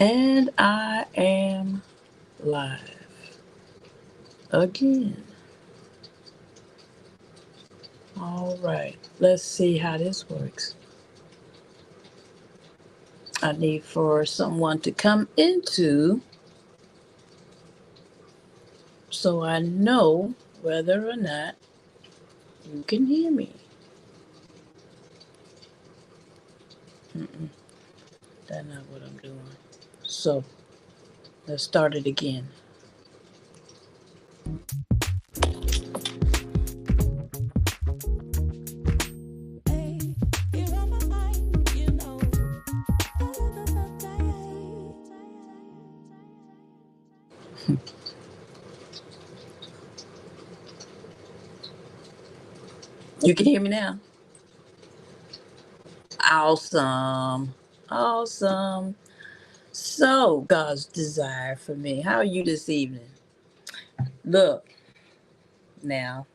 And I am live again. All right, let's see how this works. I need for someone to come into so I know whether or not you can hear me. Mm-mm, that's not what I'm doing. So let's start it again. You can hear me now? Awesome. Awesome. So, God's desire for me. How are you this evening? Look, now,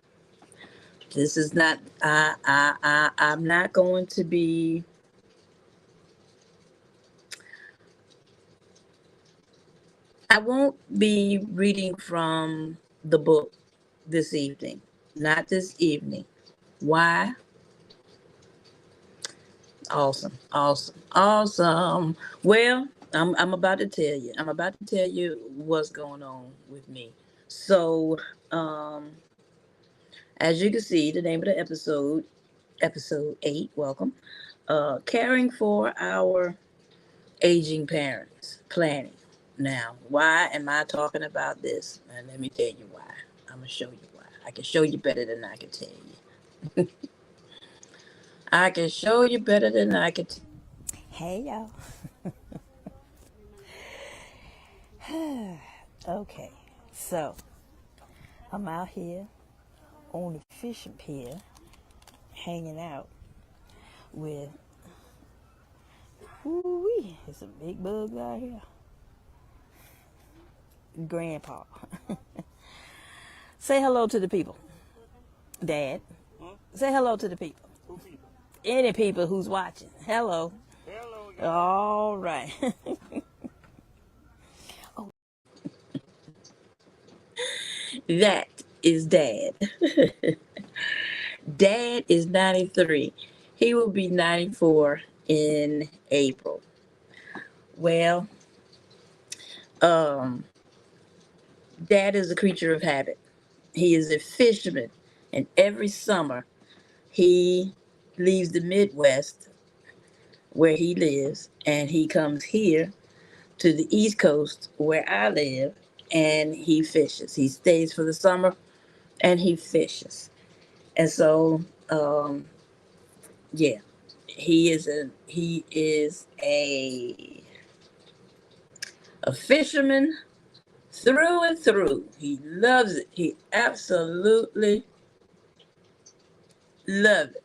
this is not, I'm not going to be, I won't be reading from the book this evening. Not this evening. Why? Awesome. Awesome. Awesome. Well, I'm about to tell you. I'm about to tell you what's going on with me. So, um, as you can see, the name of the episode, episode 8, welcome. Caring for our aging parents, planning. Now, why am I talking about this? And let me tell you why. I'm going to show you why. I can show you better than I can tell you. I can show you better than I can. Hey y'all. Okay, so I'm out here on the fishing pier hanging out with, whoo-wee, there's some big bugs out here. Grandpa. Say hello to the people. Dad. Say hello to the people. Any people who's watching. Hello. All right. That is Dad. Dad is 93. He will be 94 in April. Well, um, Dad is a creature of habit. He is a fisherman, and every summer he leaves the Midwest where he lives and he comes here to the East Coast where I live and he fishes. He stays for the summer and he fishes. And so, yeah, he is a fisherman through and through. He loves it. He absolutely loves it.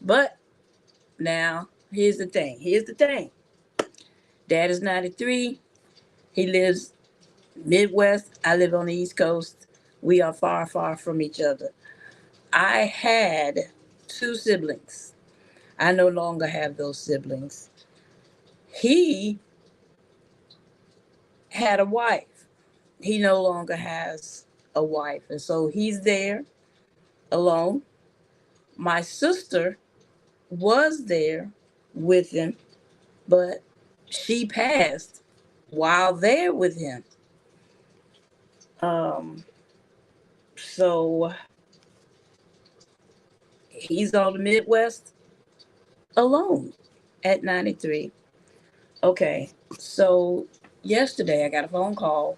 But now, here's the thing. Here's the thing. Dad is 93. He lives Midwest. I live on the East Coast. We are far, far from each other. I had two siblings. I no longer have those siblings. He had a wife. He no longer has a wife. And so he's there alone. My sister was there with him, but she passed while there with him. Um, so he's on the Midwest alone at 93. Okay, so yesterday I got a phone call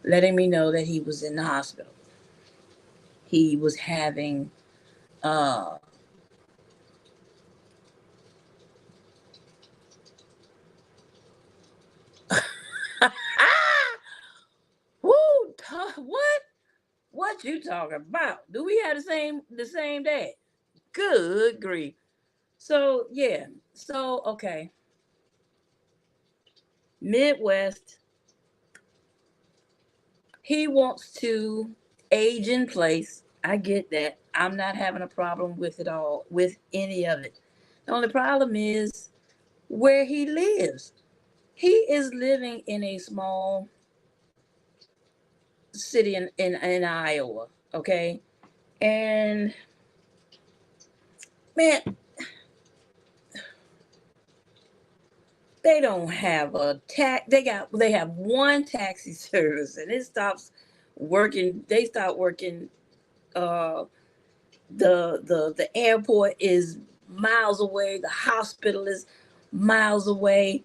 letting me know that he was in the hospital. He was having uh Woo, what? What you talking about? Do we have the same day? Good grief. So yeah. So okay. Midwest. He wants to age in place. I get that. I'm not having a problem with it all, with any of it. The only problem is where he lives. he is living in a small city in Iowa, okay? And man, they don't have a they have one taxi service and it stops working. They start working. uh the airport is miles away, the hospital is miles away.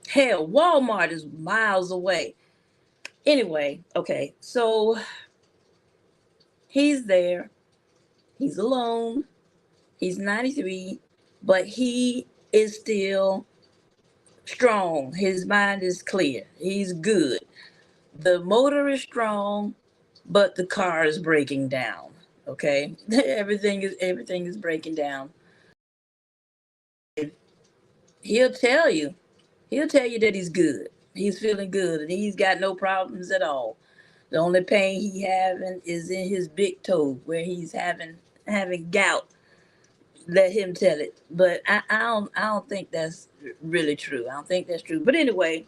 Hell, Walmart is miles away. Anyway, okay, so he's there, he's alone, he's 93, but he is still strong. His mind is clear, he's good. The motor is strong, but the car is breaking down. Okay, everything is breaking down. He'll tell you, he'll tell you that he's good. He's feeling good and he's got no problems at all. The only pain he having is in his big toe where he's having gout. Let him tell it. But I don't think that's really true. I don't think that's true. But anyway,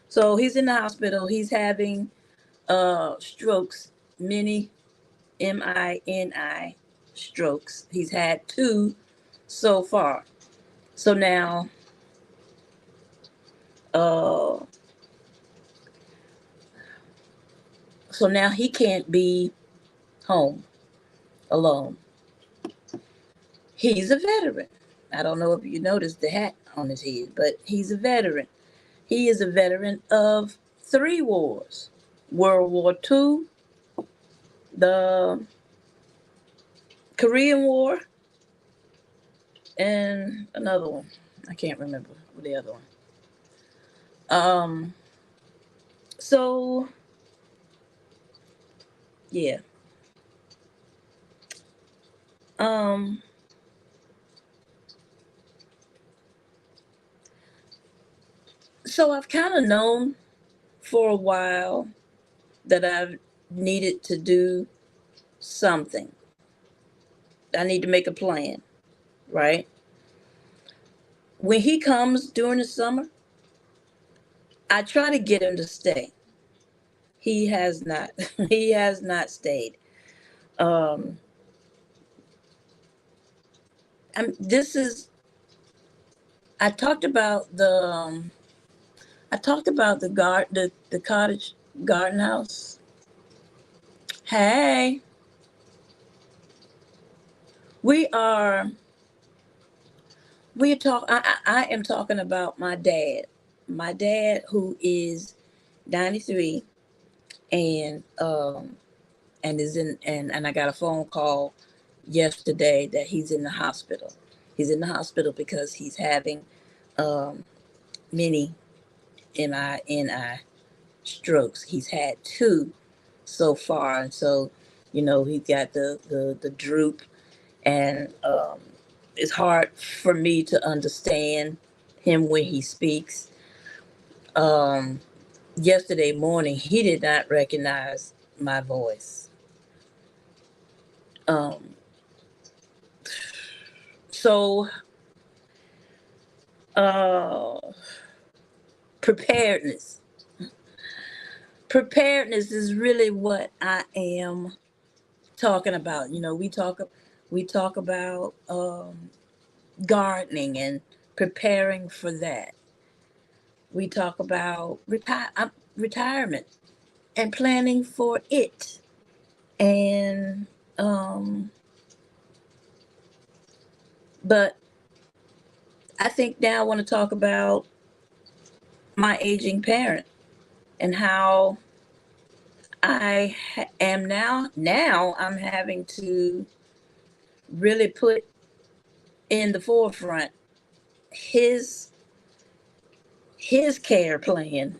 so he's in the hospital. He's having strokes, mini MINI strokes. He's had two so far. So now uh so now he can't be home alone. He's a veteran. I don't know if you noticed the hat on his head, but he's a veteran. He is a veteran of three wars: World War II, the Korean War, and another one. I can't remember the other one. Um, so yeah. Um, so I've kind of known for a while that I've needed to do something. I need to make a plan, right? When he comes during the summer, I try to get him to stay. He has not. He has not stayed. Um, this is. I talked about the. I talked about the cottage garden house. Hey, we are. We talk. I am talking about my dad. My dad, who is 93, and is in and I got a phone call yesterday that he's in the hospital. He's in the hospital because he's having um, many MINI strokes. He's had two so far, and so he's got the droop, and it's hard for me to understand him when he speaks. Um, Yesterday morning, he did not recognize my voice. Um, so uh, preparedness. Preparedness is really what I am talking about. We talk about gardening and preparing for that. We talk about retirement and planning for it. And but I think now I want to talk about my aging parent and how am now I'm having to really put in the forefront his his care plan.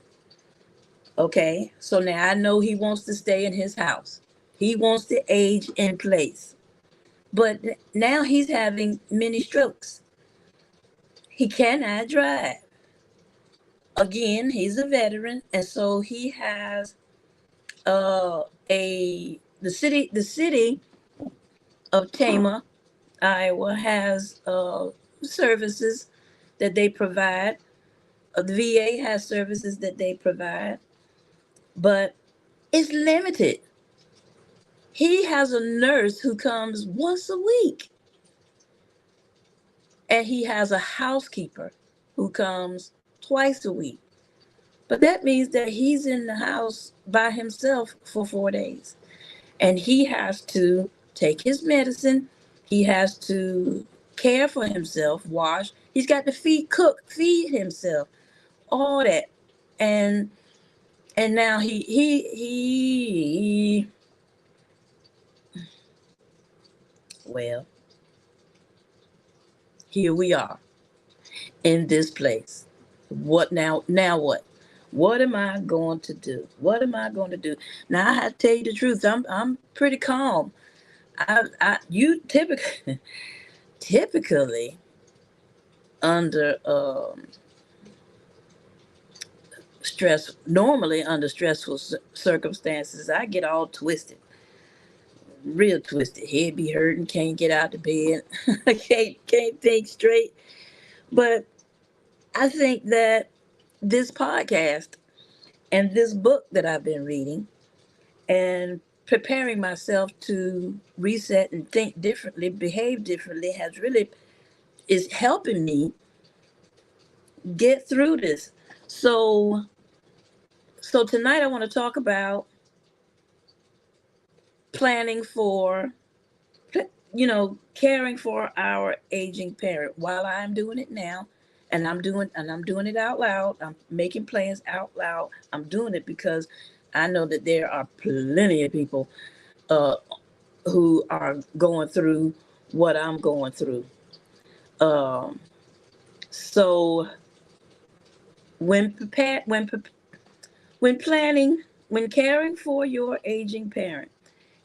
Okay, so now I know he wants to stay in his house. He wants to age in place. But now he's having many strokes. He cannot drive. Again, he's a veteran, and so he has a the city of Tama, Iowa has services that they provide. The VA has services that they provide, but it's limited. He has a nurse who comes once a week, and he has a housekeeper who comes twice a week. But that means that he's in the house by himself for 4 days. And he has to take his medicine. He has to care for himself, wash. He's got to feed himself, all that. And now well, here we are in this place. What now? Now what? What am I going to do? What am I going to do? Now I have to tell you the truth. I'm pretty calm. You typically typically under normally under stressful circumstances, I get all twisted, real twisted. Head be hurting, can't get out of bed, can't think straight. But I think that this podcast and this book that I've been reading and preparing myself to reset and think differently, behave differently, is helping me get through this. So tonight I want to talk about planning for, caring for our aging parent while I'm doing it now. And I'm doing it out loud. I'm making plans out loud. I'm doing it because I know that there are plenty of people uh, who are going through what I'm going through. Um, so when planning, when caring for your aging parent,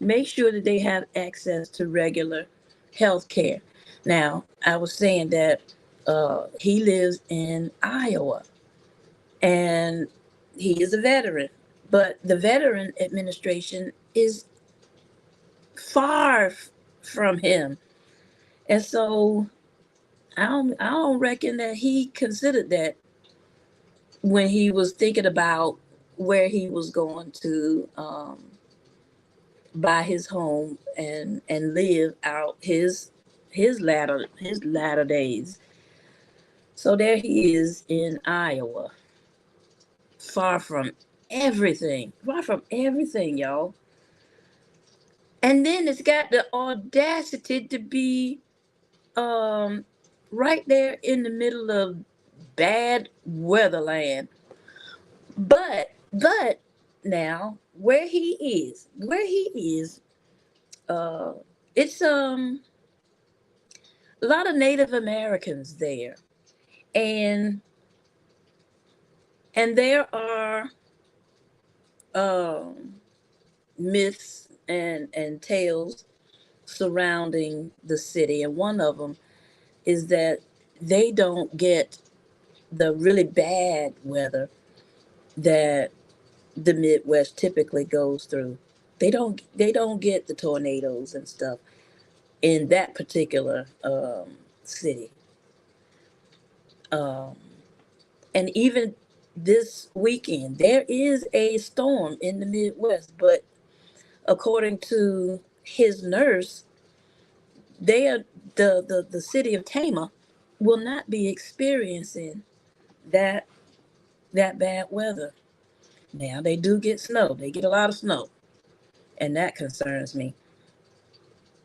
make sure that they have access to regular health care. Now, I was saying that he lives in Iowa and he is a veteran, but the Veteran Administration is far from him. And so I don't reckon that he considered that when he was thinking about where he was going to buy his home and live out his latter days. So there he is in Iowa, far from everything, y'all. And then it's got the audacity to be um right there in the middle of bad weatherland. But now where he is, uh it's a lot of Native Americans there. And there are um myths and tales surrounding the city, and one of them is that they don't get the really bad weather that the Midwest typically goes through. They don't get the tornadoes and stuff in that particular city. Um, and even this weekend, there is a storm in the Midwest, but according to his nurse, they are the city of Tama will not be experiencing that bad weather. Now they do get snow. They get a lot of snow, and that concerns me.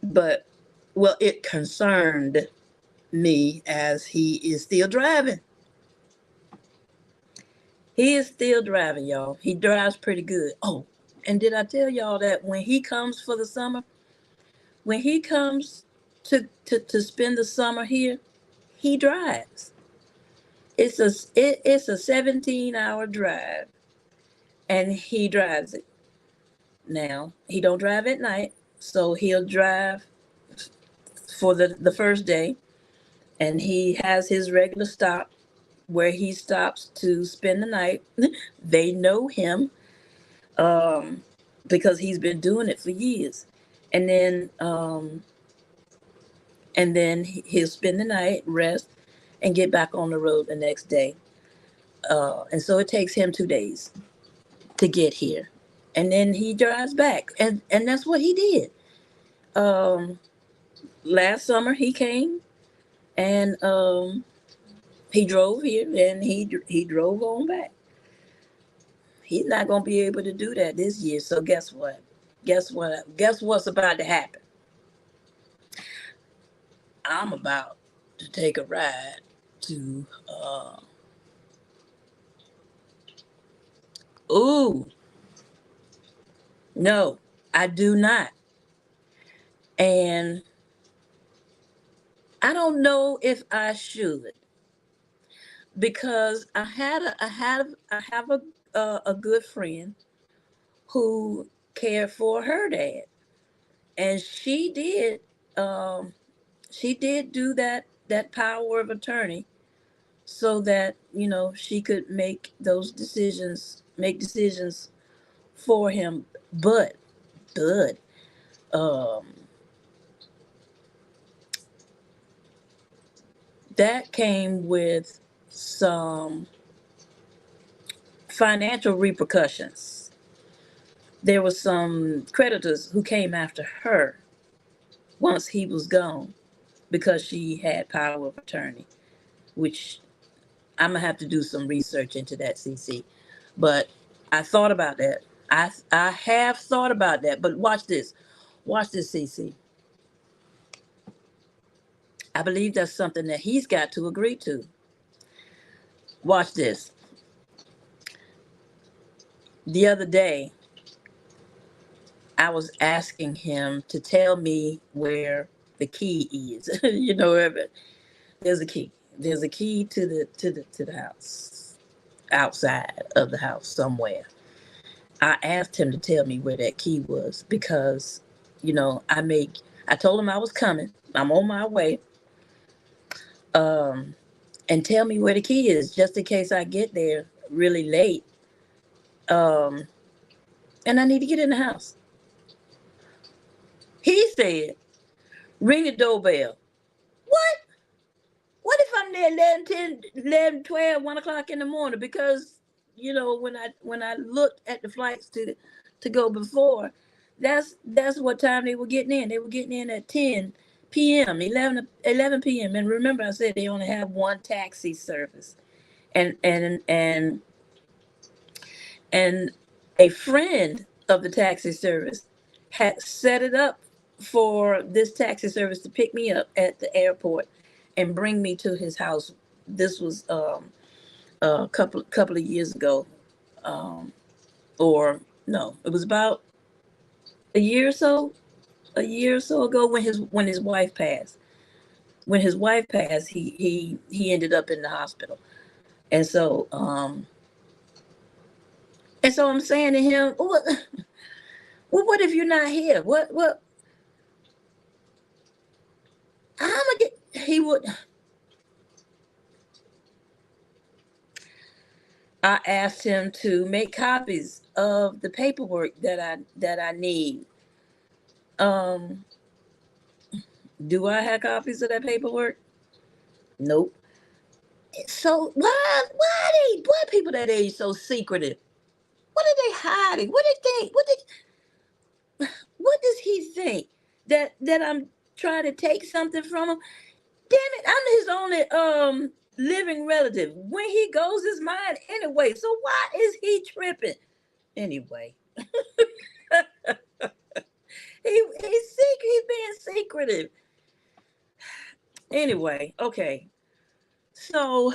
But well, it concerned me as he is still driving. He is still driving, y'all. He drives pretty good. Oh, and did I tell y'all that when he comes for the summer, when he comes to spend the summer here, he drives. It's a 17-hour drive, and he drives it. Now he don't drive at night, so he'll drive for the first day, and he has his regular stop where he stops to spend the night. They know him um, because he's been doing it for years, and then he'll spend the night, rest, and get back on the road the next day. And so it takes him 2 days to get here. And then he drives back. And that's what he did. Um, Last summer he came and he drove here and he drove on back. He's not gonna be able to do that this year. So guess what? Guess what? Guess what's about to happen? I'm about to take a ride to ooh, no, I do not. And I don't know if I should because I have a good friend who cared for her dad, and um, she did do that power of attorney so that she could make decisions for him. But um, that came with some financial repercussions. There were some creditors who came after her once he was gone because she had power of attorney, which I'm gonna have to do some research into that, CC. But I thought about that. I have thought about that. But watch this, CC. I believe that's something that he's got to agree to. Watch this. The other day, I was asking him to tell me where the key is. There's a key. There's a key to the house, outside of the house somewhere. I asked him to tell me where that key was because, I told him I was coming. I'm on my way. Um, and tell me where the key is just in case I get there really late. Um, and I need to get in the house. He said, ring the doorbell. What? What if I'm there 11, 10, 11, 12, 1 o'clock in the morning? Because, when I looked at the flights to go before, that's what time they were getting in. They were getting in at 10 p.m., 11 p.m. And remember, I said they only have one taxi service. And and a friend of the taxi service had set it up for this taxi service to pick me up at the airport and bring me to his house. This was a couple of years ago, um, or no, it was about a year or so ago when his wife passed. When his wife passed, he ended up in the hospital, and so I'm saying to him, what if you're not here? What? How am I get? He would. I asked him to make copies of the paperwork that I need. Um, do I have copies of that paperwork? Nope. So why people that age so secretive? What are they hiding? What did they what does he think that I'm trying to take something from him? Damn it, I'm his only living relative. When he goes, it's mine anyway. So why is he tripping? Anyway, he's being secretive. Anyway, okay. So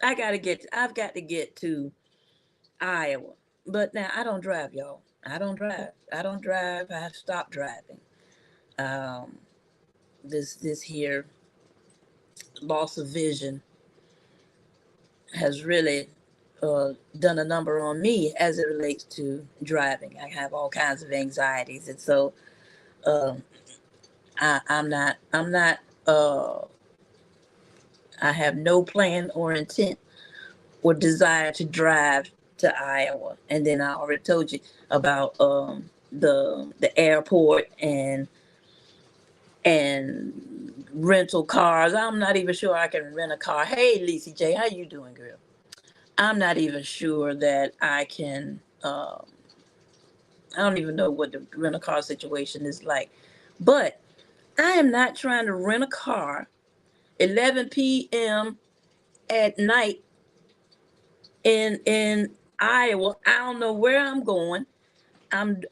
I've got to get to Iowa. But now I don't drive, y'all. I don't drive. I stopped driving. Um, this here loss of vision has really done a number on me as it relates to driving. I have all kinds of anxieties, and so um, I'm not. Uh, I have no plan or intent or desire to drive to Iowa. And then I already told you about the airport and rental cars. I'm not even sure I can rent a car. Hey, Lisa J, how you doing, girl? I'm not even sure that I can. I don't even know what the rental car situation is like. But I am not trying to rent a car 11 p.m. at night in Iowa. I don't know where I'm going. I'm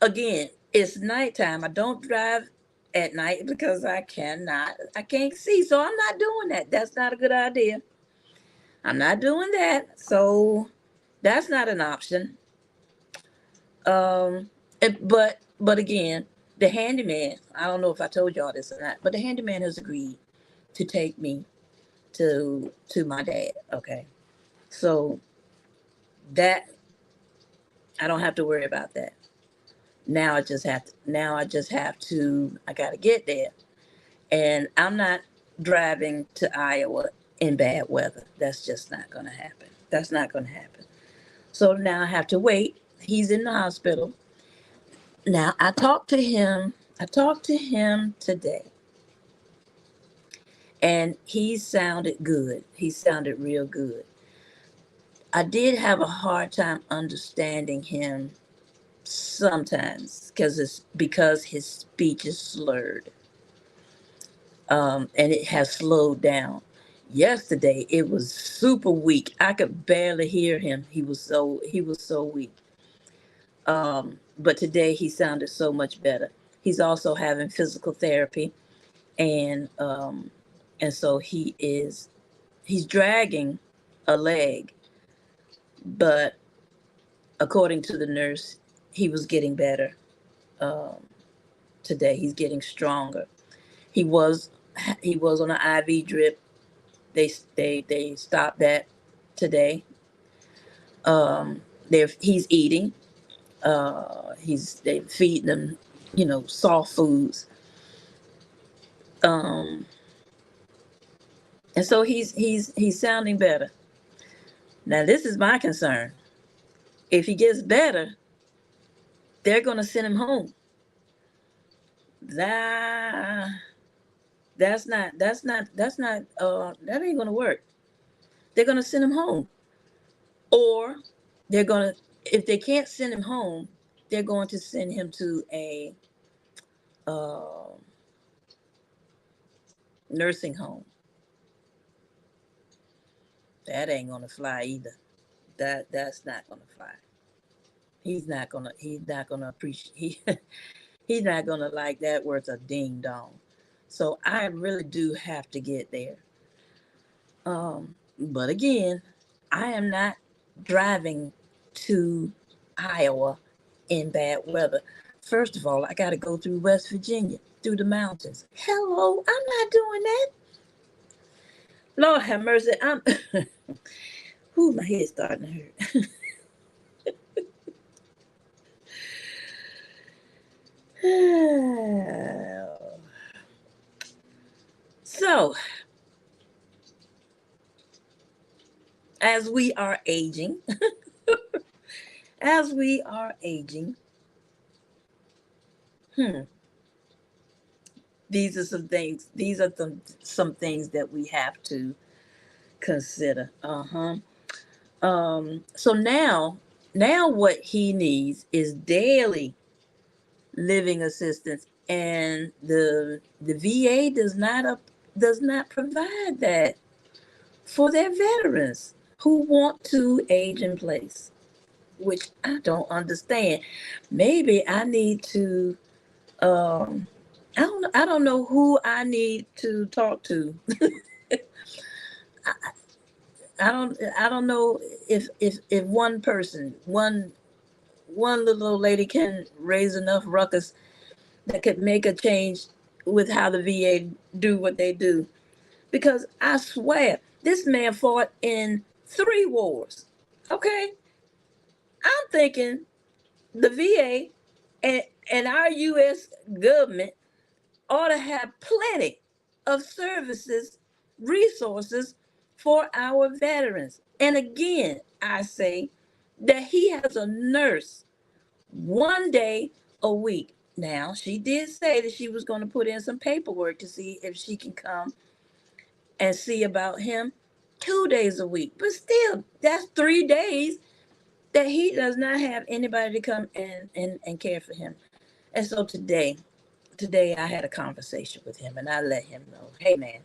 again, it's nighttime. I don't drive at night because I can't see. So I'm not doing that. That's not a good idea. I'm not doing that. So that's not an option. But again, the handyman, I don't know if I told y'all this or not, but the handyman has agreed to take me to my dad. Okay. So that I don't have to worry about that. I gotta get there. And I'm not driving to Iowa in bad weather. That's just not gonna happen. That's not gonna happen. So now I have to wait. He's in the hospital. Now I talked to him. I talked to him today, and he sounded good. He sounded real good. I did have a hard time understanding him sometimes because his speech is slurred, and it has slowed down. Yesterday it was super weak. I could barely hear him. He was so weak. But today he sounded so much better. He's also having physical therapy, and so he's dragging a leg, but according to the nurse, he was getting better. Um, Today he's getting stronger. He was he was on an IV drip. They stopped that today. He's eating. They feeding him, soft foods. Um, and so he's sounding better. Now this is my concern. If he gets better, they're gonna send him home. That that ain't gonna work. They're gonna send him home, or they're gonna if they can't send him home, they're going to send him to a uh, nursing home. That ain't gonna fly either. That's not gonna fly. He's not gonna appreciate he's not gonna like that word a ding dong. So I really do have to get there. But again, I am not driving to Iowa in bad weather. First of all, I got to go through West Virginia, through the mountains. Hello, I'm not doing that. Lord have mercy. Ooh, my head's starting to hurt. So, as we are aging, as we are aging, hmm, these are some things. These are some things that we have to consider. So now what he needs is daily living assistance, and the VA does not provide that for their veterans who want to age in place, which I don't understand. Maybe I need to. Um, I don't know who I need to talk to. I don't know if one person, one little old lady can raise enough ruckus that could make a change with how the VA do what they do. Because I swear, this man fought in 3 wars. Okay? I'm thinking the VA and our US government ought to have plenty of services, resources for our veterans. And again, I say that he has a nurse one day a week. Now, she did say that she was going to put in some paperwork to see if she can come and see about him 2 days a week. But still, that's 3 days that he does not have anybody to come and care for him. And so today I had a conversation with him and I let him know, hey man,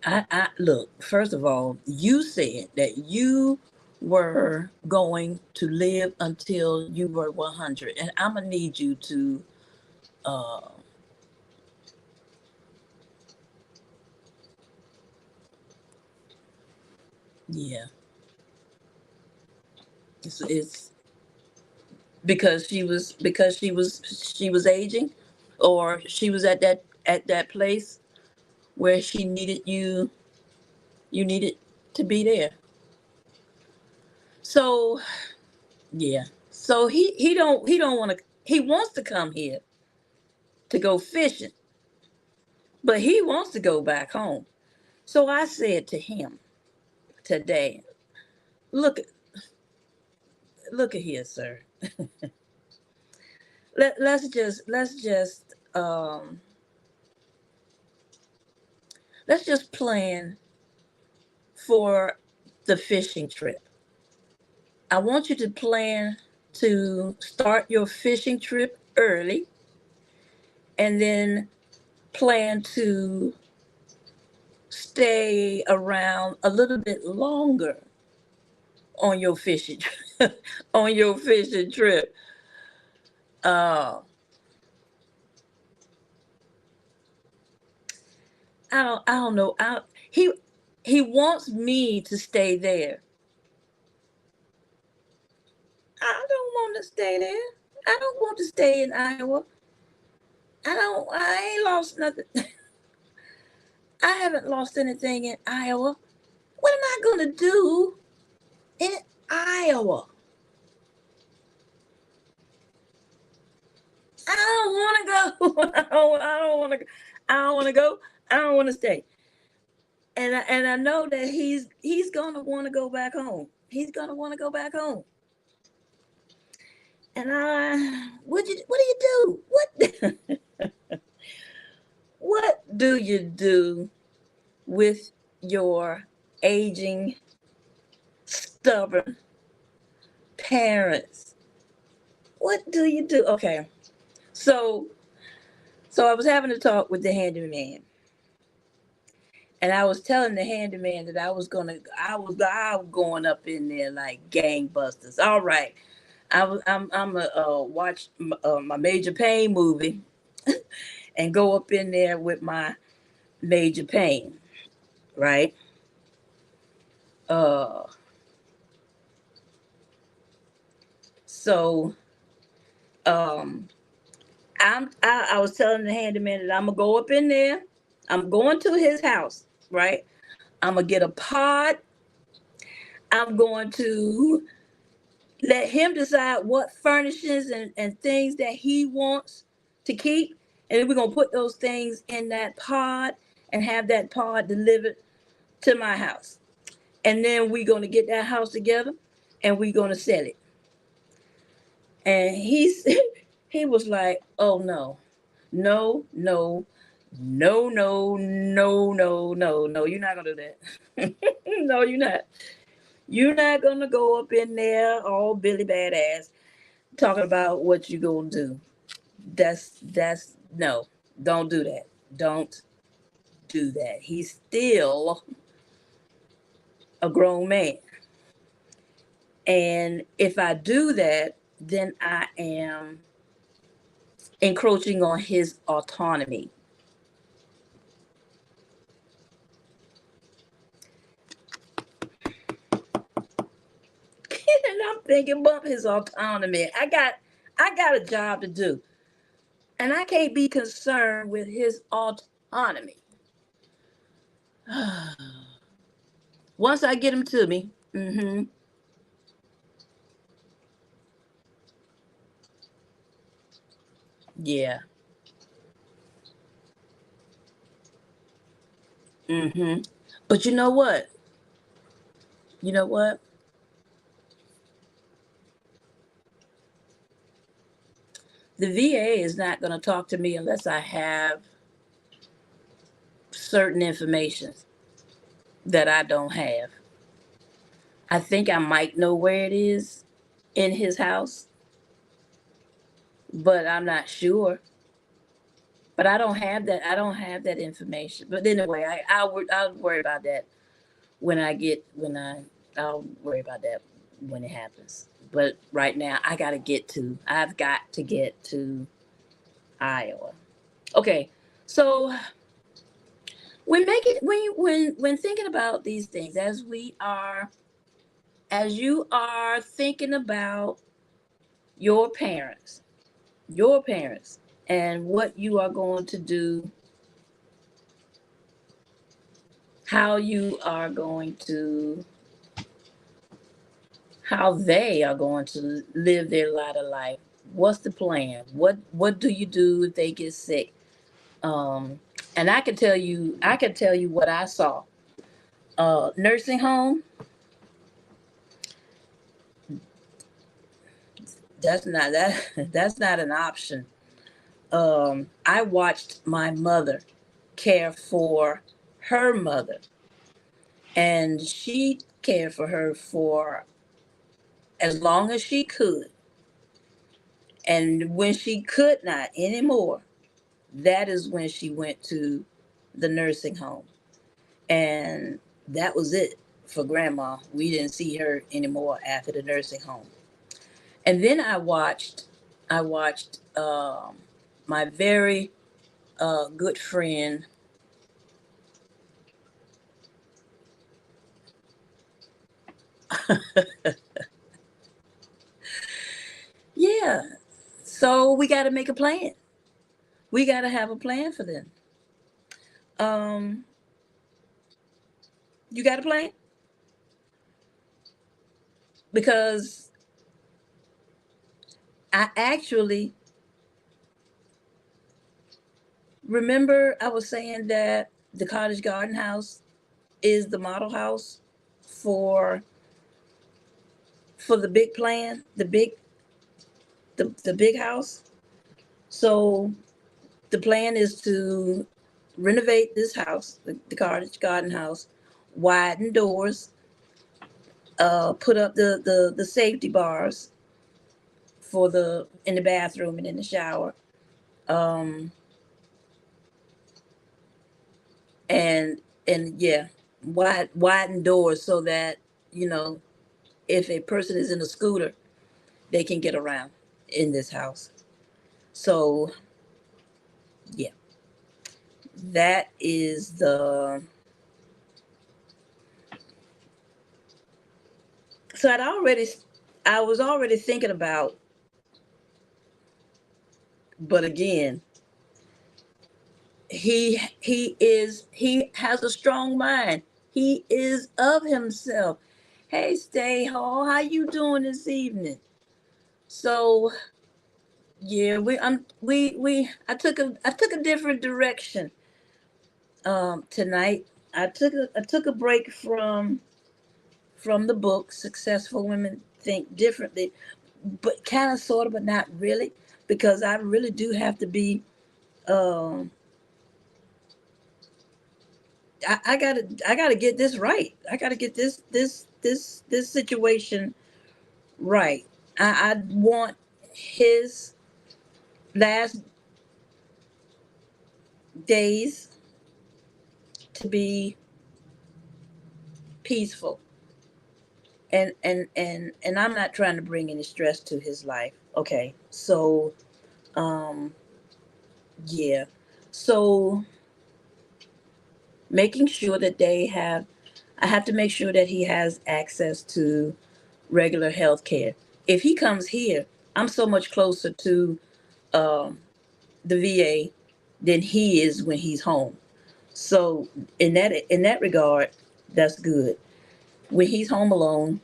I look, first of all, you said that you were going to live until you were 100, and I'm gonna need you to uh yeah, it's because she was aging, or she was at that place where she needed you needed to be there. So yeah, so he don't want to, he wants to come here to go fishing, but he wants to go back home. So I said to him today, look look at here, sir. Let's just plan for the fishing trip. I want you to plan to start your fishing trip early, and then plan to stay around a little bit longer on your fishing on your fishing trip. Uh, I don't know. He wants me to stay there. I don't want to stay there. I don't want to stay in Iowa. I ain't lost nothing. I haven't lost anything in Iowa. What am I gonna do in Iowa? I don't want to go. I don't want to. I don't want to go. I don't want to stay. And I know that he's gonna want to go back home. He's gonna want to go back home. And what do you do? What do you do with your aging, stubborn parents? What do you do? Okay, so I was having a talk with the handyman, and I was telling the handyman that I was going up in there like gangbusters. All right, I'm a watch my Major Pain movie and go up in there with my Major Pain, right? Uh, so um, I was telling the handyman that I'm gonna go up in there. I'm going to his house, right? I'm gonna get a pod. I'm going to let him decide what furnishings and things that he wants to keep. And then we're going to put those things in that pod and have that pod delivered to my house. And then we're going to get that house together and we're going to sell it. And he was like, oh no, no, no, no, no, no, no, no, no, you're not going to do that. No, you're not. You're not going to go up in there all Billy Badass talking about what you gonna do. That's no. Don't do that. Don't do that. He's still a grown man. And if I do that, then I am encroaching on his autonomy. And I'm thinking about his autonomy. I got a job to do. And I can't be concerned with his autonomy. Once I get him to me, yeah. But you know what? You know what? the VA is not going to talk to me unless I have certain information that I don't have. I think I might know where it is in his house, but I'm not sure. But I don't have that. I don't have that information. But anyway, I'll worry about that I'll worry about that when it happens. But right now, I've got to get to Iowa. Okay, so when thinking about these things, as you are thinking about your parents, your parents, and what you are going to do, how you are going to, how they are going to live their lot of life. What's the plan? What do you do if they get sick? Um, and I can tell you what I saw. Nursing home, that's not an option. I watched my mother care for her mother, and she cared for her for as long as she could. And when she could not anymore, that is when she went to the nursing home. And that was it for grandma. We didn't see her anymore after the nursing home. And then I watched my very good friend. Yeah. So we got to make a plan. We got to have a plan for them. Um, you got a plan? Because I actually remember I was saying that the Cottage Garden House is the model house for the big plan, the big house. So the plan is to renovate this house, the Cottage Garden House, widen doors, put up the safety bars for the in the bathroom and in the shower, um, and yeah, widen doors so that you know if a person is in a scooter, they can get around in this house. So yeah, that is the. So I was already thinking about, but again, he has a strong mind. He is of himself. Hey, Stay Hall, how you doing this evening? So yeah, we I took a different direction tonight. I took a break from the book Successful Women Think Differently, but kind of sort of, but not really, because I really do have to be. Um, I gotta get this right. I gotta get this situation right. I want his last days to be peaceful, and I'm not trying to bring any stress to his life. Okay, so um, yeah, so making sure that I have to make sure that he has access to regular health care. If he comes here, I'm so much closer to um, the VA than he is when he's home. So in that regard, that's good. When he's home alone,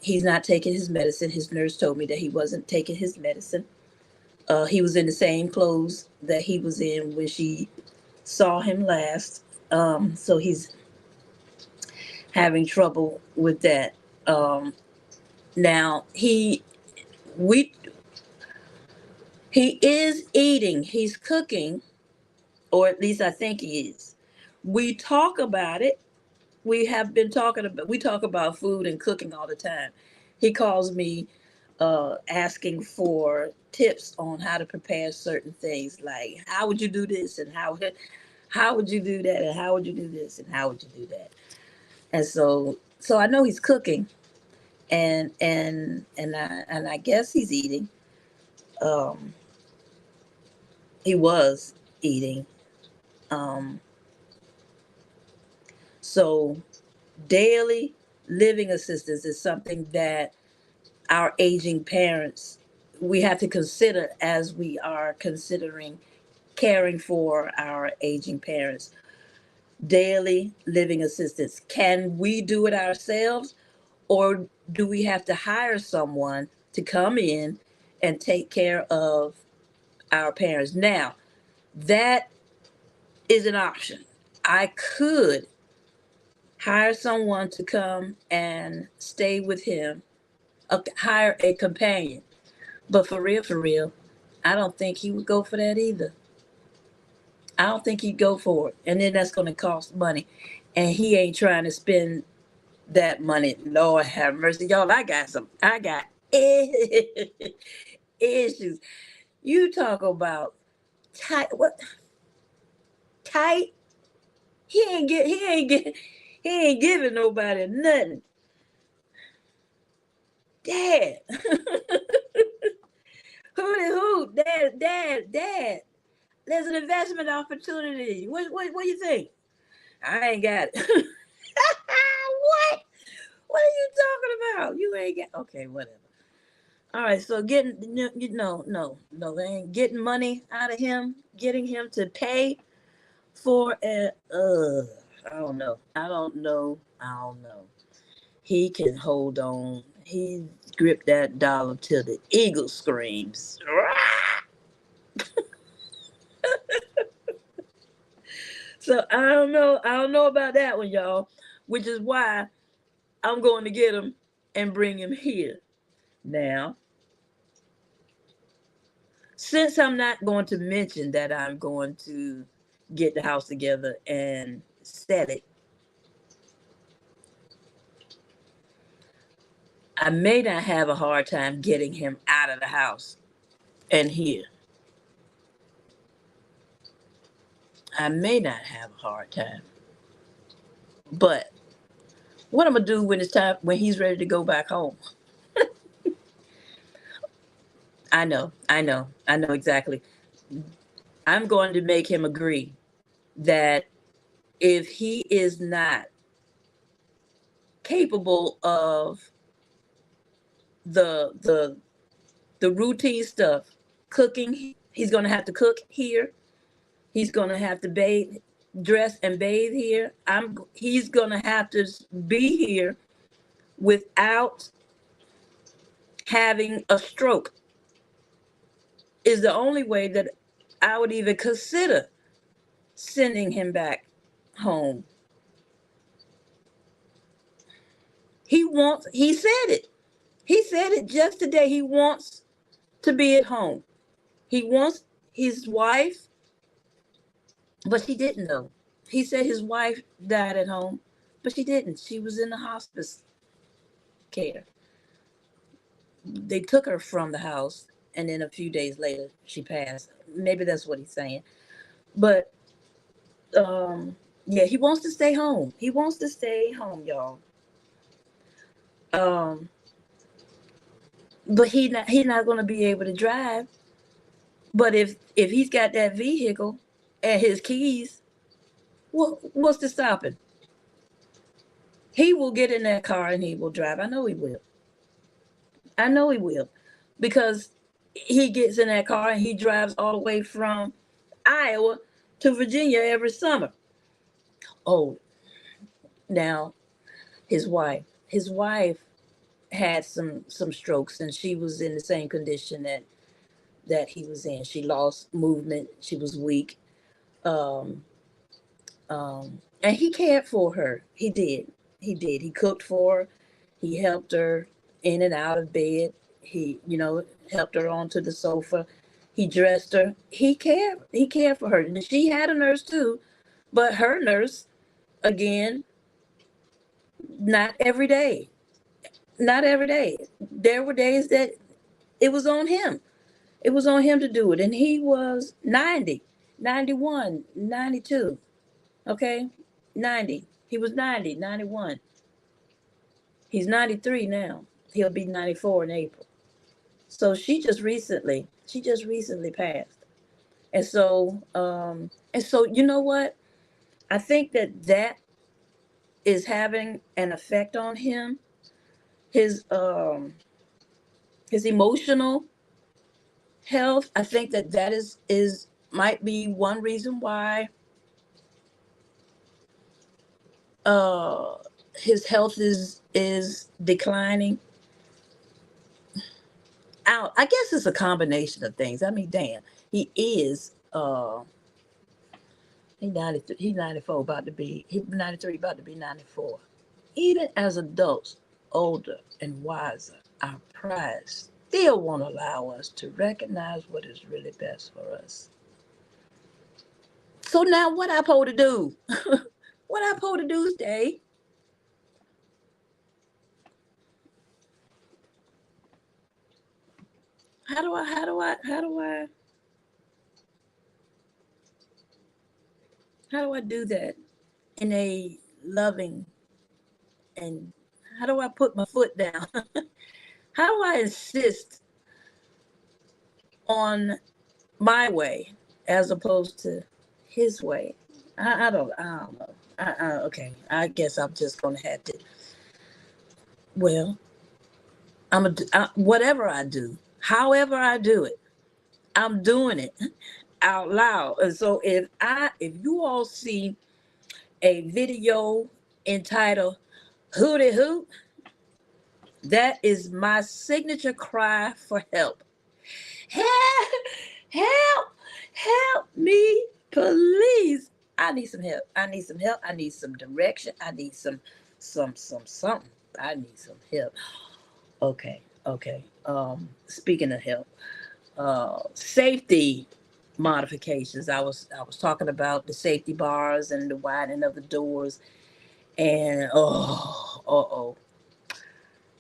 he's not taking his medicine. His nurse told me that he wasn't taking his medicine. He was in the same clothes that he was in when she saw him last. So he's having trouble with that. Now we He is eating, he's cooking, or at least I think he is. We talk about it. We talk about food and cooking all the time. He calls me asking for tips on how to prepare certain things, like how would you do this and how would you do that and how would you do this and how would you do that. And so I know he's cooking, and I guess he's eating. Um, he was eating. Um, so daily living assistance is something that our aging parents we have to consider as we are considering caring for our aging parents. Daily living assistance. Can we do it ourselves, or do we have to hire someone to come in and take care of our parents? Now, that is an option. I could hire someone to come and stay with him, hire a companion. But for real, I don't think he would go for that either. I don't think he'd go for it. And then that's going to cost money. And he ain't trying to spend that money. Lord have mercy. Y'all, I got issues. You talk about tight, what, tight? He ain't giving nobody nothing. Dad. Who? Dad. There's an investment opportunity. What do you think? I ain't got it. What? What are you talking about? You ain't got. Okay, whatever. All right. So no, they ain't getting money out of him. Getting him to pay for a. I don't know. I don't know. He can hold on. He gripped that dollar till the eagle screams. So I don't know. I don't know about that one, y'all. Which is why I'm going to get him and bring him here. Now, since I'm not going to mention that I'm going to get the house together and sell it, I may not have a hard time getting him out of the house and here. I may not have a hard time. But what I'm gonna do when it's time when he's ready to go back home? I know exactly. I'm going to make him agree that if he is not capable of the the the routine stuff, cooking, he's going to have to cook here. He's going to have to bathe, dress and bathe here. He's going to have to be here without having a stroke. Is the only way that I would even consider sending him back home. He said it. He said it just today. He wants to be at home. He wants his wife, but she didn't know. He said his wife died at home, but she didn't. She was in the hospice care. They took her from the house, and then a few days later, she passed. Maybe that's what he's saying. But yeah, he wants to stay home. He wants to stay home, y'all. Um, but he's not going to be able to drive. But if he's got that vehicle and his keys, what's to stop him? He will get in that car and he will drive. I know he will. I know he will, because he gets in that car and he drives all the way from Iowa to Virginia every summer. Oh, now his wife had some strokes, and she was in the same condition that he was in. She lost movement. She was weak. Um, and he cared for her. He did. He did. He cooked for her. He helped her in and out of bed. He, helped her onto the sofa. He dressed her. He cared for her. And she had a nurse too, but her nurse, again, not every day. Not every day. There were days that it was on him. It was on him to do it. And he was 90, 91, 92. Okay? 90. He was 90, 91. He's 93 now. He'll be 94 in April. So she just recently passed. And so you know what? I think that is having an effect on him. His emotional health. I think that is might be one reason why uh his health is declining. Out. I guess it's a combination of things. I mean, damn, he is he 93, he's 94 about to be he 93 about to be 94. Even as adults, older and wiser, our pride still won't allow us to recognize what is really best for us. So now what I supposed to do? What I supposed to do today? How do I do that in a loving, and how do I put my foot down? How do I insist on my way as opposed to his way? I don't know. Okay, I guess I'm just gonna have to. Well, whatever I do, however I do it, I'm doing it out loud. And so if you all see a video entitled "Hootie Hoot," that is my signature cry for help. Help! Help! Help me, please! I need some help. I need some help. I need some direction. I need something. I need some help. Okay, okay. Speaking of help, safety modifications. I was talking about the safety bars and the widening of the doors, and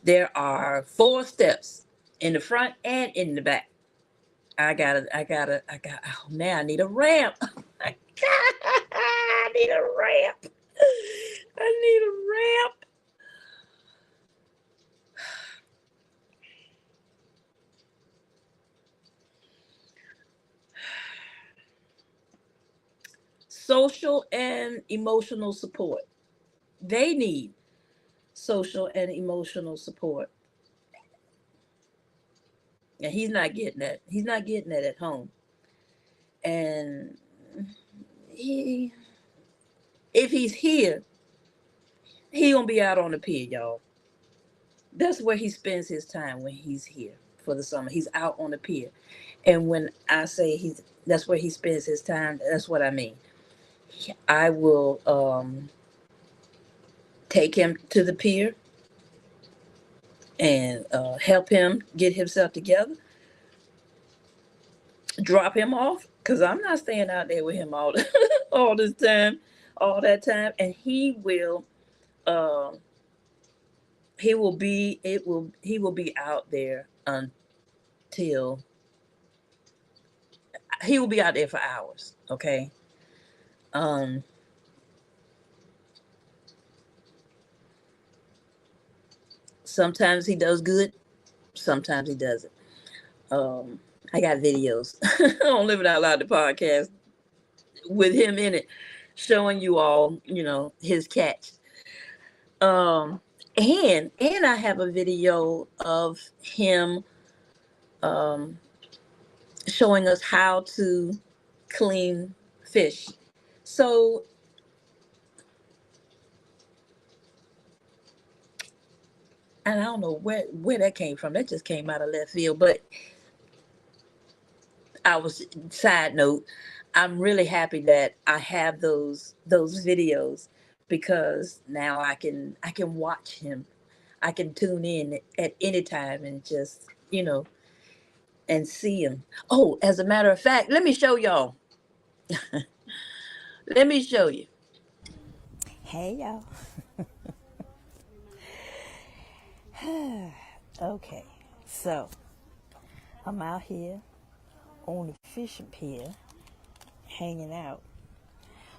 there are 4 steps in the front and in the back. Oh, now I need a ramp. I need a ramp. I need a ramp. Social and emotional support. They need social and emotional support. And he's not getting that. He's not getting that at home. And he, if he's here, he gonna be out on the pier, y'all. That's where he spends his time when he's here for the summer. He's out on the pier. And when I say that's where he spends his time, that's what I mean. I will take him to the pier and help him get himself together, drop him off, because I'm not staying out there with him all this time, all that time. And uh, he will be out there until he will be out there for hours. Okay. Um, Sometimes he does good, sometimes he doesn't. I got videos on Living Out Loud, the podcast, with him in it, showing you all, his catch. Um, and I have a video of him um, showing us how to clean fish. So, and I don't know where that came from. That just came out of left field. But side note, I'm really happy that I have those videos, because now I can watch him. I can tune in at any time and just and see him. Oh, as a matter of fact, let me show y'all. Let me show you. Hey, y'all. Okay, so I'm out here on the fishing pier hanging out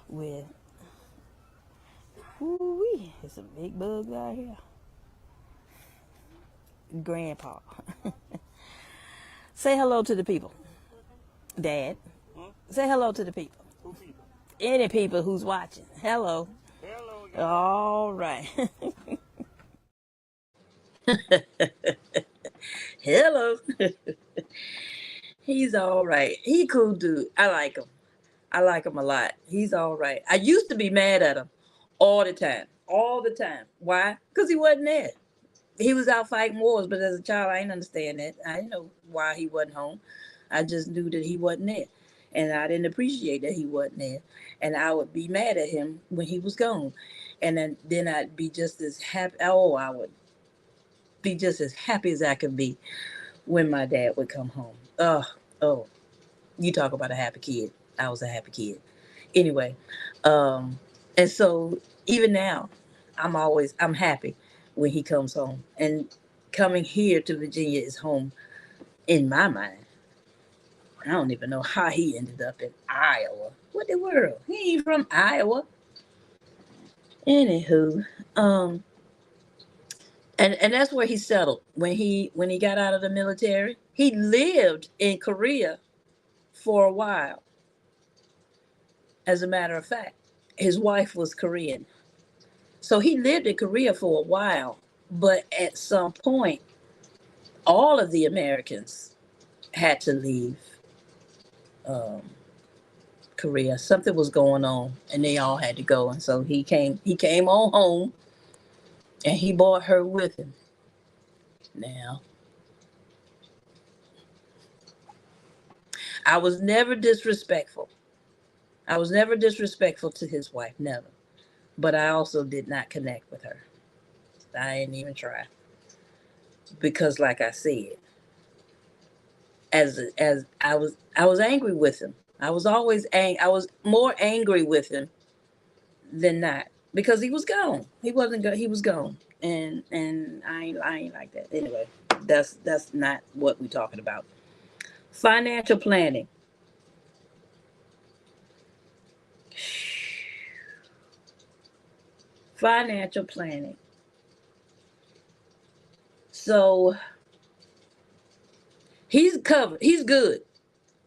with, ooh-wee, there's some big bugs out here. Grandpa. Say hello to the people. Dad. Say hello to the people. Any people who's watching. Hello. All right. Hello. He's all right. He cool dude. I like him. I like him a lot. He's all right. I used to be mad at him all the time. All the time. Why? Because he wasn't there. He was out fighting wars, but as a child, I didn't understand that. I didn't know why he wasn't home. I just knew that he wasn't there. And I didn't appreciate that he wasn't there. And I would be mad at him when he was gone. And then I'd be just as happy. Oh, I would be just as happy as I could be when my dad would come home. Oh, you talk about a happy kid. I was a happy kid. Anyway, and so even now, I'm happy when he comes home. And coming here to Virginia is home in my mind. I don't even know how he ended up in Iowa. What the world? He ain't from Iowa. Anywho, and that's where he settled when he got out of the military. He lived in Korea for a while. As a matter of fact, his wife was Korean. So he lived in Korea for a while, but at some point, all of the Americans had to leave um, Korea. Something was going on, and they all had to go. And so he came. He came on home, and he brought her with him. Now, I was never disrespectful. I was never disrespectful to his wife, never. But I also did not connect with her. I didn't even try because, like I said, as I was angry with him. I was more angry with him than not because he was gone. He wasn't good. He was gone, and I ain't like that. Anyway, that's not what we're talking about. Financial planning. Financial planning. So he's covered. He's good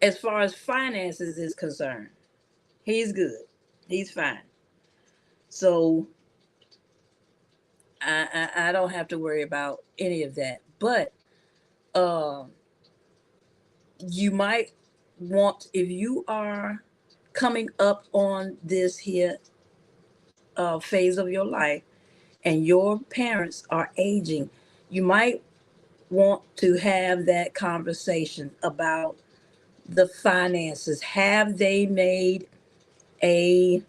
as far as finances is concerned. He's good. He's fine. So I don't have to worry about any of that. But um, you might want, if you are coming up on this here phase of your life and your parents are aging, you might want to have that conversation about the finances. Have they made a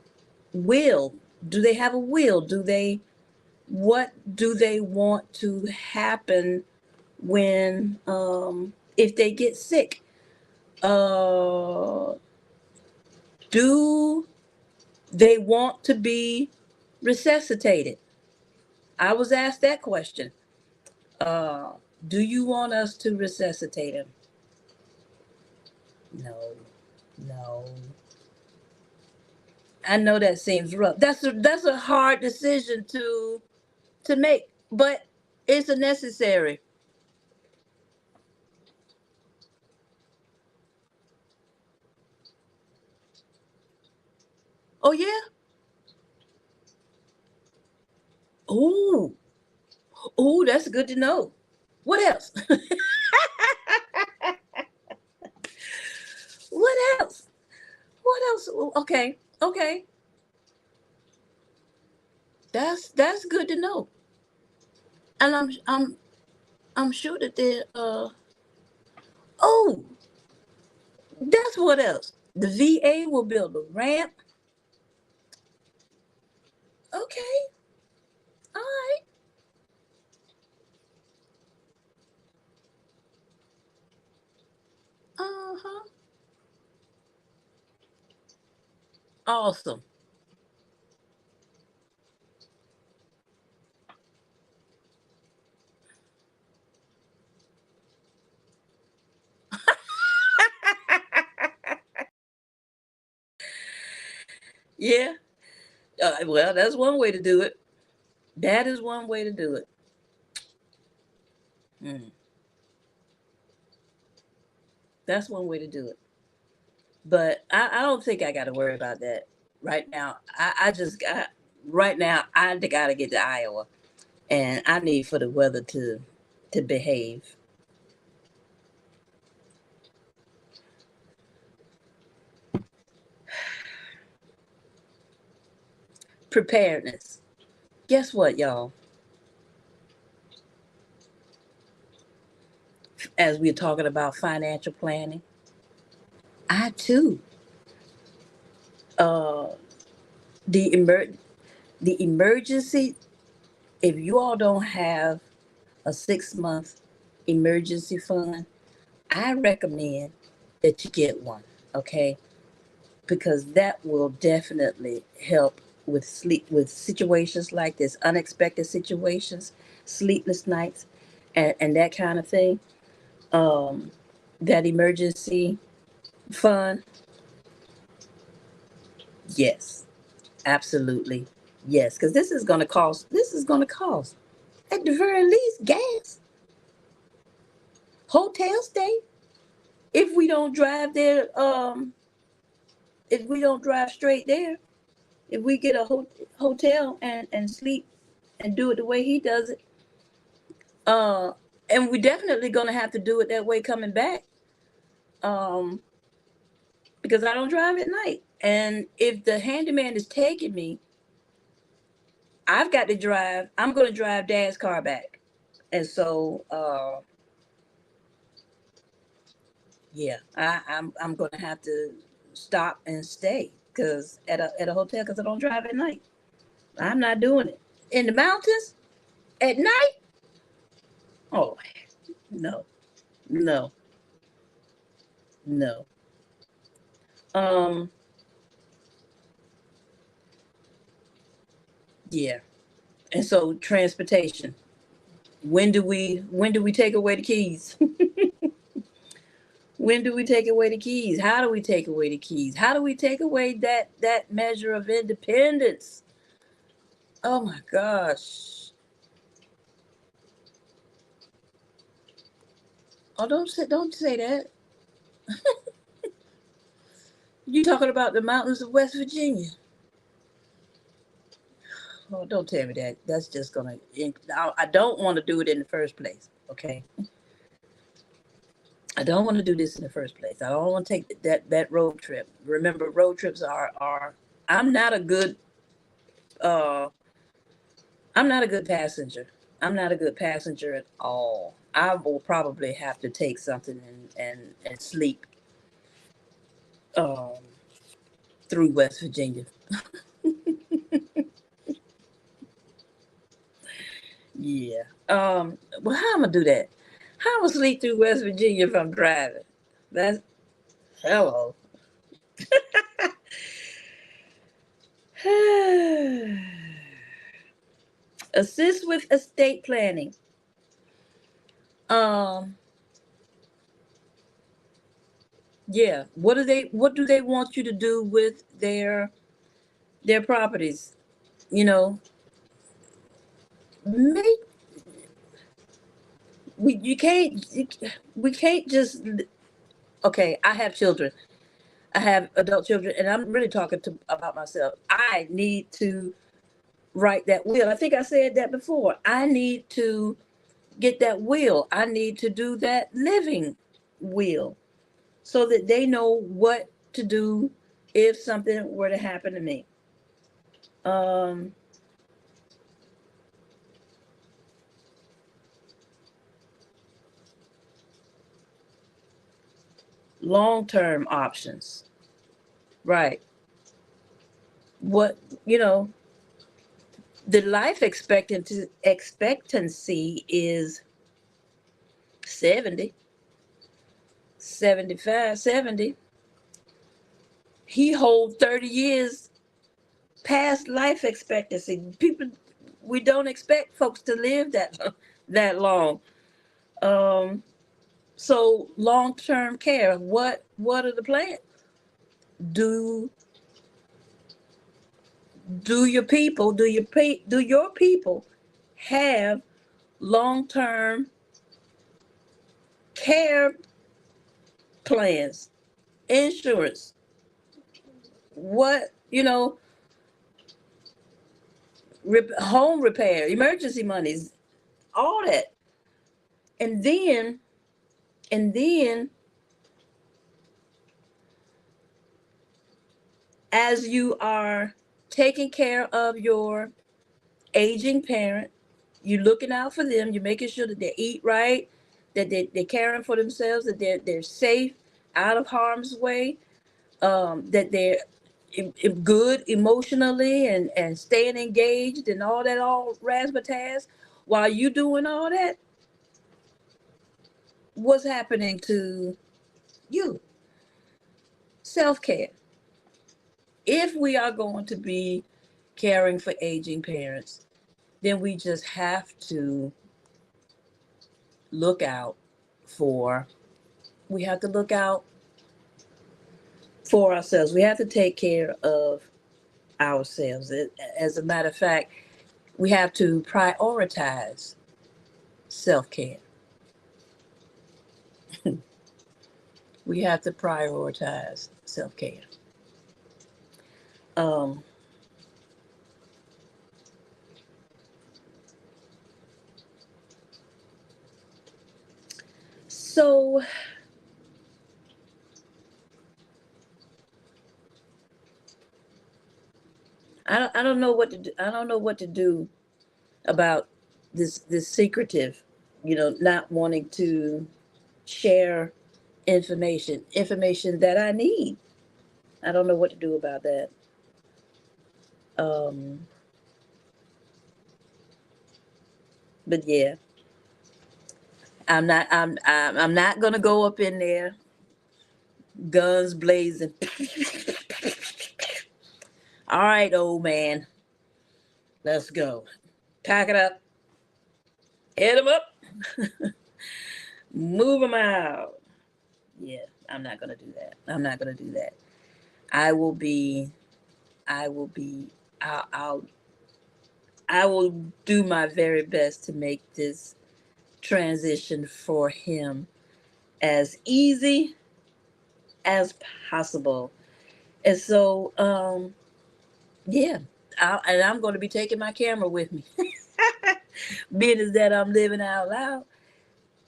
will? Do they have a will? What do they want to happen when, if they get sick? Uh, do they want to be resuscitated? I was asked that question. Uh, do you want us to resuscitate him? No, no. I know that seems rough. That's a hard decision to make, but it's a necessary. Oh yeah. Ooh, ooh, that's good to know. What else? What else? What else? Okay, okay. That's good to know. And I'm sure that they're oh, that's what else. The VA will build a ramp. Okay, all right. Awesome. Yeah. Well, that's one way to do it. That is one way to do it. Mm, that's one way to do it. But I don't think I got to worry about that right now. I just got right now. I got to get to Iowa, and I need for the weather to behave. Preparedness. Guess what, y'all? As we're talking about financial planning, I too, uh, the the emergency. If you all don't have a 6 month emergency fund, I recommend that you get one. Okay, because that will definitely help with sleep with situations like this, unexpected situations, sleepless nights, and that kind of thing. Um, that emergency fund, yes, absolutely, yes, because this is going to cost. This is going to cost at the very least gas, hotel stay. If we don't drive there, if we don't drive straight there, if we get a hotel and sleep and do it the way he does it, uh, and we're definitely gonna have to do it that way coming back, um, because I don't drive at night. And if the handyman is taking me, I've got to drive. I'm gonna drive Dad's car back, and so yeah, I'm gonna have to stop and stay because at a hotel because I don't drive at night. I'm not doing it in the mountains at night. Oh no, no, no. Um, yeah. And so transportation. When do we take away the keys? When do we take away the keys? How do we take away the keys? How do we take away that measure of independence? Oh my gosh. Oh, don't say that. You talking about the mountains of West Virginia? Oh, don't tell me that. That's just gonna. I don't want to do it in the first place. Okay, I don't want to do this in the first place. I don't want to take that road trip. Remember, road trips are. I'm not a good. Uh, I'm not a good passenger. I'm not a good passenger at all. I will probably have to take something and sleep um, through West Virginia. Yeah. Well, how I'm gonna do that? How I'm gonna sleep through West Virginia if I'm driving? That's hello. Assist with estate planning. Um, yeah. What do they want you to do with their properties? You know, make we you can't we can't just okay. I have children. I have adult children, and I'm really talking to about myself. I need to write that will. I think I said that before. I need to get that will. I need to do that living will so that they know what to do if something were to happen to me. Um, long term options. Right. What, you know, the life expectancy is 70, 75, 70. he holds 30 years past life expectancy. People, we don't expect folks to live that long. Um, so long term care. What are the plans? Do do your people have long term care plans, insurance? What home repair, emergency monies, all that, and then as you are taking care of your aging parent, you're looking out for them, you're making sure that they eat right, that they're caring for themselves, that they're safe, out of harm's way, that they're good emotionally and staying engaged and all that, all razzmatazz. While you doing all that, what's happening to you? Self-care. If we are going to be caring for aging parents, then we just have to look out for we have to look out for ourselves. We have to take care of ourselves. As a matter of fact, we have to prioritize self-care. We have to prioritize self-care. Um, so I don't know what to do. I don't know what to do about this secretive, not wanting to share information that I need. I don't know what to do about that. Um, but yeah, I'm not gonna go up in there, guns blazing. All right, old man, let's go. Pack it up, hit him up, move him out. Yeah, I'm not gonna do that. I'm not gonna do that. I will be. I will be. I'll. I will do my very best to make this transition for him as easy as possible. And so, yeah, and I'm going to be taking my camera with me. Being as that I'm living out loud,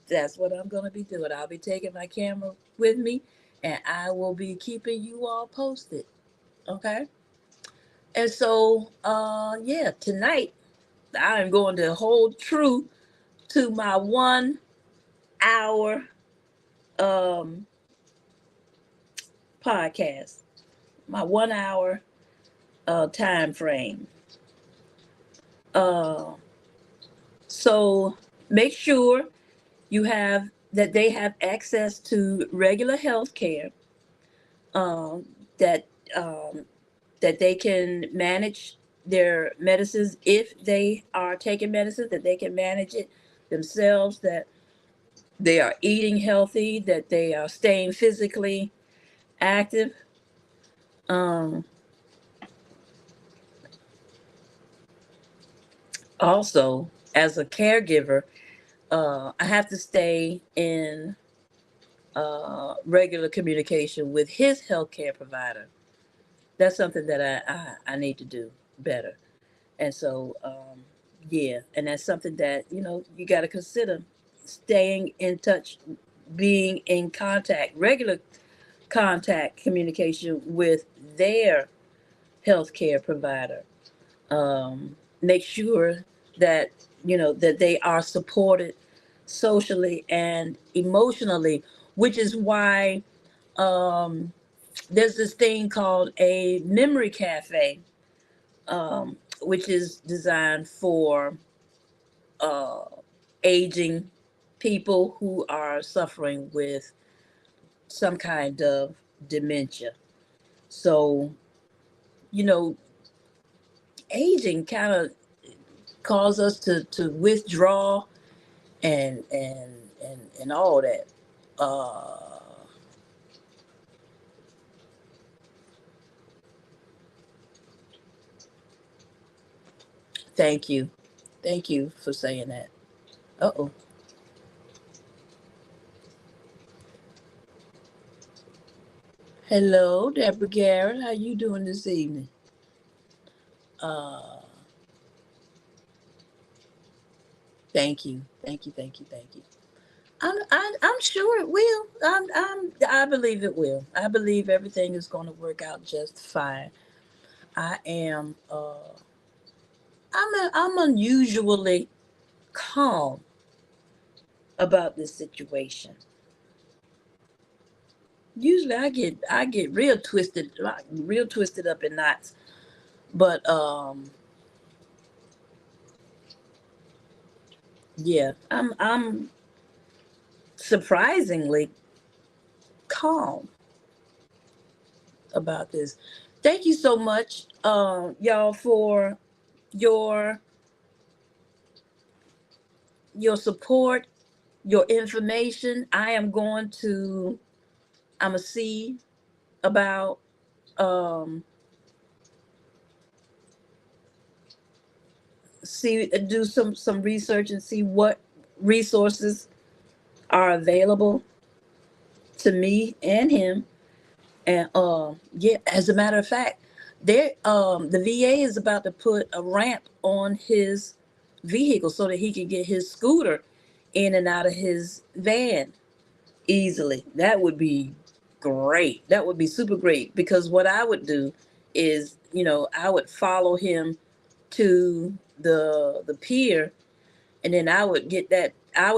that's what I'm going to be doing. I'll be taking my camera with me, and I will be keeping you all posted. Okay. And so, yeah, tonight I am going to hold true to my 1 hour um podcast, my 1 hour time frame. Uh, so make sure you have that they have access to regular health care, um, that um, that they can manage their medicines if they are taking medicine, that they can manage it themselves, that they are eating healthy, that they are staying physically active. Um, Also, as a caregiver, I have to stay in regular communication with his healthcare provider. That's something that I need to do better. And so, yeah, and that's something that, you got to consider staying in touch, being in contact, regular contact communication with their healthcare provider. Make sure that that they are supported socially and emotionally, which is why um, there's this thing called a memory cafe, which is designed for uh, aging people who are suffering with some kind of dementia. So, you know, aging kind of cause us to withdraw and all that. Uh, thank you for saying that. Uh oh. Hello, Deborah Garrett. How you doing this evening? Uh, thank you. I'm sure it will. I believe it will. I believe everything is going to work out just fine. I am. I'm unusually calm about this situation. Usually, I get real twisted, like real twisted up in knots. But yeah, I'm surprisingly calm about this. Thank you so much, y'all, for your your support, your information. I'm gonna see about um see do some research and see what resources are available to me and him. And yeah, as a matter of fact, there the VA is about to put a ramp on his vehicle so that he can get his scooter in and out of his van easily. That would be great. That would be super great because what I would do is, I would follow him to the pier, and then I would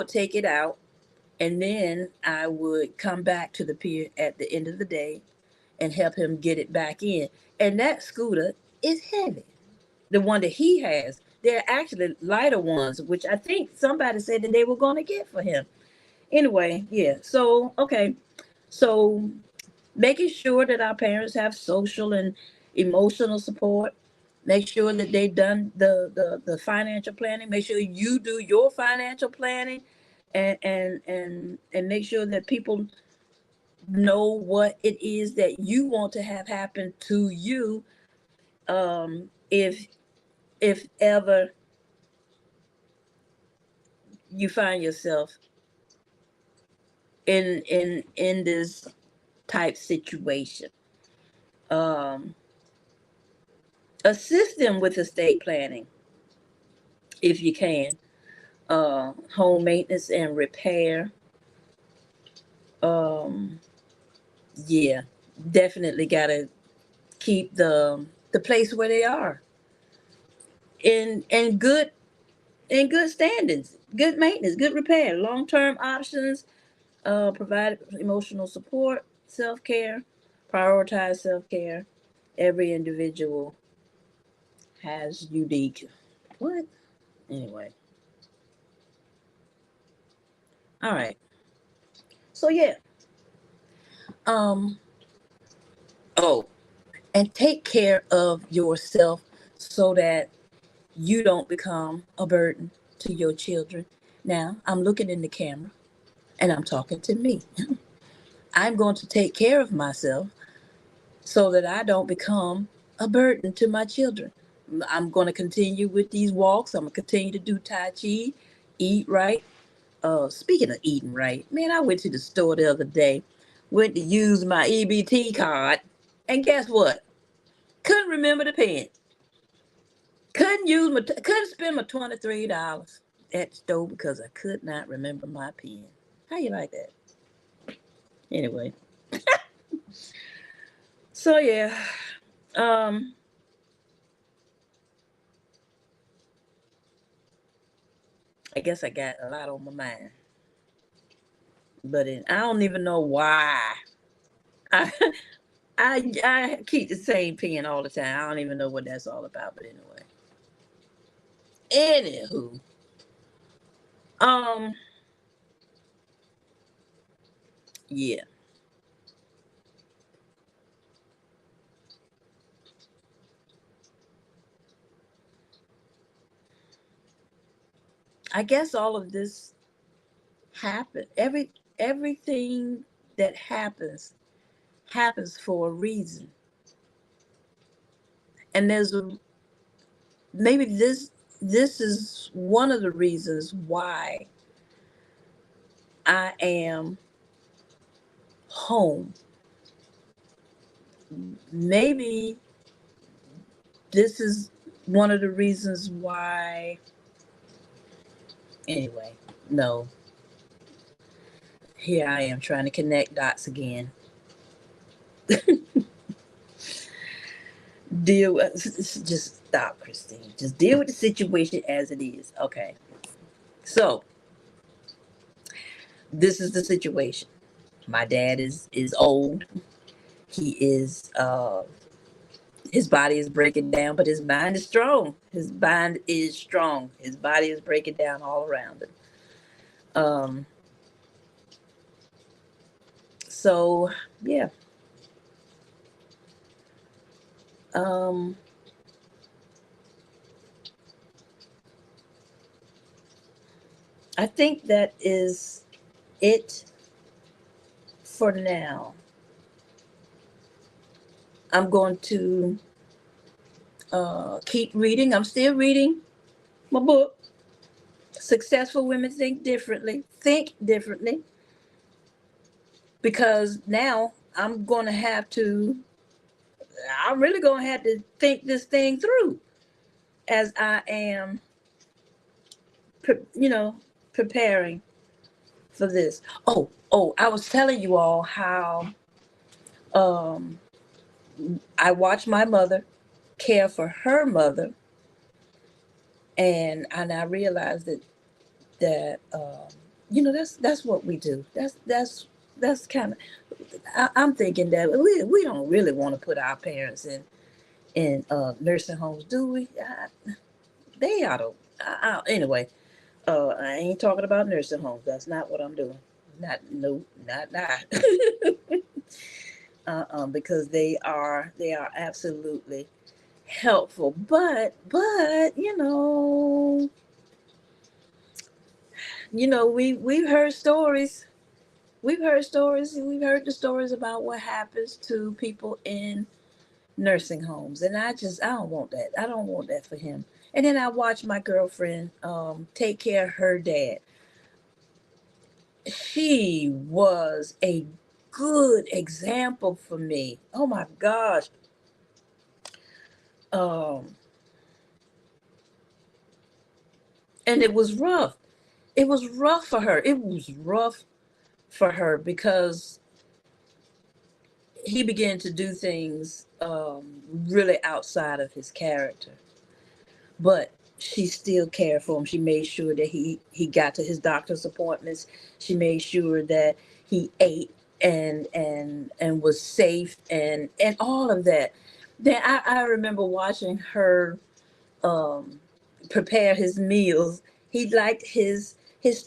take it out, and then I would come back to the pier at the end of the day and help him get it back in. And that scooter is heavy. The one that he has. There are actually lighter ones, which I think somebody said that they were going to get for him. Anyway, yeah. So, okay. So, making sure that our parents have social and emotional support. Make sure that they've done the financial planning. Make sure you do your financial planning, and make sure that people know what it is that you want to have happen to you, if ever you find yourself in this type situation. um assist them with estate planning if you can. Home maintenance and repair. um yeah, definitely gotta keep the place where they are in good standings, good maintenance, good repair, long-term options. Provide emotional support, self-care, prioritize self-care. Every individual has unique what? Anyway, all right. So yeah. Um oh, and take care of yourself so that you don't become a burden to your children. Now, I'm looking in the camera and I'm talking to me. I'm going to take care of myself so that I don't become a burden to my children. I'm going to continue with these walks. I'm going to continue to do Tai Chi, eat right. Speaking of eating right, man, I went to the store the other day, went to use my EBT card, and guess what? Couldn't remember the pin. Couldn't spend my $23 at the store because I could not remember my pin. How you like that? Anyway, so yeah, um, I guess I got a lot on my mind, but I don't even know why. I, I keep the same pen all the time. I don't even know what that's all about. But anyway, anywho, um, yeah, I guess all of this happened. Everything that happens for a reason. And there's a maybe this is one of the reasons why I am home. Maybe this is one of the reasons why. Anyway, no. Here I am trying to connect dots again. Deal with, just stop, Christine. Just deal with the situation as it is. Okay. So this is the situation. My dad is old. He is his body is breaking down, but his mind is strong. His mind is strong. His body is breaking down all around him. So yeah. I think that is it for now. I'm going to keep reading. I'm still reading my book. Successful Women Think Differently. Think differently. Because now I'm really going to have to think this thing through as I am, preparing for this. Oh, I was telling you all how um, I watched my mother care for her mother, and I realized that that's what we do. That's kind of, I'm thinking that we don't really want to put our parents in nursing homes, do we? They ought to. Anyway, I ain't talking about nursing homes. That's not what I'm doing. Not. Because they are absolutely helpful. But we've heard stories. We've heard stories. We've heard the stories about what happens to people in nursing homes, and I don't want that. I don't want that for him. And then I watched my girlfriend take care of her dad. She was a good example for me. Oh my gosh. Um, and it was rough. It was rough for her. It was rough for her because he began to do things really outside of his character. But she still cared for him. She made sure that he got to his doctor's appointments. She made sure that he ate and was safe and all of that. Then I remember watching her um, prepare his meals. He liked his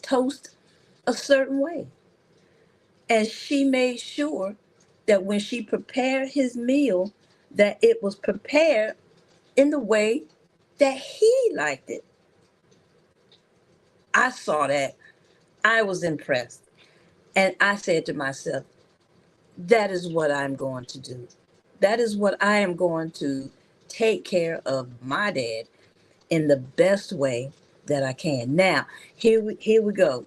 toast a certain way, and she made sure that when she prepared his meal, that it was prepared in the way that he liked it. I saw that. I was impressed. And I said to myself, that is what I'm going to do. That is what I am going to take care of my dad in the best way that I can. Now, here we go.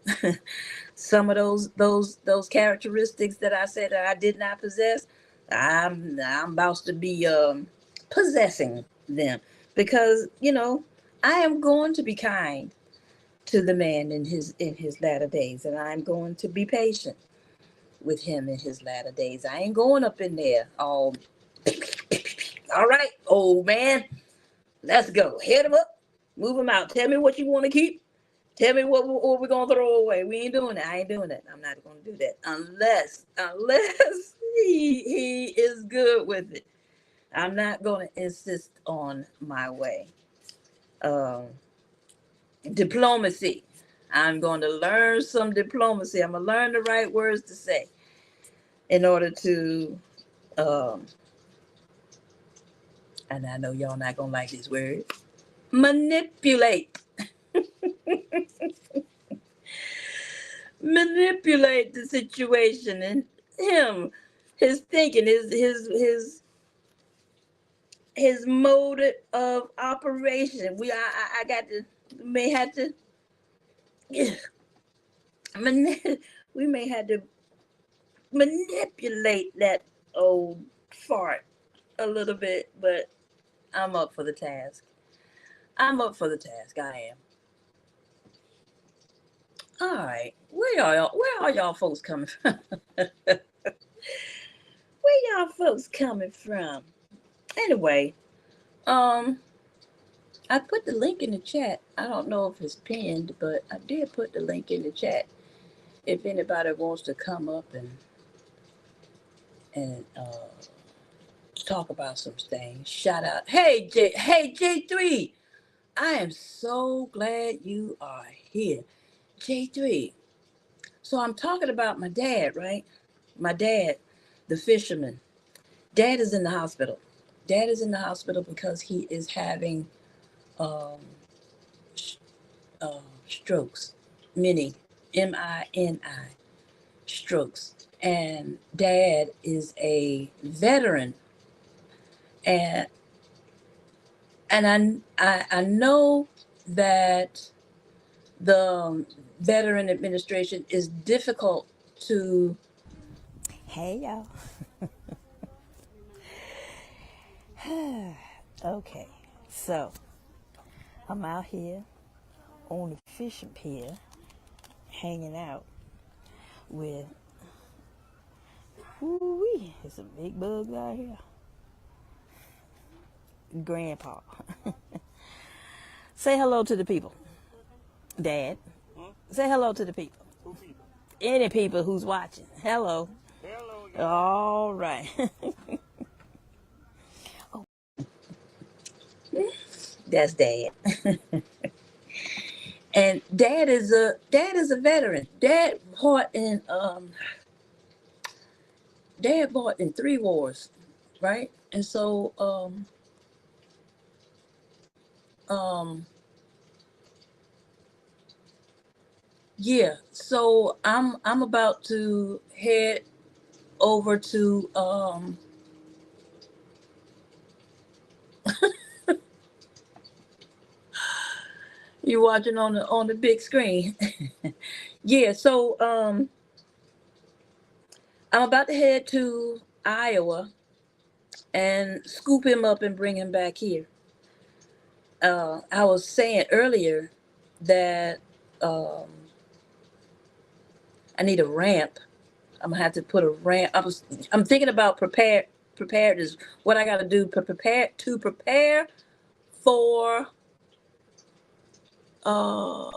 Some of those characteristics that I said that I did not possess, I'm about to be possessing them because I am going to be kind to the man in his latter days, and I'm going to be patient with him in his latter days. I ain't going up in there all right, old man, let's go. Hit him up, move him out. Tell me what you want to keep. Tell me what we're gonna throw away. We ain't doing that. I ain't doing that. I'm not gonna do that unless he is good with it. I'm not gonna insist on my way. Um, Diplomacy. I'm going to learn some diplomacy. I'm gonna learn the right words to say in order to um, and I know y'all not gonna like this word, manipulate. manipulate the situation and him, his thinking, his mode of operation. I got to may have to we may have to manipulate that old fart a little bit, but I'm up for the task. I'm up for the task. I am. All right. Where are y'all folks coming from? Where y'all folks coming from? Anyway, um, I put the link in the chat. I don't know if it's pinned, but I did put the link in the chat. If anybody wants to come up and talk about some things, shout out. Hey J3. I am so glad you are here. J3. So I'm talking about my dad, right? My dad, the fisherman. Dad is in the hospital. Dad is in the hospital because he is having um, strokes, mini, MINI, strokes. And dad is a veteran. And I know that the Veteran Administration is difficult to. Hey, y'all. Okay, so I'm out here on the fishing pier hanging out with, ooh-wee, there's some big bugs out here. Grandpa. Say hello to the people. Dad. Say hello to the people. Any people who's watching. Hello. All right. That's dad. And dad is a veteran. Dad fought in 3 wars, right? And so yeah, so I'm about to head over to you watching on the big screen. Yeah, so I'm about to head to Iowa and scoop him up and bring him back here. I was saying earlier that um, I need a ramp. I'm gonna have to put a ramp. I'm thinking about preparedness. What I got to do prepare for uh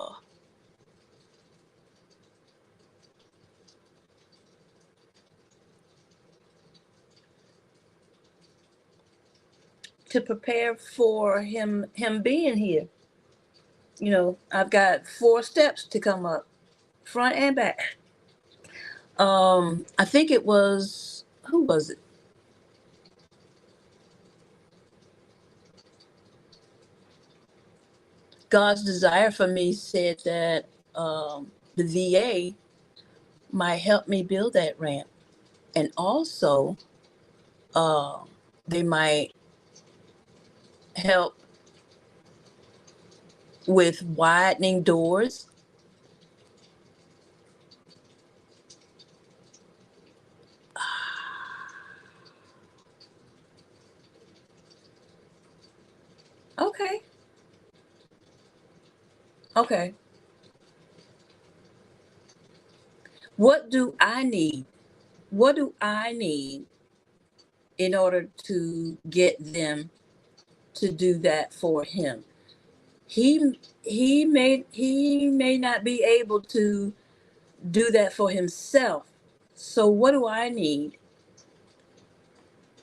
to prepare for him being here. I've got 4 steps to come up, front and back. I think it was who was it? God's desire for me said that the VA might help me build that ramp, and also uh, they might help with widening doors. Okay, okay. What do I need? What do I need in order to get them to do that for him? He may not be able to do that for himself. So what do I need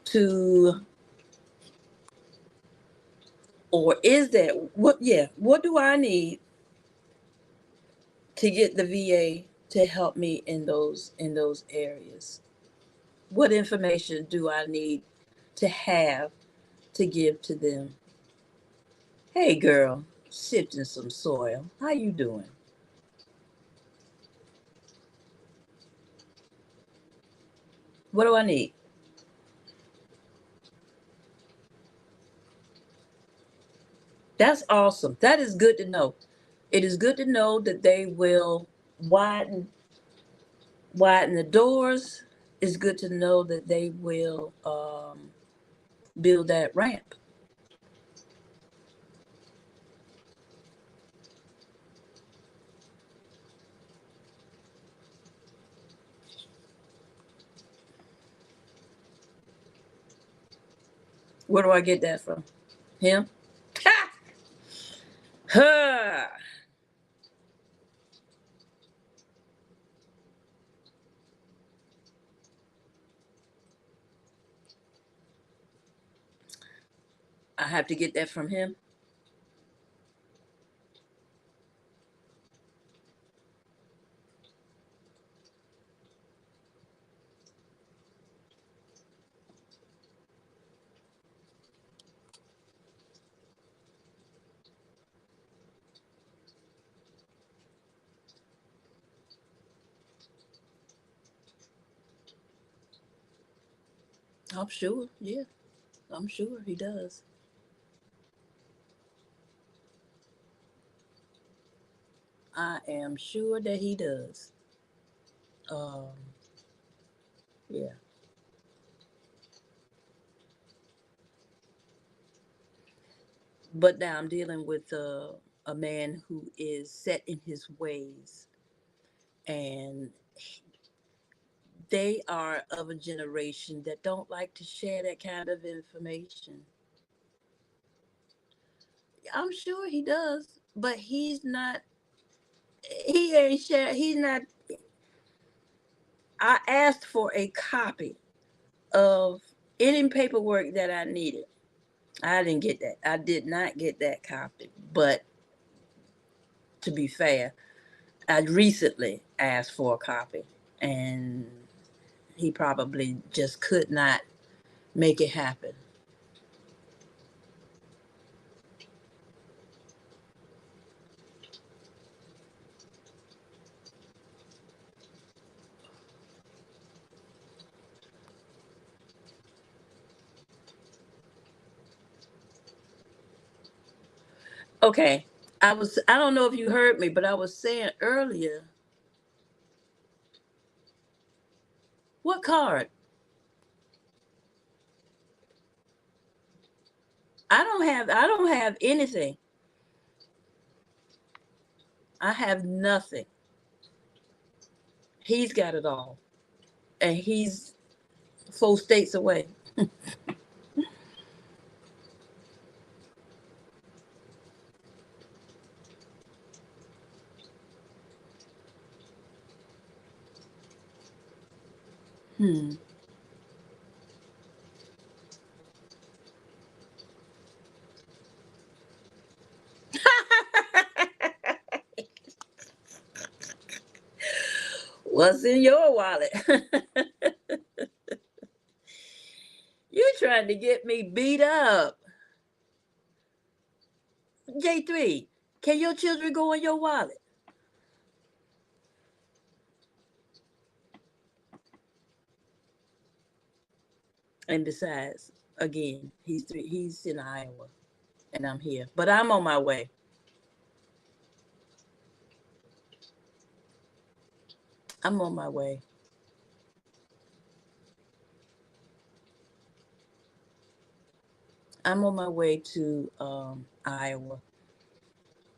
to, or is that what? Yeah, what do I need to get the VA to help me in those areas? What information do I need to have to give to them? Hey, girl. sifting some soil. How you doing? What do I need? That's awesome. That is good to know. It is good to know that they will widen widen the doors. It's good to know that they will build that ramp. Where do I get that from? Him? Ha! Huh. I have to get that from him. I'm sure. Yeah, I'm sure he does. I am sure that he does. Um, yeah. But now I'm dealing with a man who is set in his ways, and they are of a generation that don't like to share that kind of information. I'm sure he does, but he's not. He ain't share. He's not. I asked for a copy of any paperwork that I needed. I didn't get that. I did not get that copy. But to be fair, I recently asked for a copy, and he probably just could not make it happen. Okay, I don't know if you heard me, but I was saying earlier, what card? I don't have anything. I have nothing. He's got it all. And he's 4 states away. Hmm. What's in your wallet? You trying to get me beat up. J3, can your children go in your wallet? And besides, again, he's in Iowa and I'm here. But I'm on my way. I'm on my way. I'm on my way to Iowa.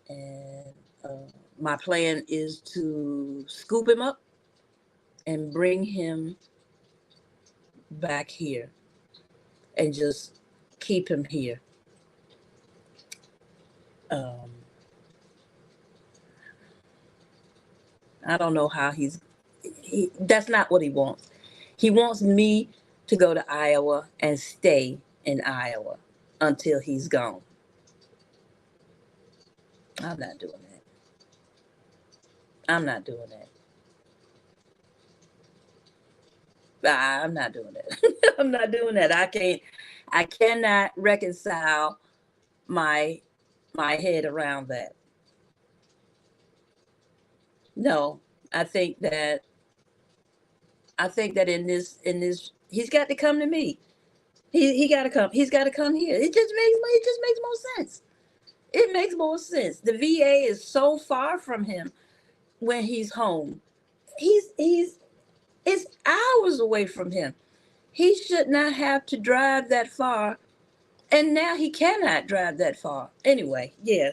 And my plan is to scoop him up and bring him back here and just keep him here. Um, I don't know how that's not what he wants. He wants me to go to Iowa and stay in Iowa until he's gone. I'm not doing that. I'm not doing that. I'm not doing that. I'm not doing that. I cannot reconcile my my head around that. No, I think that in this he's got to come to me. He got to come. He's got to come here. It just makes more sense. It makes more sense. The VA is so far from him when he's home. He's it's hours away from him. He should not have to drive that far, and now he cannot drive that far. Anyway, yeah.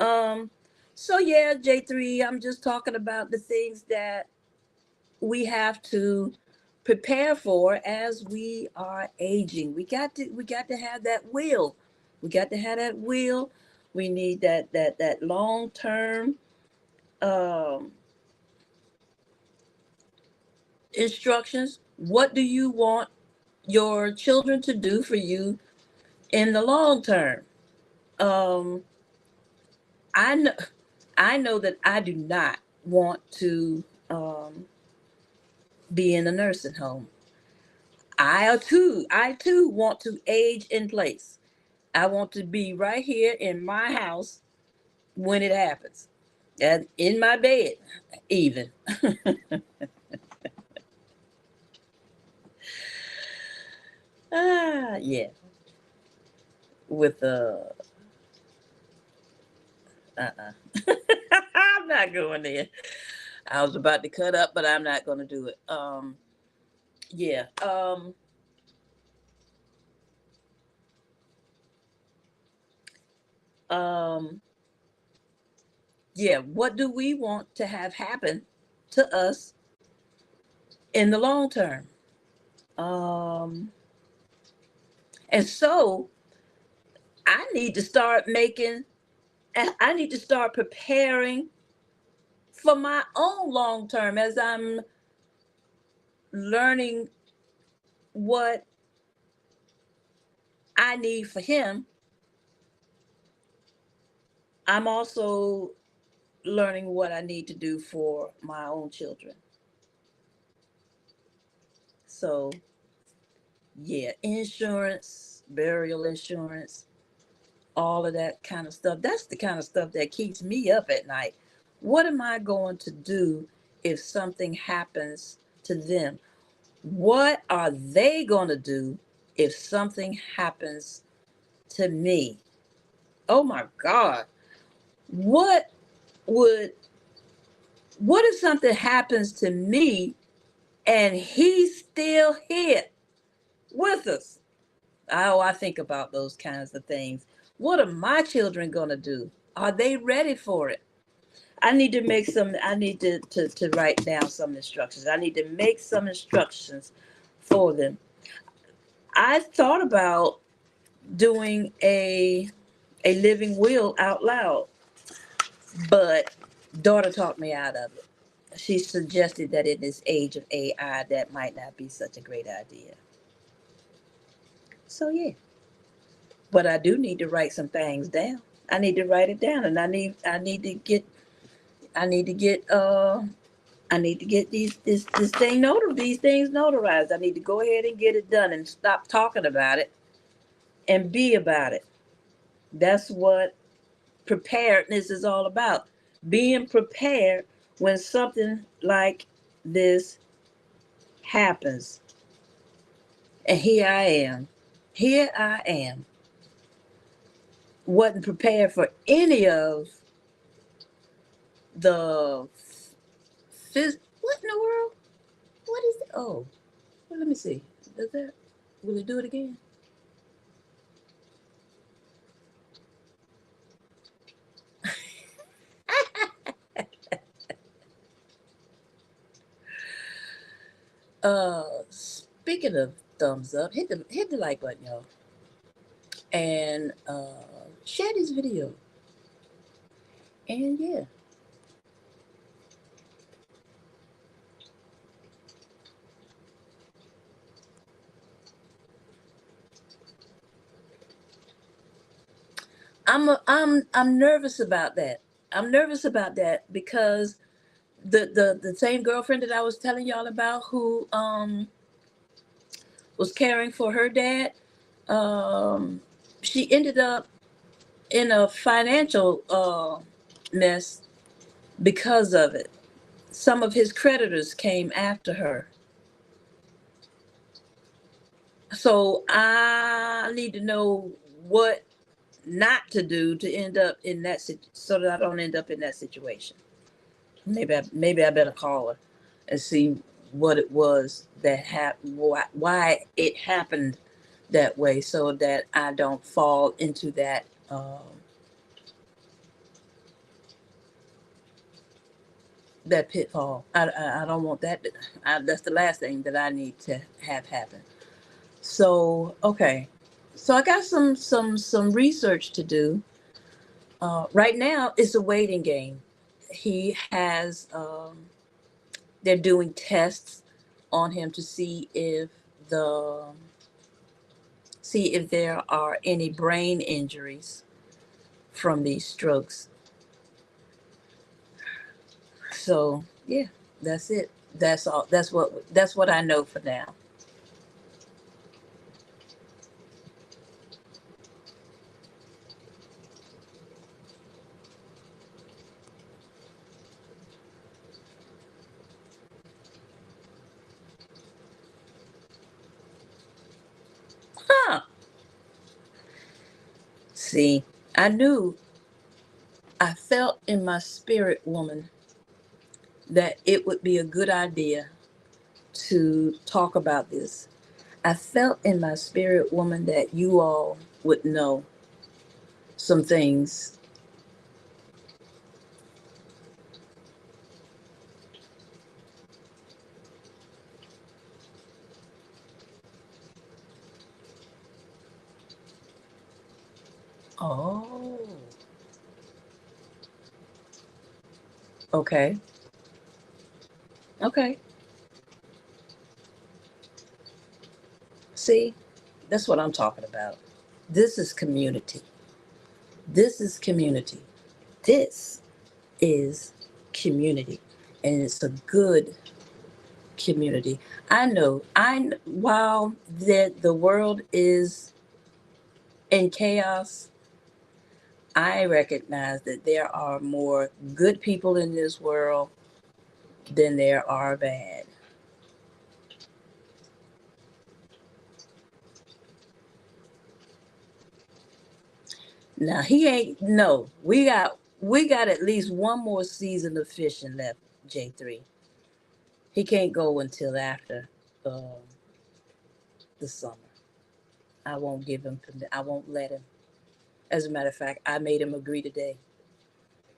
Um so yeah, J3, I'm just talking about the things that we have to prepare for as we are aging. We got to have that will. We got to have that will. We need that long term um, instructions. What do you want your children to do for you in the long term? Um, I know I know that I do not want to um, be in a nursing home. I too want to age in place. I want to be right here in my house when it happens, and in my bed, even. Yeah, with I'm not going there. I was about to cut up, but I'm not going to do it. Yeah. Um, yeah. What do we want to have happen to us in the long term? Um, and so I need to start preparing for my own long term as I'm learning what I need for him. I'm also learning what I need to do for my own children. So, yeah, insurance, burial insurance, all of that kind of stuff. That's the kind of stuff that keeps me up at night. What am I going to do if something happens to them? What are they going to do if something happens to me? Oh my God. What would what if something happens to me and he's still here with us? Oh, I think about those kinds of things. What are my children going to do? Are they ready for it? I need to write down some instructions. I need to make some instructions for them. I thought about doing a living will out loud, but daughter talked me out of it. She suggested that in this age of AI, that might not be such a great idea. So yeah, but I do need to write some things down. I need to write it down, and I need to get I need to get these things notarized. I need to go ahead and get it done and stop talking about it and be about it. That's what preparedness is all about. Being prepared when something like this happens. And here I am. Here I am. Wasn't prepared for any of the what in the world? What is it? Oh, well, let me see. Does that will it do it again? Speaking of thumbs up, hit the like button, y'all, and share this video. And yeah, I'm nervous about that. I'm nervous about that because the same girlfriend that I was telling y'all about who was caring for her dad, um she ended up in a financial mess because of it. Some of his creditors came after her. So I need to know what not to do to end up in that so that I don't end up in that situation. Maybe I better call her and see what it was that happened, why it happened that way, so that I don't fall into that pitfall. I don't want that. That's the last thing that I need to have happen. So okay, so I got some research to do. Right now, it's a waiting game. He has they're doing tests on him to the see if there are any brain injuries from these strokes. So yeah, that's it. That's all. That's what I know for now. Huh. See, I knew, I felt in my spirit, woman, that it would be a good idea to talk about this. I felt in my spirit, woman, that you all would know some things. Oh, okay. Okay. See, that's what I'm talking about. This is community. This is community. This is community. And it's a good community. I know, while the world is in chaos, I recognize that there are more good people in this world than there are bad. Now he ain't no. We got at least one more season of fishing left, J3. He can't go until after um, the summer. I won't give him. I won't let him. As a matter of fact, I made him agree today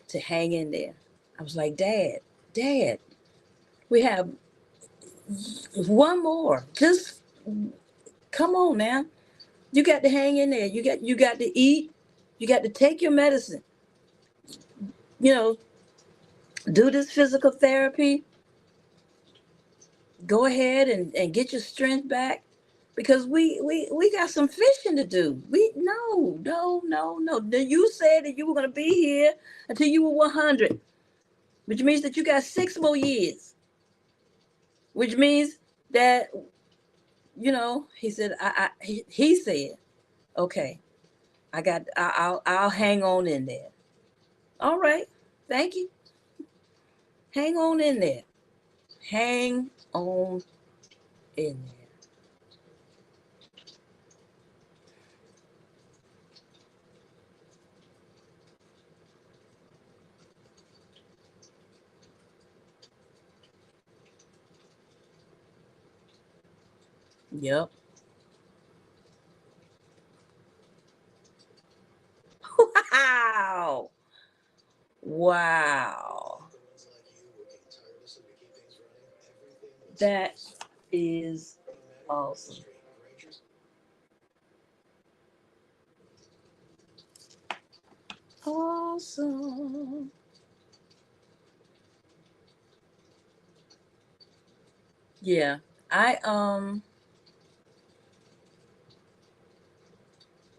to hang in there. I was like, Dad, we have one more. Just come on now. You got to hang in there. You got to eat. You got to take your medicine. You know, do this physical therapy. Go ahead and get your strength back, because we got some fishing to do. We no. You said that you were gonna be here until you were 100, which means that you got 6 more years. Which means that he said he said, okay, I'll hang on in there. All right, thank you. Hang on in there. Hang on in there. Yep. Wow. Wow. That is awesome. Awesome. Yeah. I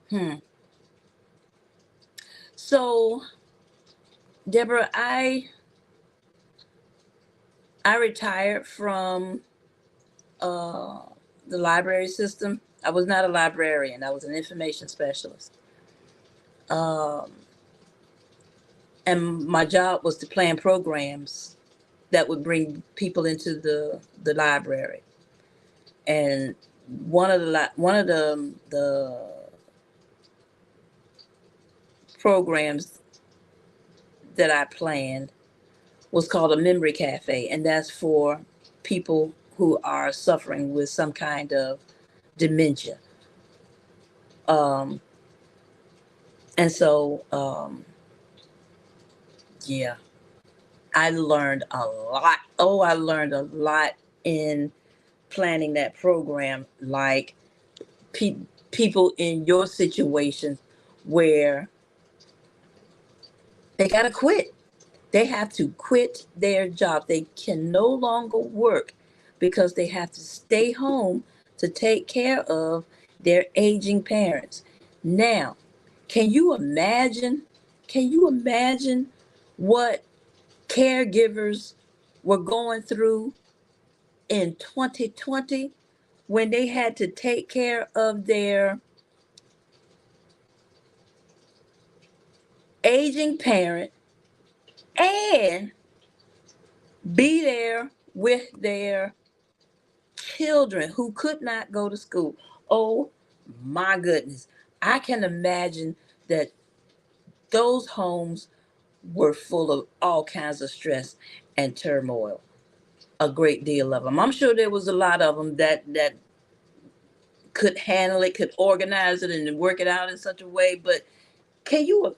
hmm. So, Deborah, I retired from uh the library system. I was not a librarian. I was an information specialist. Um, and my job was to plan programs that would bring people into the library. And one of the programs that I planned was called a memory cafe, and that's for people who are suffering with some kind of dementia. Um, and so, yeah, I learned a lot. Oh, I learned a lot in planning that program, like pe- people in your situation where they got to quit. They have to quit their job. They can no longer work because they have to stay home to take care of their aging parents. Now, can you imagine? Can you imagine what caregivers were going through in 2020 when they had to take care of their aging parent and be there with their children who could not go to school? Oh my goodness. I can imagine that those homes were full of all kinds of stress and turmoil. A great deal of them. I'm sure there was a lot of them that could handle it, could organize it, and work it out in such a way. But can you?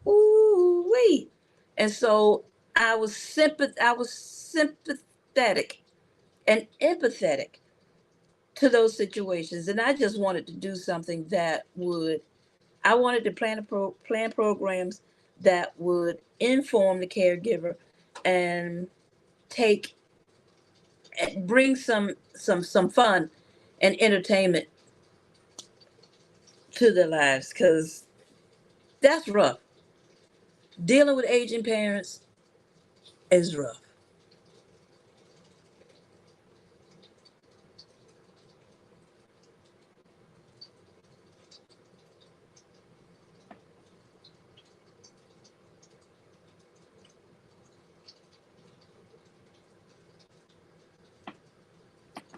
Ooh, wait. And so I was sympathetic and empathetic to those situations, and I just wanted to do something that would. I wanted to plan programs that would inform the caregiver and take and bring some fun and entertainment to their lives, because that's rough. Dealing with aging parents is rough.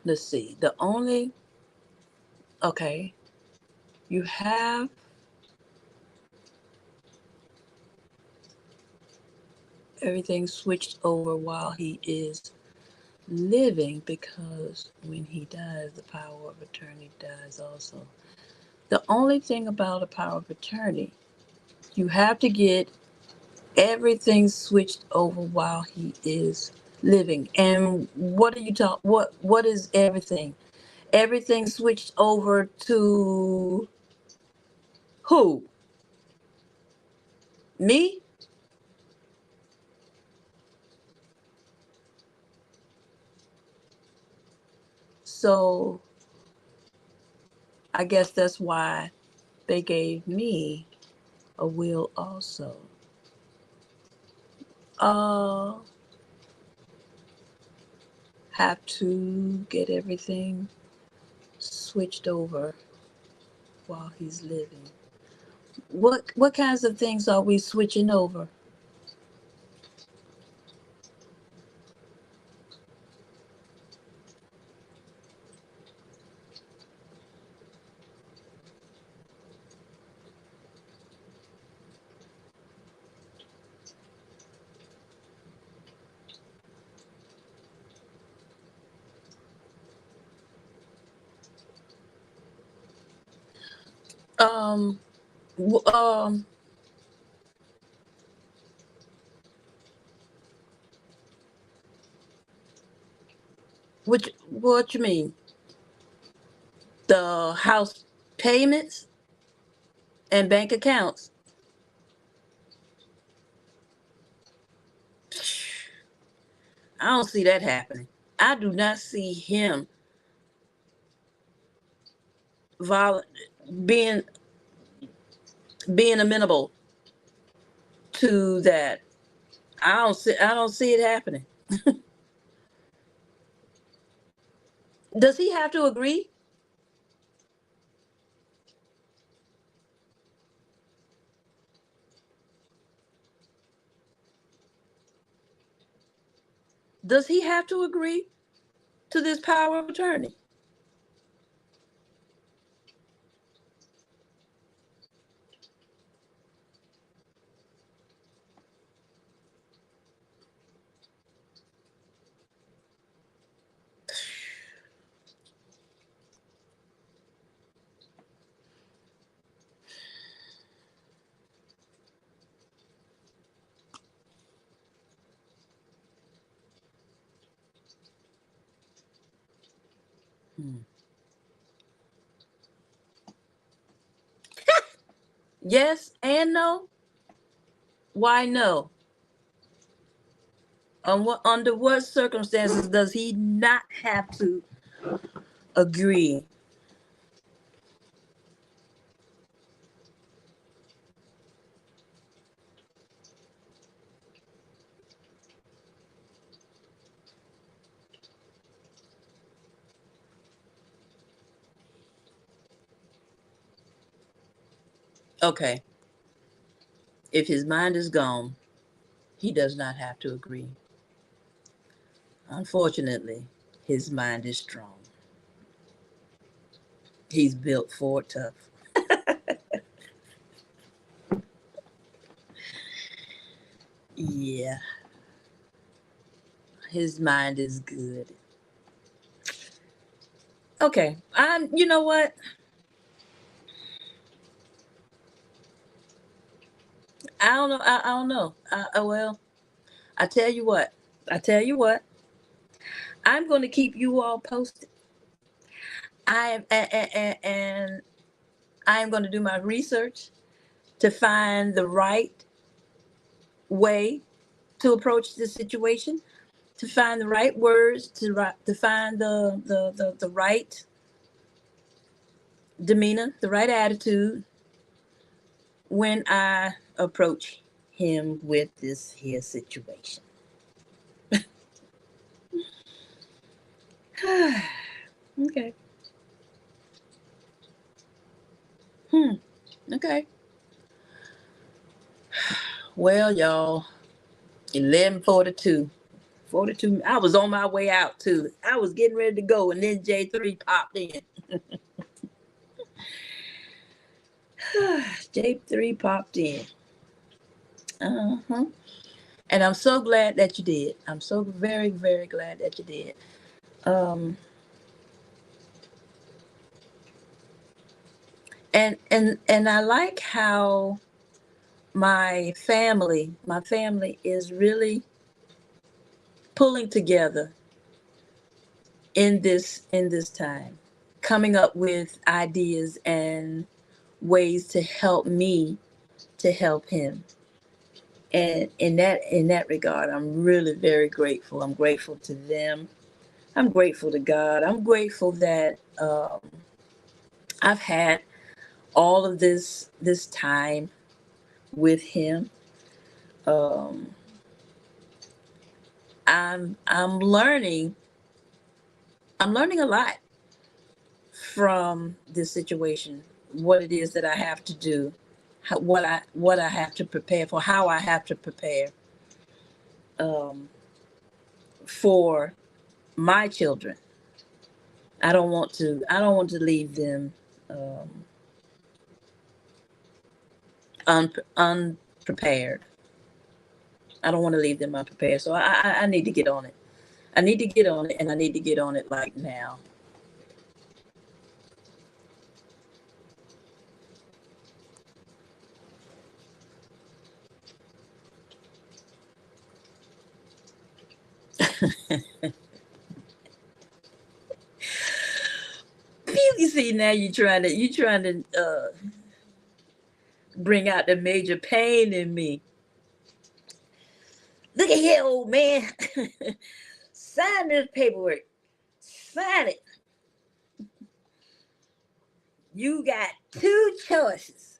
Let's see. The only okay, you have everything switched over while he is living, because when he dies, the power of attorney dies also. The only thing about a power of attorney, you have to get everything switched over while he is living. And what are you talk? What is everything? Everything switched over to who? Me? So I guess that's why they gave me a will also. Uh, have to get everything switched over while he's living. What kinds of things are we switching over? Um, w- um, which what you mean? The house payments and bank accounts? I don't see that happening. I do not see him vol- being being amenable to that. I don't see it happening. Does he have to agree? Does he have to agree to this power of attorney? Hmm. Yes and no. Why no? Under what circumstances does he not have to agree? Okay, if his mind is gone, he does not have to agree. Unfortunately, his mind is strong. He's built for it tough. Yeah, his mind is good. Okay, you know what? I don't know. I don't know. Well, I tell you what. I tell you what. I'm going to keep you all posted. I am, and I am going to do my research to find the right way to approach this situation, to find the right words, to find the right demeanor, the right attitude when I approach him with this here situation. Okay. Hmm. Okay. Well, y'all, 11:42. 42. I was on my way out too. I was getting ready to go, and then J3 popped in. J3 popped in. Uh-huh. And I'm so glad that you did. I'm so very, very glad that you did. Um, and I like how my family is really pulling together in this time, coming up with ideas and ways to help me to help him. And in that regard, I'm really very grateful. I'm grateful to them. I'm grateful to God. I'm grateful that I've had all of this time with him. Um, I'm learning. I'm learning a lot from this situation. What it is that I have to do, what I have to prepare for, how I have to prepare um, for my children. I don't want to leave them um, unprepared. I don't want to leave them unprepared. So I need to get on it. I need to get on it, and I need to get on it like now. You see, now you trying to bring out the major pain in me. Look at here, old man. Sign this paperwork. Sign it. You got two choices.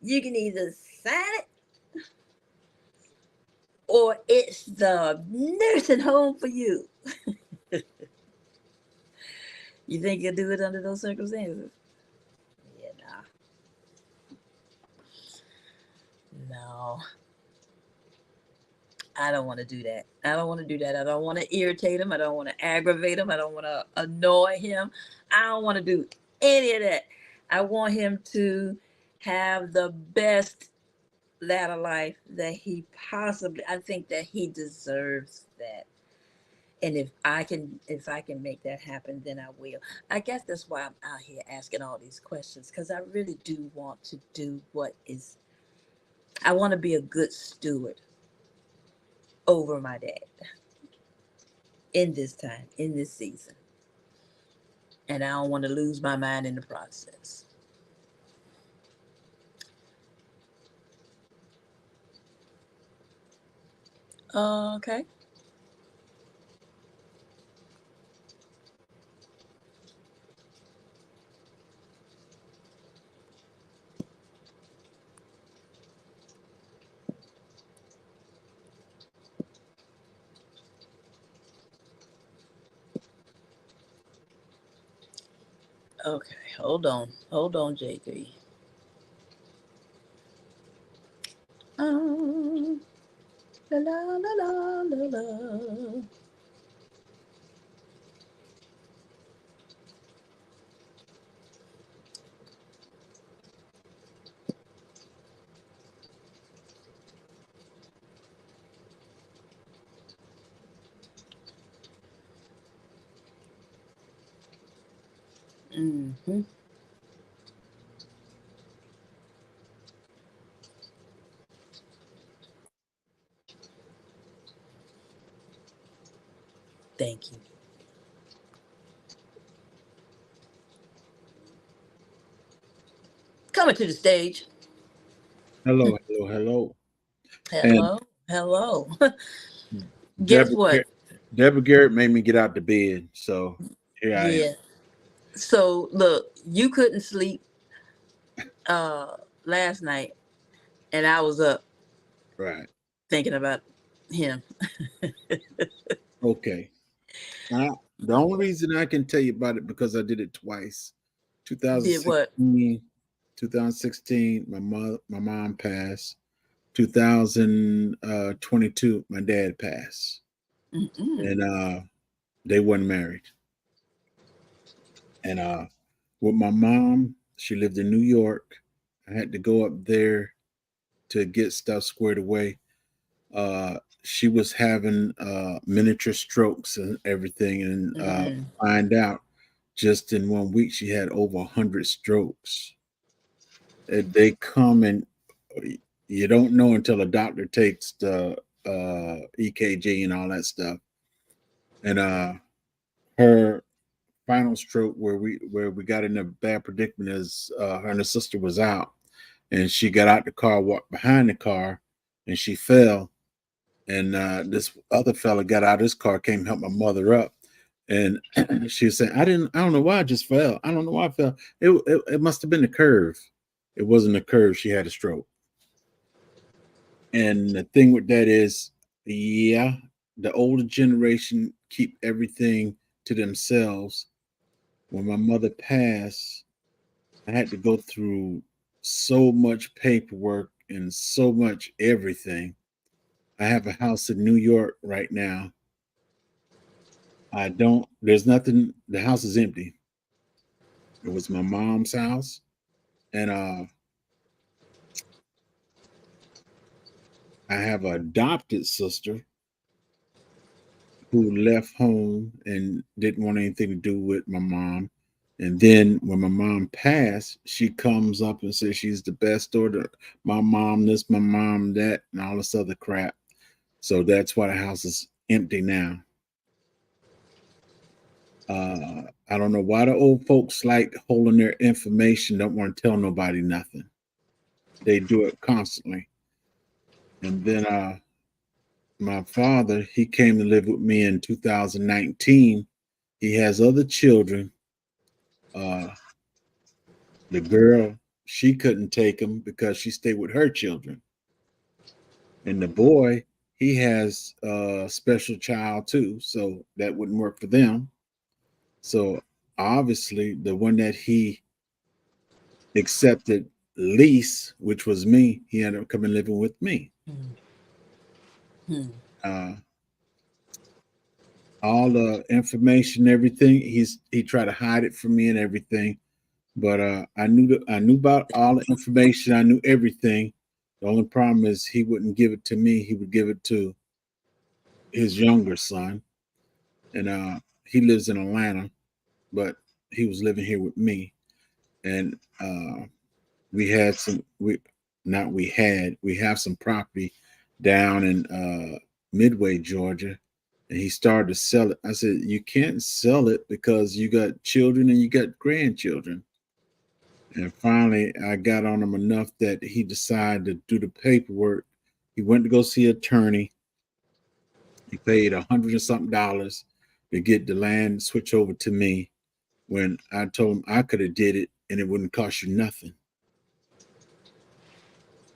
You can either sign it or it's the nursing home for you. You think you'll do it under those circumstances? Yeah, nah. No. I don't want to do that. I don't want to do that. I don't want to irritate him. I don't want to aggravate him. I don't want to annoy him. I don't want to do any of that. I want him to have the best latter life that he possibly, I think that he deserves that. And if I can make that happen, then I will. I guess that's why I'm out here asking all these questions, because I really do want to do what is, I want to be a good steward over my dad in this time, in this season. And I don't want to lose my mind in the process. Okay. Okay. Hold on. Hold on, JP. Um, la la la la la la. Mm-hmm. Thank you. Coming to the stage. Hello, hello, hello. And Hello. Hello. Guess Deborah, what? Deborah Garrett made me get out the bed, so here I am. Yeah. So look, you couldn't sleep uh last night, and I was up Right. thinking about him. Okay. The only reason I can tell you about it because I did it twice. Did what? 2016, 2016, my mom passed. 2022, my dad passed, Mm-mm. and they weren't married. And with my mom, she lived in New York. I had to go up there to get stuff squared away. She was having miniature strokes and everything, and Mm. find out just in 1 week she had over 100 strokes. They come and you don't know until a doctor takes the EKG and all that stuff. And her final stroke, where we got in a bad predicament, is her and her sister was out, and she got out the car, walked behind the car, and she fell. And this other fella got out of his car, came help my mother up, and she was saying, I don't know why I just fell. I don't know why I fell. It must have been the curve. It wasn't a curve. She had a stroke. And the thing with that is, yeah, the older generation keep everything to themselves. When my mother passed, I had to go through so much paperwork and so much everything. I have a house in New York right now. There's nothing, the house is empty. It was my mom's house. And I have an adopted sister who left home and didn't want anything to do with my mom. And then when my mom passed, she comes up and says she's the best daughter. My mom this, my mom that, and all this other crap. So that's why the house is empty now. I don't know why the old folks like holding their information, don't want to tell nobody nothing. They do it constantly. And then my father, he came to live with me in 2019. He has other children. Uh, the girl, she couldn't take him because she stayed with her children. And the boy, he has a special child too, so that wouldn't work for them. So obviously, the one that he accepted least, which was me, he ended up coming living with me. Mm. Hmm. all the information, everything. He tried to hide it from me and everything. But I knew about all the information. I knew everything. The only problem is he wouldn't give it to me. He would give it to his younger son, and he lives in Atlanta, but he was living here with me. And we had some. We have some property down in Midway, Georgia, and he started to sell it. I said, you can't sell it because you got children and you got grandchildren. And finally, I got on him enough that he decided to do the paperwork. He went to go see an attorney. He paid $100 and something to get the land switch over to me. When I told him I could have did it and it wouldn't cost you nothing.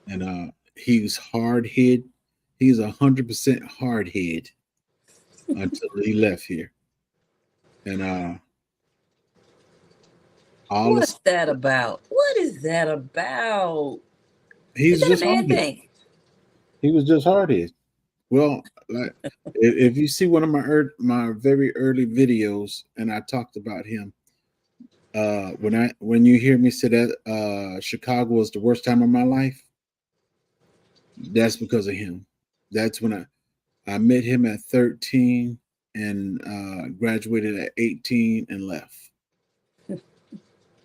And he was hard head. He's 100% hard head until he left here. And what's that about? What is that about? He's is that just a bad thing? He was just hard head. Well, like if you see one of my very early videos, and I talked about him, when you hear me say that Chicago was the worst time of my life, that's because of him. That's when I met him at 13 and graduated at 18 and left.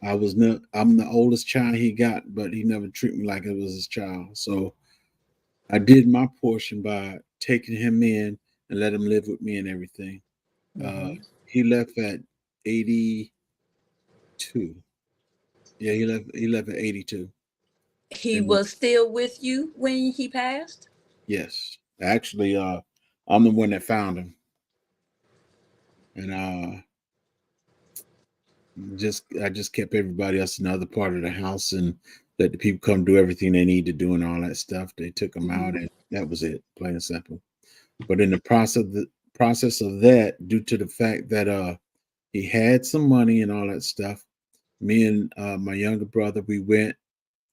I'm the oldest child he got, but he never treated me like it was his child. So I did my portion by taking him in and let him live with me and everything. Mm-hmm. He left at 82. Yeah, he left at 82. He was still with you when he passed? Yes. Actually, I'm the one that found him. And I just kept everybody else in the other part of the house and let the people come do everything they need to do and all that stuff. They took him out, and that was it, plain and simple. But in the process of that, due to the fact that he had some money and all that stuff, me and my younger brother, we went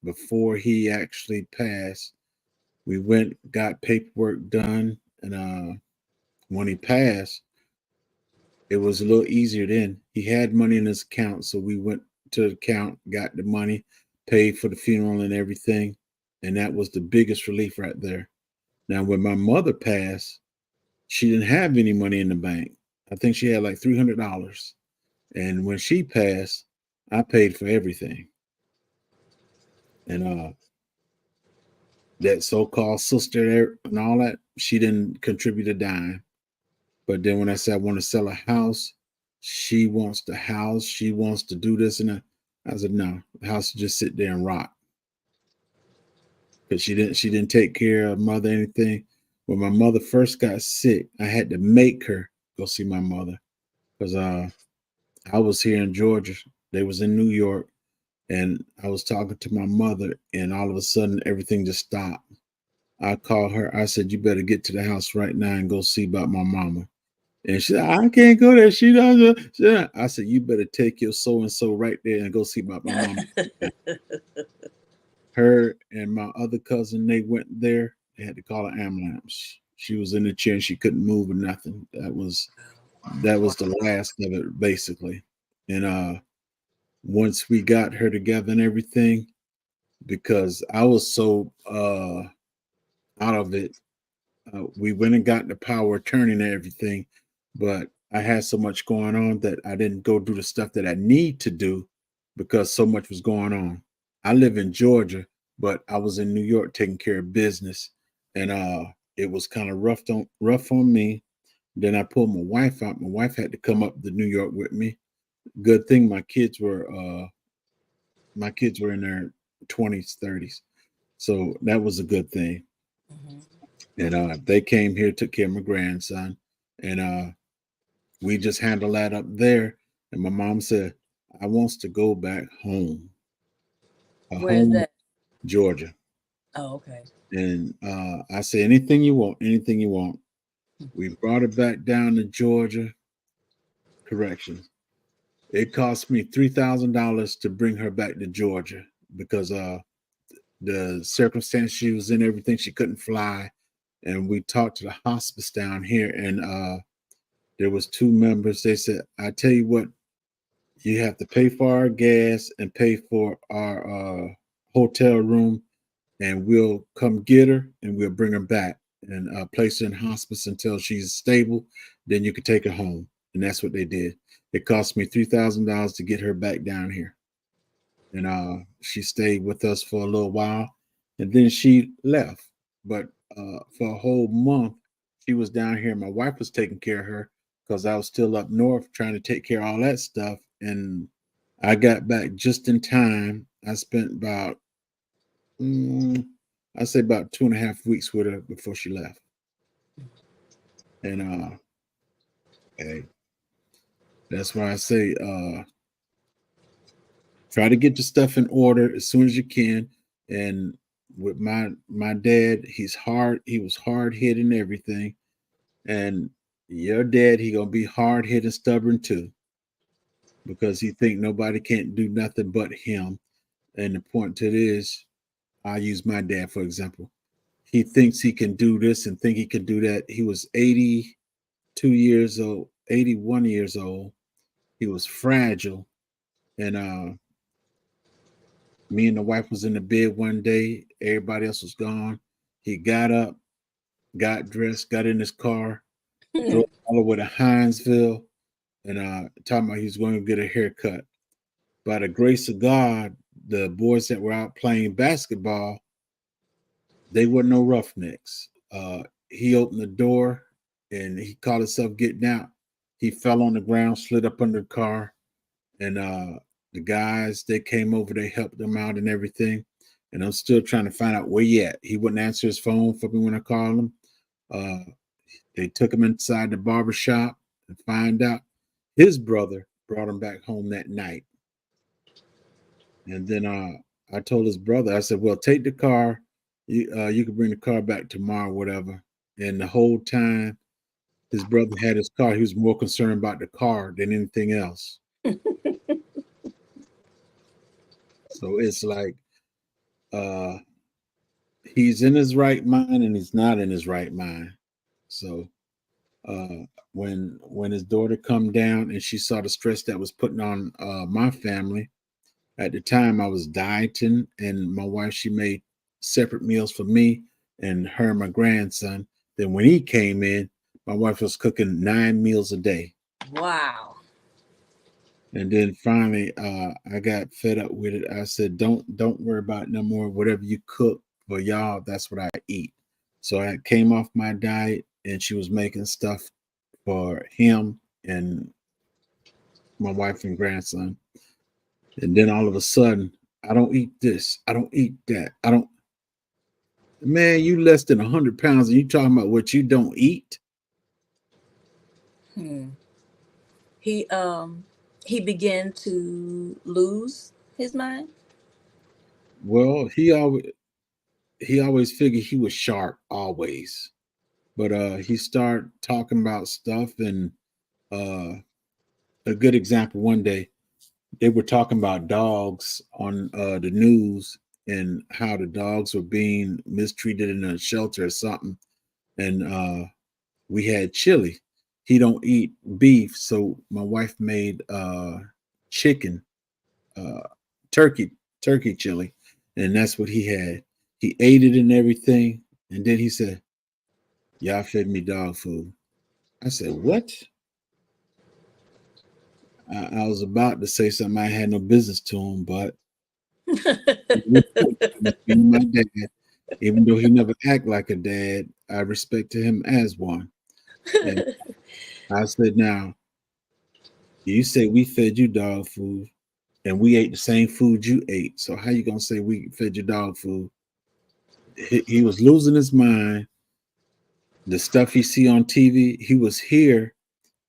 before he actually passed. We went, got paperwork done, and when he passed, it was a little easier then. He had money in his account, so we went to the account, got the money, paid for the funeral and everything, and that was the biggest relief right there. Now, when my mother passed, she didn't have any money in the bank. I think she had like $300. And when she passed, I paid for everything. And that so-called sister there and all that, she didn't contribute a dime. But then when I said I want to sell a house, she wants the house. She wants to do this and that. I said, no, the house will just sit there and rot. Because she didn't take care of mother anything. When my mother first got sick, I had to make her go see my mother. Because I was here in Georgia. They was in New York. And I was talking to my mother, and all of a sudden everything just stopped. I called her. I said, you better get to the house right now and go see about my mama. And she said, I can't go there. She doesn't. I said, you better take your so-and-so right there and go see about my mama. Her and my other cousin, they went there. They had to call an ambulance. She was in the chair and she couldn't move or nothing. That was the last of it, basically. And once we got her together and everything, because I was so out of it, we went and got the power of attorney and everything, but I had so much going on that I didn't go do the stuff that I need to do because so much was going on. I live in Georgia, but I was in New York taking care of business, and it was kind of rough on me. Then I pulled my wife out. My wife had to come up to New York with me. Good thing my kids were in their 20s, 30s. So that was a good thing. Mm-hmm. And they came here, took care of my grandson, and we just handled that up there. And my mom said, I wants to go back home. Where's that? Georgia. Oh, okay. And I said, anything you want. We brought her back down to Georgia. Correction. It cost me $3,000 to bring her back to Georgia because the circumstance she was in, everything, she couldn't fly. and we talked to the hospice down here, and there was 2 members. They said, I tell you what, you have to pay for our gas and pay for our hotel room, and we'll come get her and we'll bring her back and place her in hospice until she's stable. Then you can take her home. And that's what they did. It cost me $3,000 to get her back down here. And she stayed with us for a little while, and then she left. But for a whole month, she was down here. My wife was taking care of her because I was still up north trying to take care of all that stuff. And I got back just in time. I spent about, I say about 2.5 weeks with her before she left. And hey, that's why I say try to get your stuff in order as soon as you can. And with my dad, he was hard hit and everything. And your dad, he gonna be hard hit and stubborn too, because he think nobody can't do nothing but him. And the point to it is, I use my dad for example. He thinks he can do this and think he can do that. He was 82 years old, 81 years old. He was fragile. And me and the wife was in the bed one day. Everybody else was gone. He got up, got dressed, got in his car, drove all the way to Hinesville, and talking about he was going to get a haircut. By the grace of God, the boys that were out playing basketball, they weren't no roughnecks. He opened the door and he caught himself getting out. He fell on the ground, slid up under the car, and the guys, they came over, they helped him out and everything. And I'm still trying to find out where he at. He wouldn't answer his phone for me when I called him. They took him inside the barber shop and find out his brother brought him back home that night. And then I told his brother, I said, well, take the car. You can bring the car back tomorrow, whatever. And the whole time his brother had his car, he was more concerned about the car than anything else. So it's like he's in his right mind and he's not in his right mind. So when his daughter come down and she saw the stress that was putting on my family, at the time I was dieting, and my wife, she made separate meals for me and her and my grandson. Then when he came in, my wife was cooking 9 meals a day. Wow. And then finally, I got fed up with it. I said, don't worry about it no more. Whatever you cook for y'all, that's what I eat. So I came off my diet, and she was making stuff for him and my wife and grandson. And then all of a sudden, I don't eat this. I don't eat that. I don't. Man, you less than 100 pounds and you talking about what you don't eat? He began to lose his mind. Well, he always figured he was sharp, always. But he started talking about stuff, and a good example, one day they were talking about dogs on the news and how the dogs were being mistreated in a shelter or something. And we had chili. He don't eat beef, so my wife made chicken, turkey chili, and that's what he had. He ate it and everything, and then he said, y'all fed me dog food. I said, what? I was about to say something I had no business to him, but my dad, even though he never act like a dad, I respected him as one. And I said, now, you say we fed you dog food and we ate the same food you ate. So how you gonna say we fed you dog food? He was losing his mind. The stuff he see on TV, he was here,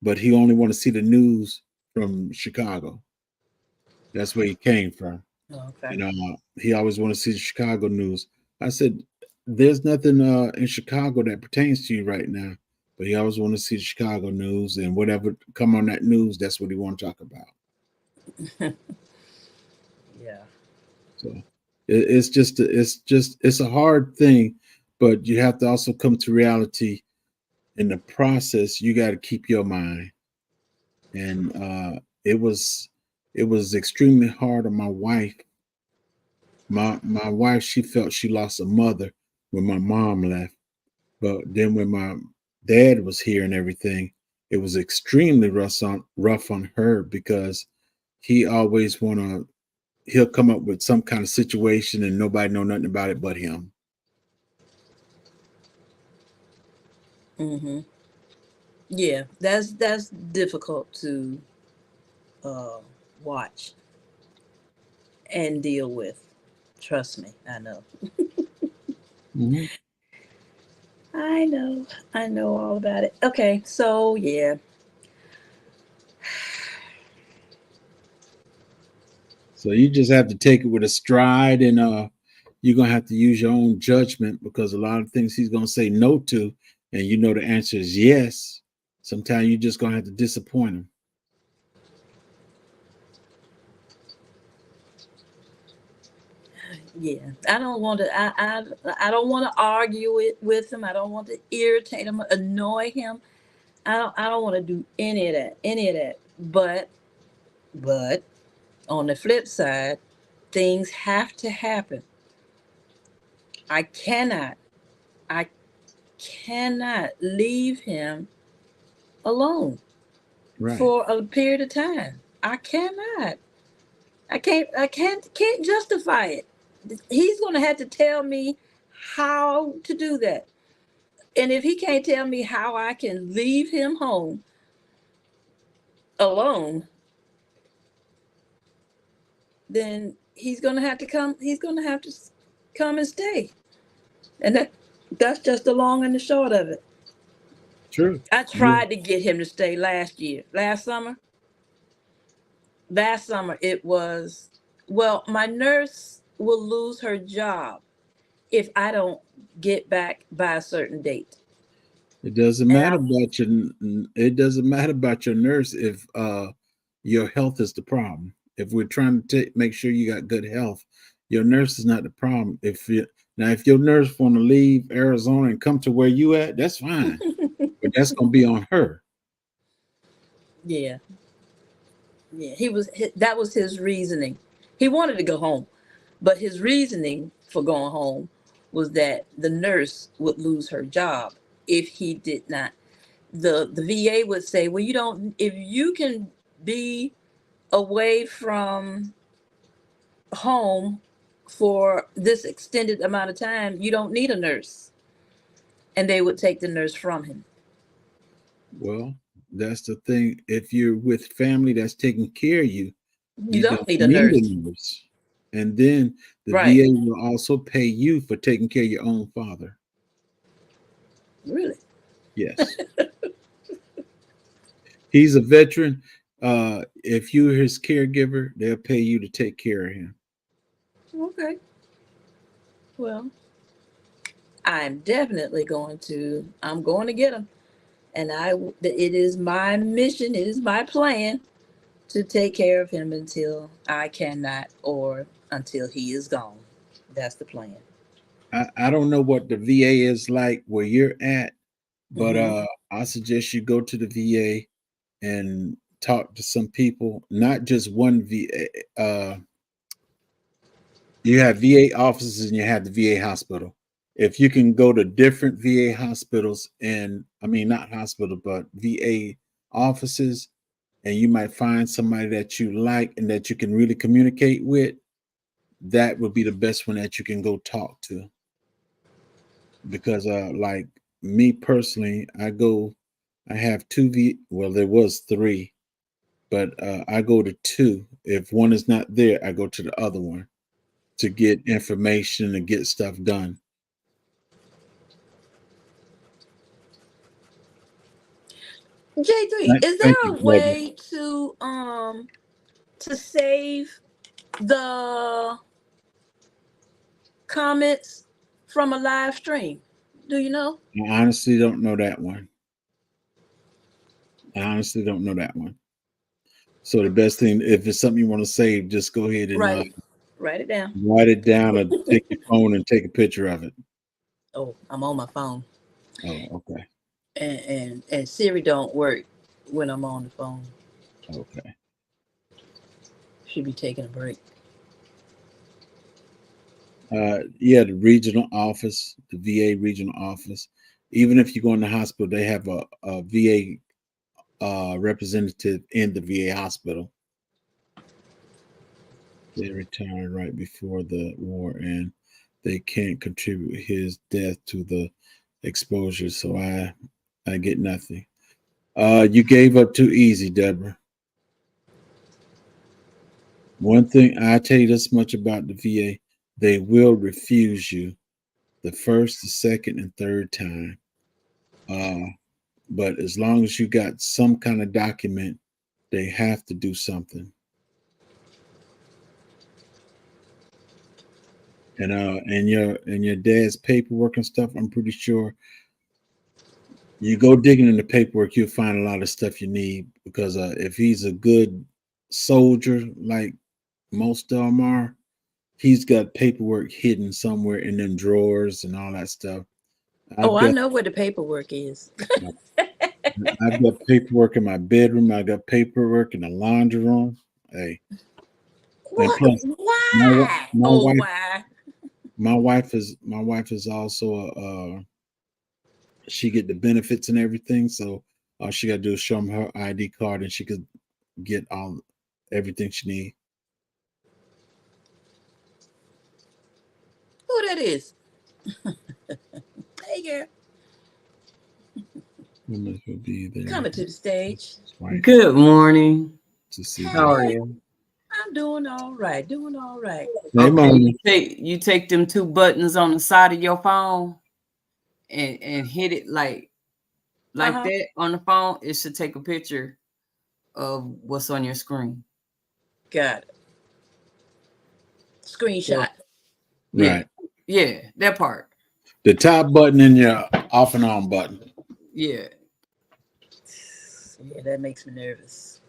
but he only want to see the news from Chicago. That's where he came from. Okay. You know, he always want to see the Chicago news. I said, there's nothing in Chicago that pertains to you right now. But he always want to see the Chicago news, and whatever come on that news, that's what he want to talk about. Yeah. So it's a hard thing but you have to also come to reality. In the process, you got to keep your mind. And it was extremely hard on my wife. My wife, she felt she lost a mother when my mom left. But then when my dad was here and everything, it was extremely rough on her, because he'll come up with some kind of situation and nobody know nothing about it but him. Mm-hmm. Yeah, that's difficult to watch and deal with. Trust me, I know. Mm-hmm. I know all about it. Okay, so yeah. So you just have to take it with a stride, and you're gonna have to use your own judgment, because a lot of things he's gonna say no to, and you know the answer is yes. Sometimes you're just gonna have to disappoint him. Yeah, I don't want to. I don't want to argue it with him. I don't want to irritate him, annoy him. I don't want to do any of that. Any of that. But on the flip side, things have to happen. I cannot. I cannot leave him alone Right. for a period of time. I cannot. I can't justify it. He's going to have to tell me how to do that. And if he can't tell me how I can leave him home alone, then he's going to have to come and stay. And that's just the long and the short of it. True. I Yeah. tried to get him to stay last summer it was, well, my nurse will lose her job if I don't get back by a certain date. It doesn't And matter about your. It doesn't matter about your nurse if your health is the problem. If we're trying to make sure you got good health, your nurse is not the problem. If your nurse want to leave Arizona and come to where you at, that's fine, but that's gonna be on her. yeah, yeah, that was his reasoning. He wanted to go home, but his reasoning for going home was that the nurse would lose her job if he did not. The VA would say, well, you don't, if you can be away from home for this extended amount of time, you don't need a nurse. And they would take the nurse from him. Well, that's the thing. If you're with family that's taking care of you, You you don't don't need a need a nurse. nurse. And then the Right. VA will also pay you for taking care of your own father. Really? Yes. He's a veteran. If you're his caregiver, they'll pay you to take care of him. Okay. Well, I'm going to get him. And it is my mission, it is my plan to take care of him until I cannot, or until he is gone. That's the plan. I don't know what the VA is like where you're at, but Hmm. I suggest you go to the VA and talk to some people, not just one VA. You have VA offices and you have the VA hospital. If you can go to different VA hospitals, and I mean not hospital, but VA offices, and you might find somebody that you like and that you can really communicate with, that would be the best one that you can go talk to. Because like me personally, I have two well, there was three, but I go to two. If one is not there, I go to the other one to get information and get stuff done. J3, is Thank there you, a Global. way to save the comments from a live stream? Do you know? I honestly don't know that one. I honestly don't know that one. So the best thing, if it's something you want to save, just go ahead and Write it down. write it down, or take your phone and take a picture of it. Oh, I'm on my phone, Oh, okay. and Siri don't work when I'm on the phone. Okay. Should be taking a break. Yeah, the regional office, the VA regional office. Even if you go in the hospital, they have a VA representative in the VA hospital. They retired right before the war, and they can't contribute his death to the exposure. So I get nothing. You gave up too easy, Deborah. One thing I tell you this much about the VA, they will refuse you the first, the second, and third time. But as long as you got some kind of document, they have to do something. And your dad's paperwork and stuff, I'm pretty sure you go digging in the paperwork, you'll find a lot of stuff you need, because if he's a good soldier, like most of them are, he's got paperwork hidden somewhere in them drawers and all that stuff. Oh, I've I got know where the paperwork is. I've got paperwork in my bedroom. I got paperwork in the laundry room. Hey, and What? plus Why? my Oh, wife why? my wife is also she get the benefits and everything. So all she got to do is show them her ID card, and she could get all everything she need. Who that is? Hey, girl, We must well be there. coming to the stage. Wife Good morning. to see Hey. How her. are you? I'm doing all right. Doing all right. Hey, Okay, Mama. you take them two buttons on the side of your phone and hit it like Uh-huh. that on the phone. It should take a picture of what's on your screen. Got it. Screenshot. Yeah, Right. yeah, that part. The top button and your off and on button. Yeah, Yeah, that makes me nervous.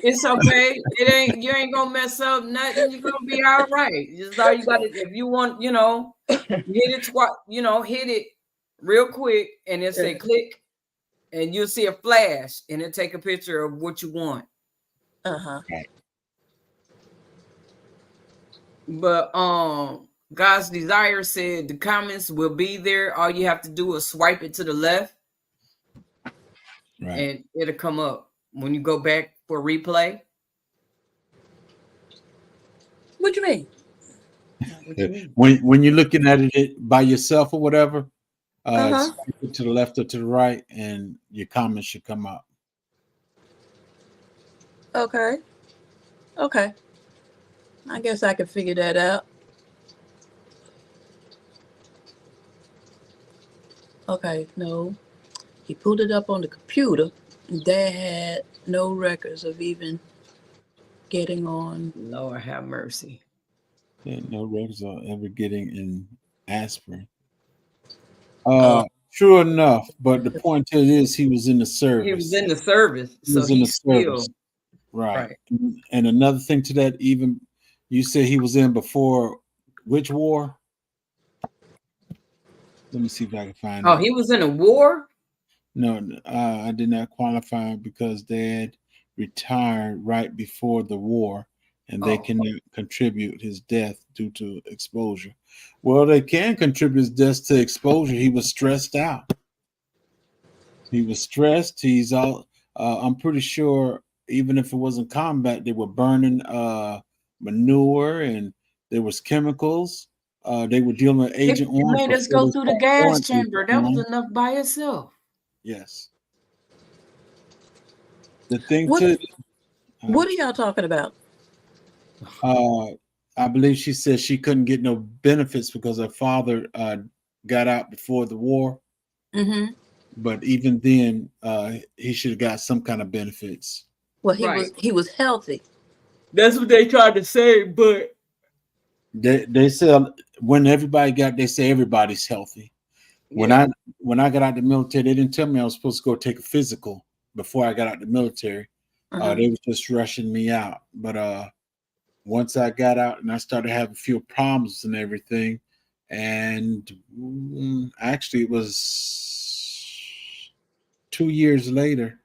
it's okay. You ain't gonna mess up nothing. You're gonna be all right. Just all you gotta, if you want, hit it twice. Hit it real quick, and it say click, and you'll see a flash, and it take a picture of what you want. Uh-huh. But God's Desire said the comments will be there. All you have to do is swipe it to the left, Right. and it'll come up when you go back for replay. What you mean? When you're looking at it by yourself or whatever, Uh-huh. swipe it to the left or to the right, and your comments should come up. Okay. Okay. I guess I could figure that out. Okay, no. He pulled it up on the computer. Dad had no records of even getting on. Lord have mercy. Yeah, no records of ever getting in aspirin. Oh. True enough, but the point to it is he was in the service. He was in the service, He so was in the he's still service. Right. right. And another thing to that, even you said he was in before which war? Let me see if I can find Oh, it. he was in a war? No, I did not qualify because Dad retired right before the war, and they Oh. cannot contribute his death due to exposure. Well, they can contribute his death to exposure. He was stressed out. He was stressed. He's all. I'm pretty sure, even if it wasn't combat, they were burning manure and there was chemicals. They were dealing with Agent It Orange. made us before go they through the started gas going chamber. Agent That was Orange. enough by itself. Yes. The thing What, to what are y'all talking about? I believe she said she couldn't get no benefits because her father got out before the war. Mm-hmm. But even then, he should have got some kind of benefits. Well, he Right. was healthy. That's what they tried to say, but They said when everybody got, they say everybody's healthy. When I got out the military, they didn't tell me I was supposed to go take a physical before I got out the military. Uh-huh. They were just rushing me out. But once I got out and I started having a few problems and everything, And actually, it was 2 years later,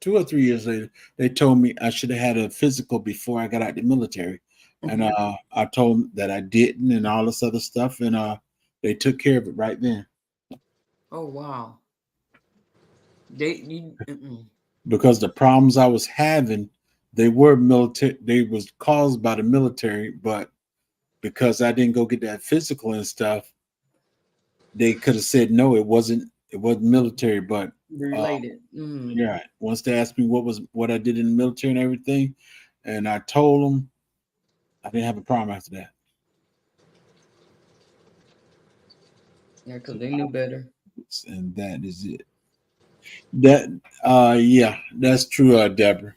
2 or 3 years later, they told me I should have had a physical before I got out the military. And I told them that I didn't and all this other stuff. And they took care of it right then. Oh, wow. Because the problems I was having, they were military. They was caused by the military, but because I didn't go get that physical and stuff, they could have said no. It wasn't military, but related. Yeah. Once they asked me what I did in the military and everything, and I told them, I didn't have a problem after that. Yeah, because they knew better. And that is it. Yeah, that's true, Deborah.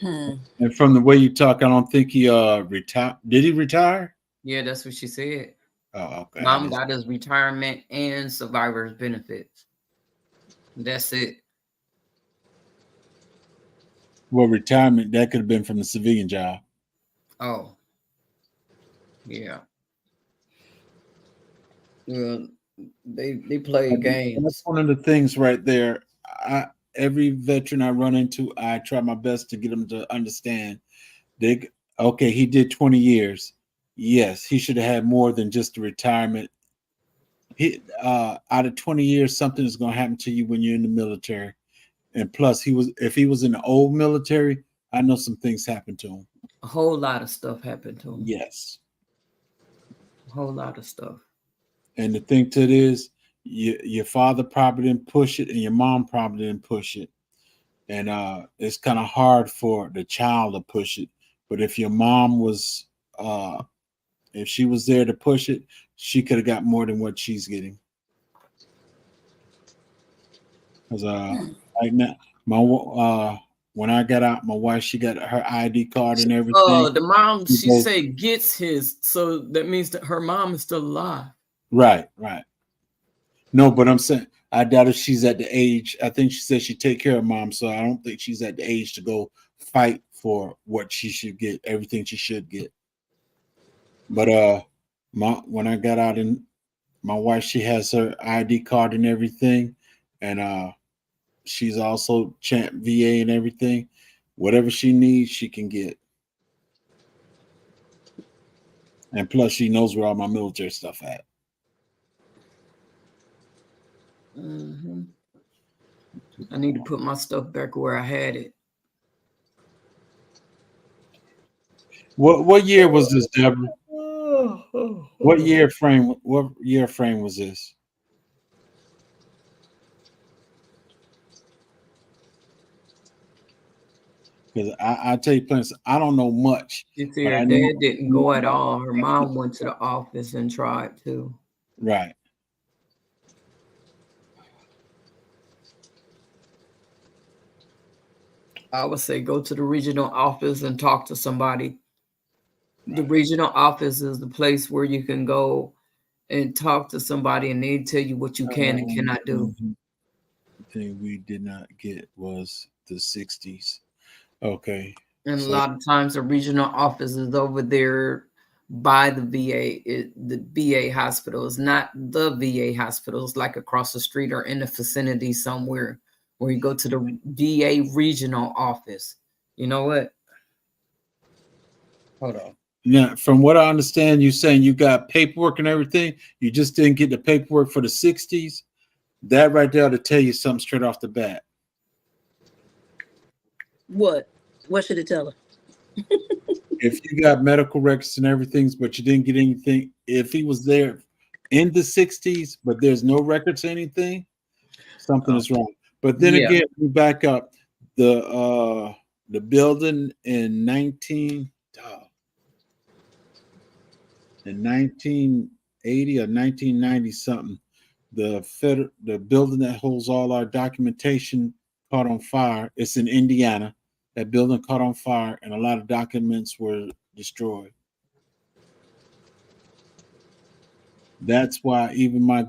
And from the way you talk, I don't think he retired. Did he retire? Yeah, that's what she said. Oh, okay. Mom got his retirement and survivor's benefits. That's it. Well, retirement, that could have been from the civilian job. Oh. Yeah. Well, they play games. That's one of the things right there. Every veteran I run into, I try my best to get them to understand. Okay, he did 20 years. Yes, he should have had more than just a retirement. Out of 20 years, something is going to happen to you when you're in the military. And plus, if he was in the old military, I know some things happened to him. A whole lot of stuff happened to him. Yes. A whole lot of stuff. And the thing to it is, your father probably didn't push it, and your mom probably didn't push it. And it's kind of hard for the child to push it. But if your mom was, if she was there to push it, she could have got more than what she's getting. Because right now, when I got out, my wife, she got her ID card and everything. Oh, the mom, she said gets his, so that means that her mom is still alive. Right. No, but I'm saying, I doubt if she's at the age. I think she said she'd take care of mom, so I don't think she's at the age to go fight for what she should get, everything she should get. But when I got out, and my wife, she has her ID card and everything, and she's also Champ VA and everything. Whatever she needs, she can get. And plus, she knows where all my military stuff at. Mm-hmm. I need to put my stuff back where I had it. What year was this, Deborah? What year frame was this? Because I tell you, plain, I don't know much. You see, her dad didn't go at all. Her mom went to the office and tried to. Right. I would say go to the regional office and talk to somebody. Right. The regional office is the place where you can go and talk to somebody, and they tell you what you can and cannot do. The thing we did not get was the 60s. Okay. And a lot of times the regional office is over there by the VA. The VA hospital is not the VA hospital. It's like across the street or in the vicinity somewhere where you go to the VA regional office. You know what? Hold on. Yeah, from what I understand, you're saying you got paperwork and everything. You just didn't get the paperwork for the 60s. That right there to tell you something straight off the bat. What should it tell her? If you got medical records and everything, but you didn't get anything, if he was there in the 60s, but there's no records or anything, something is wrong. But then again, we back up the building in 1980 or 1990 something. The building that holds all our documentation caught on fire. It's in Indiana. That building caught on fire, and a lot of documents were destroyed. That's why even my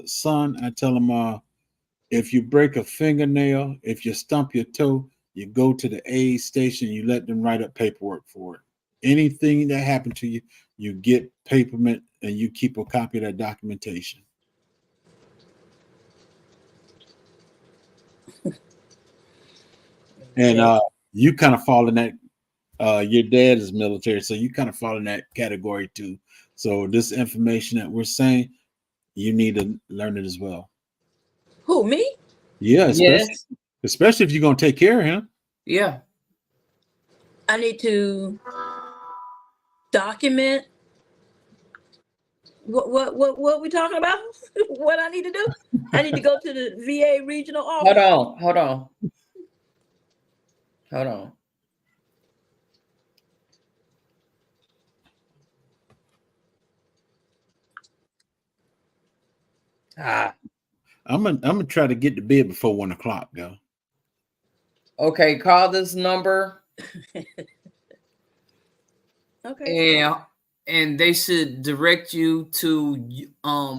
son, I tell him, if you break a fingernail, if you stump your toe, you go to the aid station, you let them write up paperwork for it. anything that happened to you, you get paperment and you keep a copy of that documentation. And you kind of fall in that. Your dad is military, so you kind of fall in that category too. So this information that we're saying, you need to learn it as well. Who, me? Yeah, Yes. especially if you're gonna take care of him. Yeah. I need to document what we talking about? What I need to do? I need to go to the VA regional office. Hold on. I'm gonna try to get to bed before 1 o'clock, though. Okay, call this number. Okay. And they should direct you to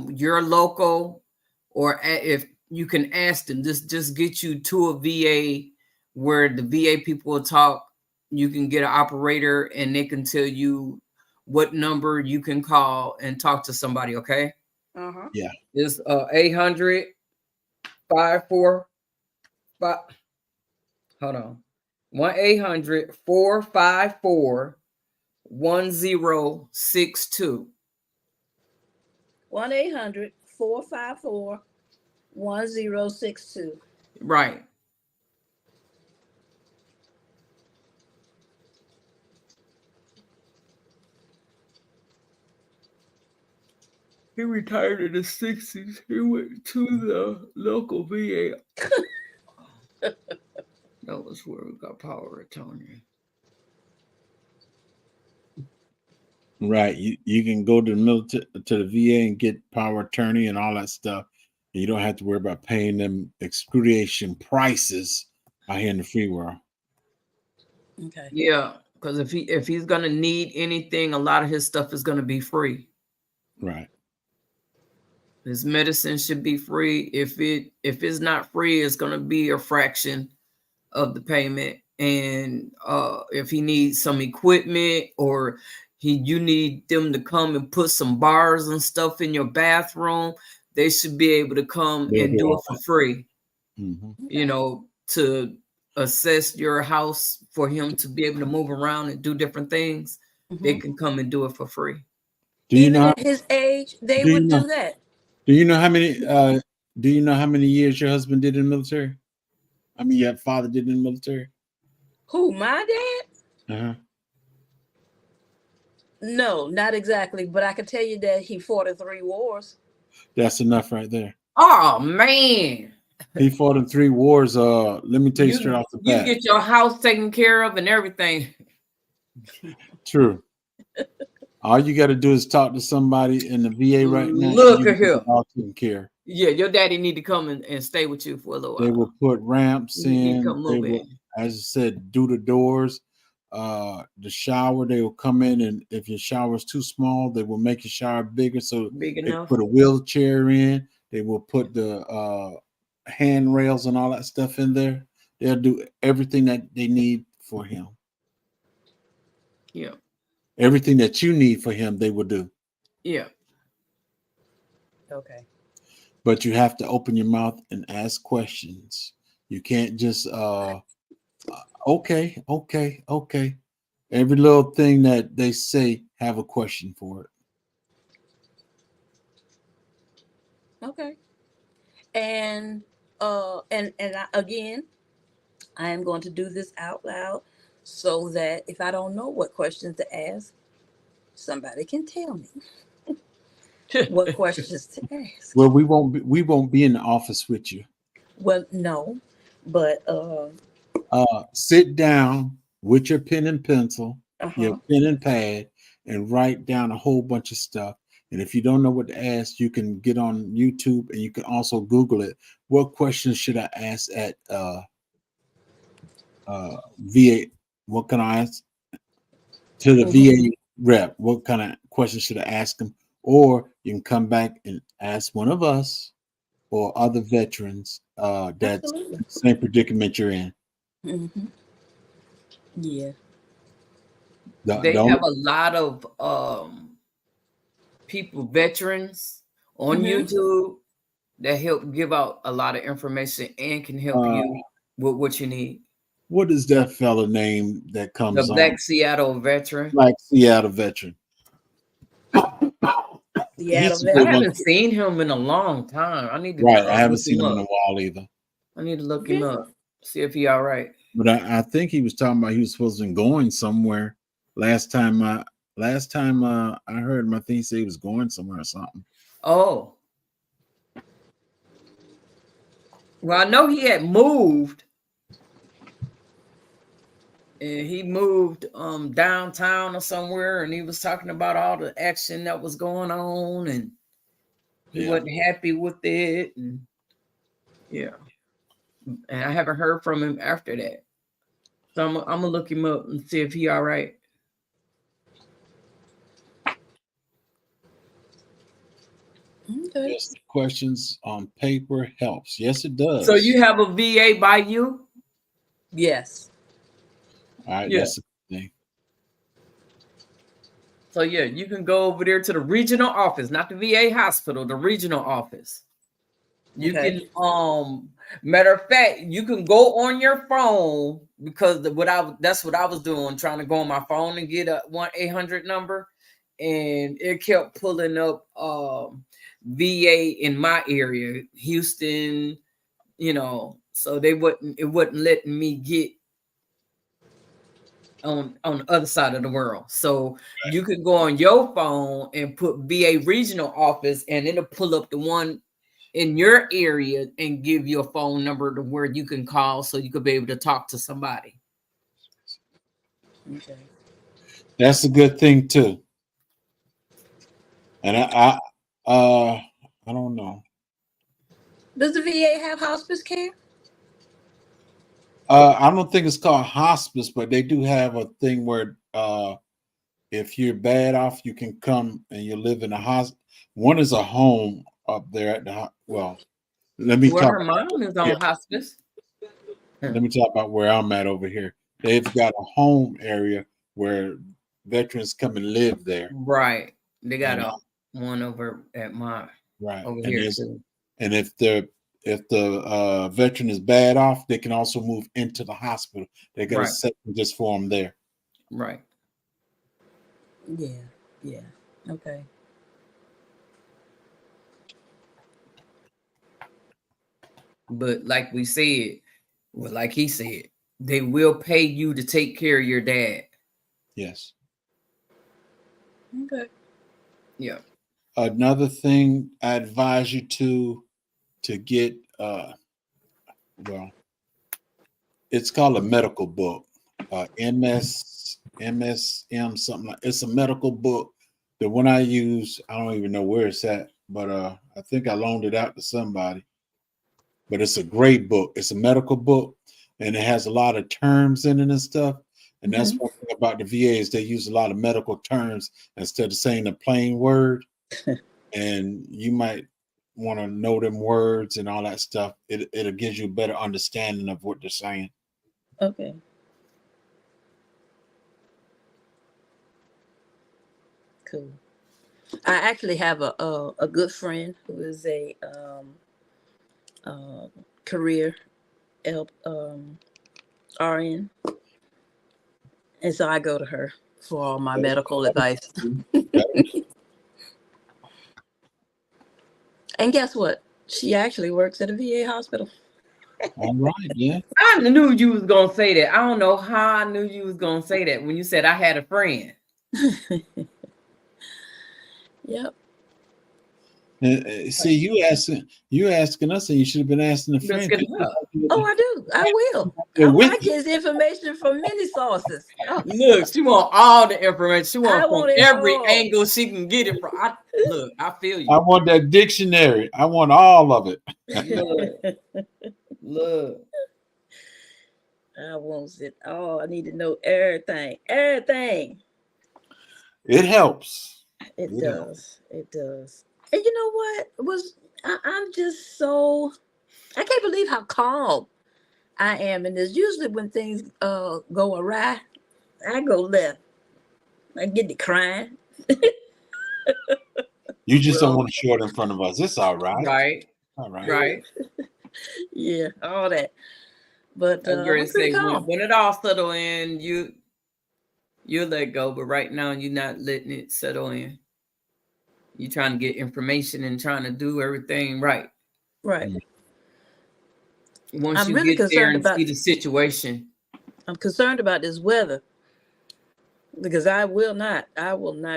your local, or if you can ask them, just get you to a VA where the VA people will talk. You can get an operator and they can tell you what number you can call and talk to somebody. Okay. Yeah. It's 800 545. Hold on. 1-800-454-1062. 1-800-454-1062. Right. He retired in the 60s. He went to the local VA. That was where we got power of attorney. Right. You can go to the military, to the VA, and get power of attorney and all that stuff. And you don't have to worry about paying them excruciating prices out here in the free world. Okay. Yeah, because if he's gonna need anything, a lot of his stuff is gonna be free. Right. His medicine should be free. If it's not free, it's gonna be a fraction of the payment. And if he needs some equipment, or you need them to come and put some bars and stuff in your bathroom, they should be able to come and do it for free. Mm-hmm. You know, to assess your house for him to be able to move around and do different things. Mm-hmm. They can come and do it for free. Do you Even know at his age, they would do that. Do you know how many? Do you know how many years your husband did in the military? I mean, your father did in the military. Who, my dad? Uh-huh. No, not exactly, but I can tell you that he fought in 3 wars. That's enough right there. Oh man, he fought in 3 wars. Let me tell you straight off the bat. You get your house taken care of and everything. True. All you got to do is talk to somebody in the VA right now. Look at him. All taken care. Yeah, your daddy need to come and stay with you for a little while. They will put ramps in. They will, as I said, do the doors. The shower, they will come in, and if your shower is too small, they will make your shower bigger. So big they enough. Put a wheelchair in. They will put the handrails and all that stuff in there. They'll do everything that they need for him. Yeah. Everything that you need for him, they will do. Yeah. Okay. But you have to open your mouth and ask questions. You can't just okay. Every little thing that they say, have a question for it. Okay. And again, I am going to do this out loud so that if I don't know what questions to ask, somebody can tell me what questions to ask. Well, we won't be in the office with you. Well, no, but sit down with your pen and pencil, your pen and pad, and write down a whole bunch of stuff. And if you don't know what to ask, you can get on YouTube, and you can also Google it. What questions should I ask at VA? What can I ask to the VA rep? What kind of questions should I ask them? Or you can come back and ask one of us or other veterans that's the same predicament you're in. Mm-hmm. Yeah. They have a lot of people, veterans on YouTube that help give out a lot of information and can help you with what you need. What is that fella name that comes The on? Black Seattle veteran. Black Seattle veteran. I haven't seen him in a long time. I need to I haven't seen him in a while either. I need to look him up, see if he all right. But I think he was talking about he was supposed to be going somewhere. Last time I heard him, I think he said he was going somewhere or something. Oh. Well, I know he had moved. And he moved downtown or somewhere, and he was talking about all the action that was going on, and he wasn't happy with it. And and I haven't heard from him after that. So I'm gonna look him up and see if he all right. Okay. Yes, questions on paper helps. Yes, it does. So you have a VA by you? Yes. All right, that's the thing. So you can go over there to the regional office, not the VA hospital, the regional office. You can matter of fact, you can go on your phone, because that's what I was doing, trying to go on my phone and get a 1-800 number, and it kept pulling up VA in my area, Houston, so it wasn't letting me get on the other side of the world. So you could go on your phone and put VA regional office, and it'll pull up the one in your area and give you a phone number to where you can call, so you could be able to talk to somebody. Okay. That's a good thing too. And I don't know. Does the VA have hospice care? I don't think it's called hospice, but they do have a thing where if you're bad off, you can come and you live in a hospital. One is a home up there at the let me talk. Her mom is on hospice. Let me talk about where I'm at over here. They've got a home area where veterans come and live there. Right. They got one over at my over here too. And if the veteran is bad off, they can also move into the hospital. They got a section just for them there. Right. Yeah. Okay. But like we said, like he said, they will pay you to take care of your dad. Yes. Okay. Yeah. Another thing I advise you to get it's called a medical book. MSM something like it's a medical book. The one I use, I don't even know where it's at, but I think I loaned it out to somebody. But it's a great book. It's a medical book, and it has a lot of terms in it and stuff. And that's one thing about the VA is they use a lot of medical terms instead of saying a plain word. And you might want to know them words and all that stuff. It'll give you a better understanding of what they're saying. Okay. Cool. I actually have a good friend who is a career RN, and so I go to her for all my medical advice. And guess what? She actually works at a VA hospital. All right, yeah. I knew you was gonna say that. I don't know how I knew you was gonna say that when you said I had a friend. Yep. See, you asking us, and you should have been asking the friend. Oh, I do. I will. I get information from many sources. Oh. Look, she want all the information. She want from every angle she can get it from. Look, I feel you. I want that dictionary. I want all of it. Look. I want it all. I need to know everything. Everything. It helps. It does. It does. And you know what? I'm just so, I can't believe how calm I am in this. Usually when things go awry, I go left. I get to crying. You just don't Well, want to show it in front of us. It's all right. right, All right. right. Yeah, all that. But I was going I'm to pretty say calm. when it all settle in, you let go. But right now, you're not letting it settle in. You're trying to get information and trying to do everything right. Right. Once I'm you really get there concerned and about. see the situation, I'm concerned about this weather because I will not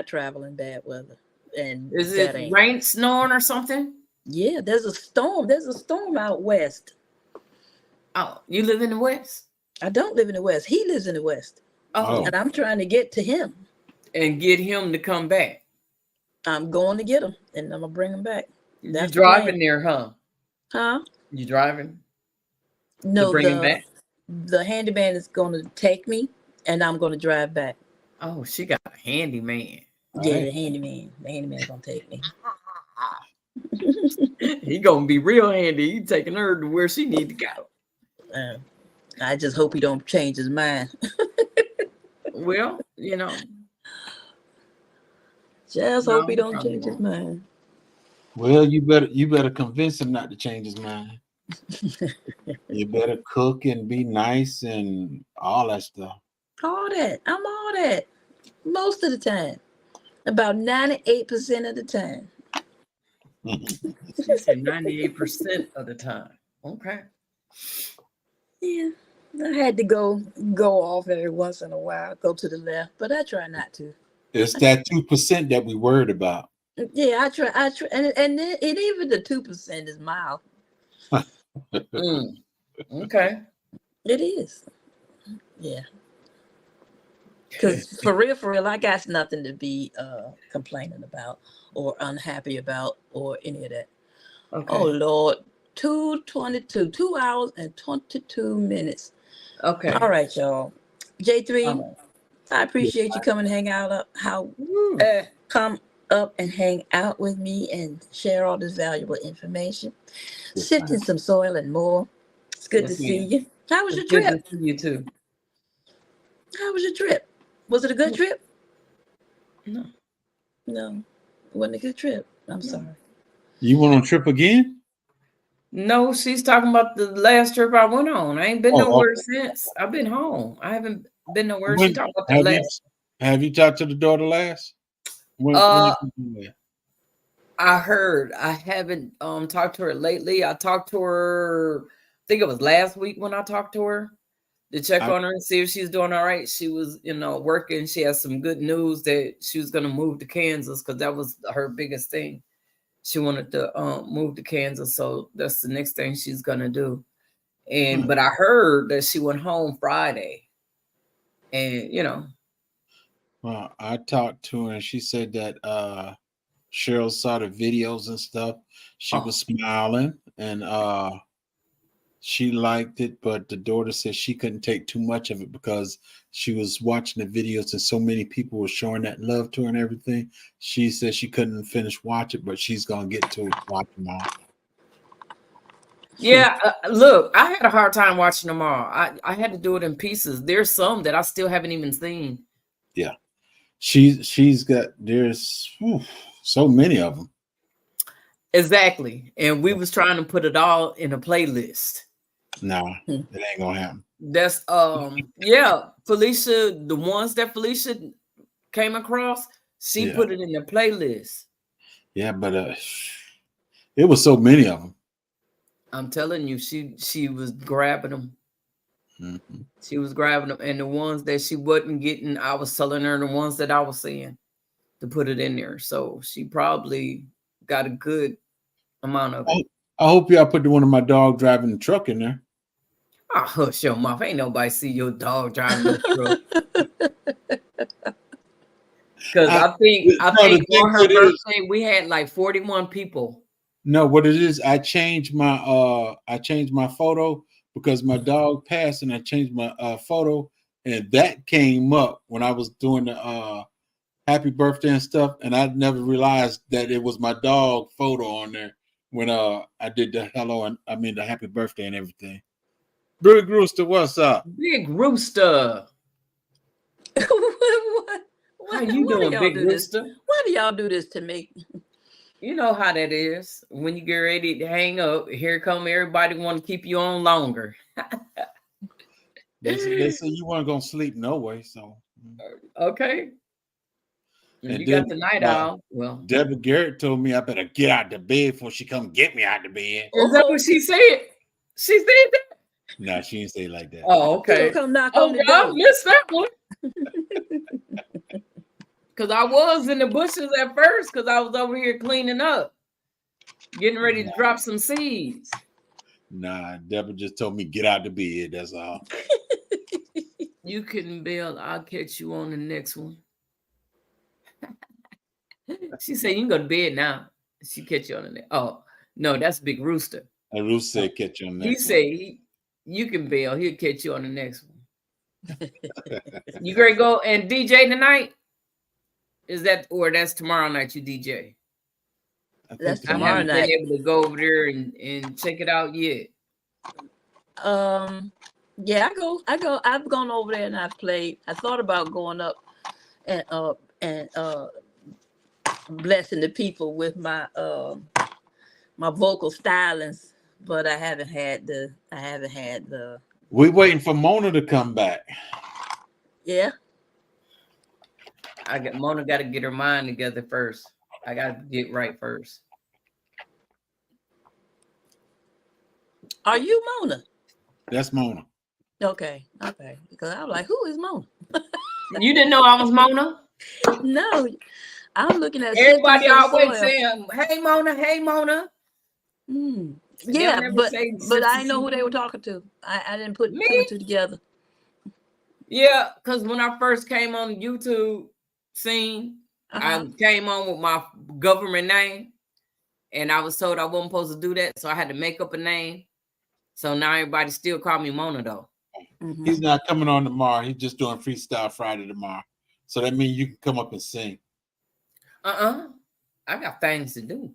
travel in bad weather, and is that it ain't. rain, snowing, or something? Yeah, there's a storm. There's a storm out west. Oh, you live in the West? I don't live in the west. He lives in the west, Oh. and I'm trying to get to him. And get him to come back. I'm going to get him, and I'm gonna bring him back. You That's the driving plan. there, huh? Huh? You driving to No, bring him back? the handyman is going to take me, and I'm going to drive back. Oh, she got a handyman. Yeah, Right. the handyman's going to take me. He gonna be real handy. He taking her to where she need to go. I just hope he don't change his mind. Well, you know, Just no, hope he don't probably change his won't. mind. Well, you better convince him not to change his mind. You better cook and be nice and all that stuff. All that. I'm all that. Most of the time. About 98% of the time. She said 98% of the time. Okay. Yeah. I had to go off every once in a while, go to the left, but I try not to. It's that 2% that we worried about. Yeah, I try, and even the 2% is mild. Okay. It is. Yeah. Because for real, I got nothing to be complaining about or unhappy about or any of that. Okay. Oh Lord, 2:22, 2 hours and 22 minutes. Okay. All right, y'all. J3, All right. I appreciate you coming and hang out. Come up and hang out with me and share all this valuable information. Sit in some soil and more. It's good Yes, to see ma'am. you. How was your It's good trip? to see you too. How was your trip? Was it a good trip? No. No, it wasn't a good trip. I'm sorry. You went on trip again? No, she's talking about the last trip I went on. I ain't been Oh, nowhere since. I've been home. I haven't been nowhere. She talking about the last. Have you talked to the daughter last? When you been there? I heard. I haven't talked to her lately. I talked to her, I think it was last week when I talked to her to check on her and see if she's doing all right. She was, working. She has some good news that she was gonna move to Kansas because that was her biggest thing. She wanted to move to Kansas, so that's the next thing she's gonna do. But I heard that she went home Friday, and Well, I talked to her and she said that Cheryl saw the videos and stuff. She was smiling and she liked it, but the daughter said she couldn't take too much of it because she was watching the videos and so many people were showing that love to her and everything. She said she couldn't finish watching, but she's gonna get to watch them all. Yeah, look, I had a hard time watching them all. I had to do it in pieces. There's some that I still haven't even seen. Yeah, she's got there's so many of them. Exactly, and we was trying to put it all in a playlist. No, it ain't gonna happen. That's Felicia. The ones that Felicia came across, she put it in the playlist. Yeah, but it was so many of them. I'm telling you, she was grabbing them. Mm-hmm. She was grabbing them, and the ones that she wasn't getting, I was telling her the ones that I was seeing to put it in there. So she probably got a good amount of it. I hope y'all put one of my dog driving the truck in there. Oh, hush your mouth. Ain't nobody see your dog driving the truck. Because I think on her birthday, we had like 41 people. No, what it is, I changed my photo because my dog passed and I changed my photo and that came up when I was doing the happy birthday and stuff, and I never realized that it was my dog photo on there when I did the the happy birthday and everything. Big Rooster, what's up? Big Rooster. How you Why do doing, y'all Big do this? Rooster? Why do y'all do this to me? You know how that is. When you get ready to hang up, here come everybody want to keep you on longer. They say you weren't gonna sleep no way, so. Okay. And You then, got the night owl. Well, Deborah Garrett told me I better get out the bed before she come get me out the bed. is that what she said? She said that? No, she didn't say it like that. Oh, She gonna okay. come knock Oh, on the I door. missed that one. Because I was in the bushes at first because I was over here cleaning up, getting ready to drop some seeds. Nah, Deborah just told me get out the bed. That's all. You couldn't bail. I'll catch you on the next one. She said you can go to bed now. She catch you on the next. Oh, no, that's Big Rooster. And Ruth said catch you on the He next said you can bail. He'll catch you on the next one. You gonna go and DJ tonight? Is that or that's tomorrow night you DJ? one. That's I tomorrow haven't night. been able to go over there and check it out yet. Yeah, I've gone over there and I've played. I thought about going up and blessing the people with my my vocal stylings, but I haven't had the We waiting for Mona to come back. yeah. Mona got to get her mind together first. I got to get right first. Are you Mona? That's Mona. Okay. Because I was like, who is Mona? You didn't know I was Mona? No, I'm looking at Everybody Systems of always Soil. saying, "Hey Mona, hey Mona." They Yeah, never but say I didn't know who Sister they were talking to. I didn't put Me? two and two together. Yeah, because when I first came on the YouTube scene, I came on with my government name, and I was told I wasn't supposed to do that, so I had to make up a name. So now everybody still call me Mona though. He's not coming on tomorrow. He's just doing Freestyle Friday tomorrow. So that means you can come up and sing. I got things to do.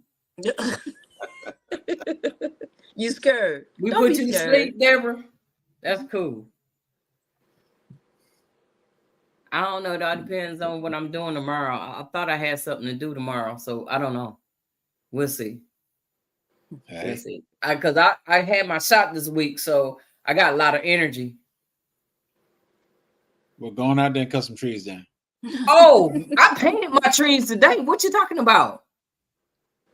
You scared? We Don't put be you to scared. sleep, Deborah. That's cool. I don't know. That depends on what I'm doing tomorrow. I thought I had something to do tomorrow, so I don't know. We'll see. Hey. We'll see. Because I had my shot this week, so I got a lot of energy. We're going out there and cut some trees down. Oh, I painted my trees today. What you talking about?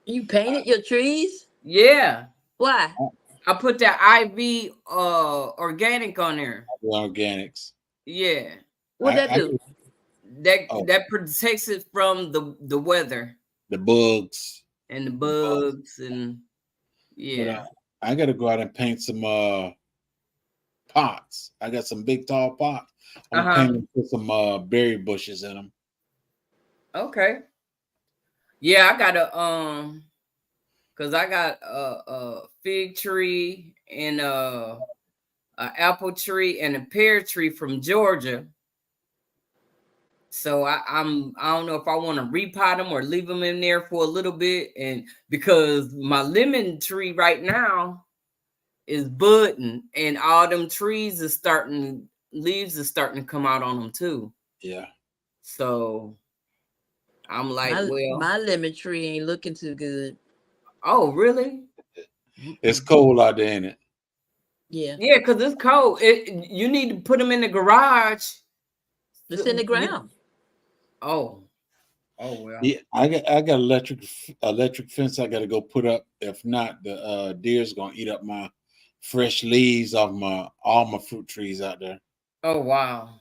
You painted your trees? Yeah. Why? I put that IV organic on there. The organics. Yeah. What that do? That protects it from the weather. The bugs. And the bugs and yeah. But I gotta go out and paint some pots. I got some big tall pots. I'm painting with some berry bushes in them. Okay. Yeah, I got a because I got a fig tree and a apple tree and a pear tree from Georgia. So I don't know if I want to repot them or leave them in there for a little bit, and because my lemon tree right now is budding and all them trees is leaves is starting to come out on them too. Yeah. So I'm like, my lemon tree ain't looking too good. Oh, really? It's cold out there, ain't it? Yeah. Yeah, because it's cold. You need to put them in the garage. It's in the ground. Oh well. Yeah, I got electric fence I got to go put up. If not, the deer's gonna eat up my fresh leaves off all my fruit trees out there. Oh wow.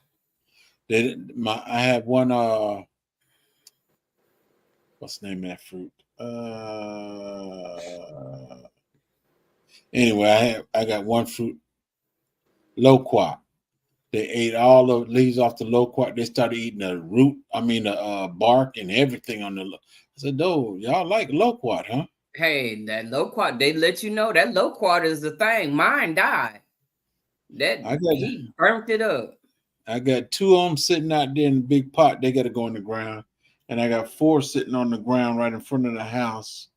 I have one what's the name of that fruit? Anyway, I got one fruit, loquat. They ate all the leaves off the loquat. They started eating the root, the bark and everything on the. I said, "No, y'all like loquat, huh?" Hey, that loquat, they let you know that loquat is the thing. Mine died. He burnt it up. I got 2 of them sitting out there in a big pot. They got to go in the ground, and I got 4 sitting on the ground right in front of the house,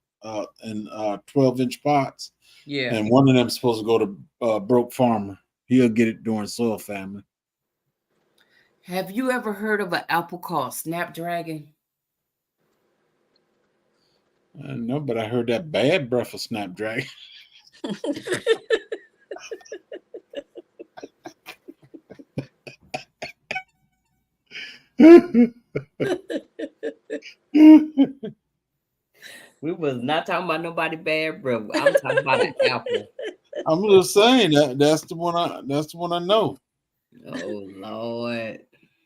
in 12-inch pots. Yeah, and one of them is supposed to go to Broke Farmer. He'll get it during soil famine. Have you ever heard of an apple called Snapdragon? No, but I heard that bad breath of Snapdragon. We was not talking about nobody bad, bro. I'm talking about an apple. I'm just saying that's the one I know. Oh Lord.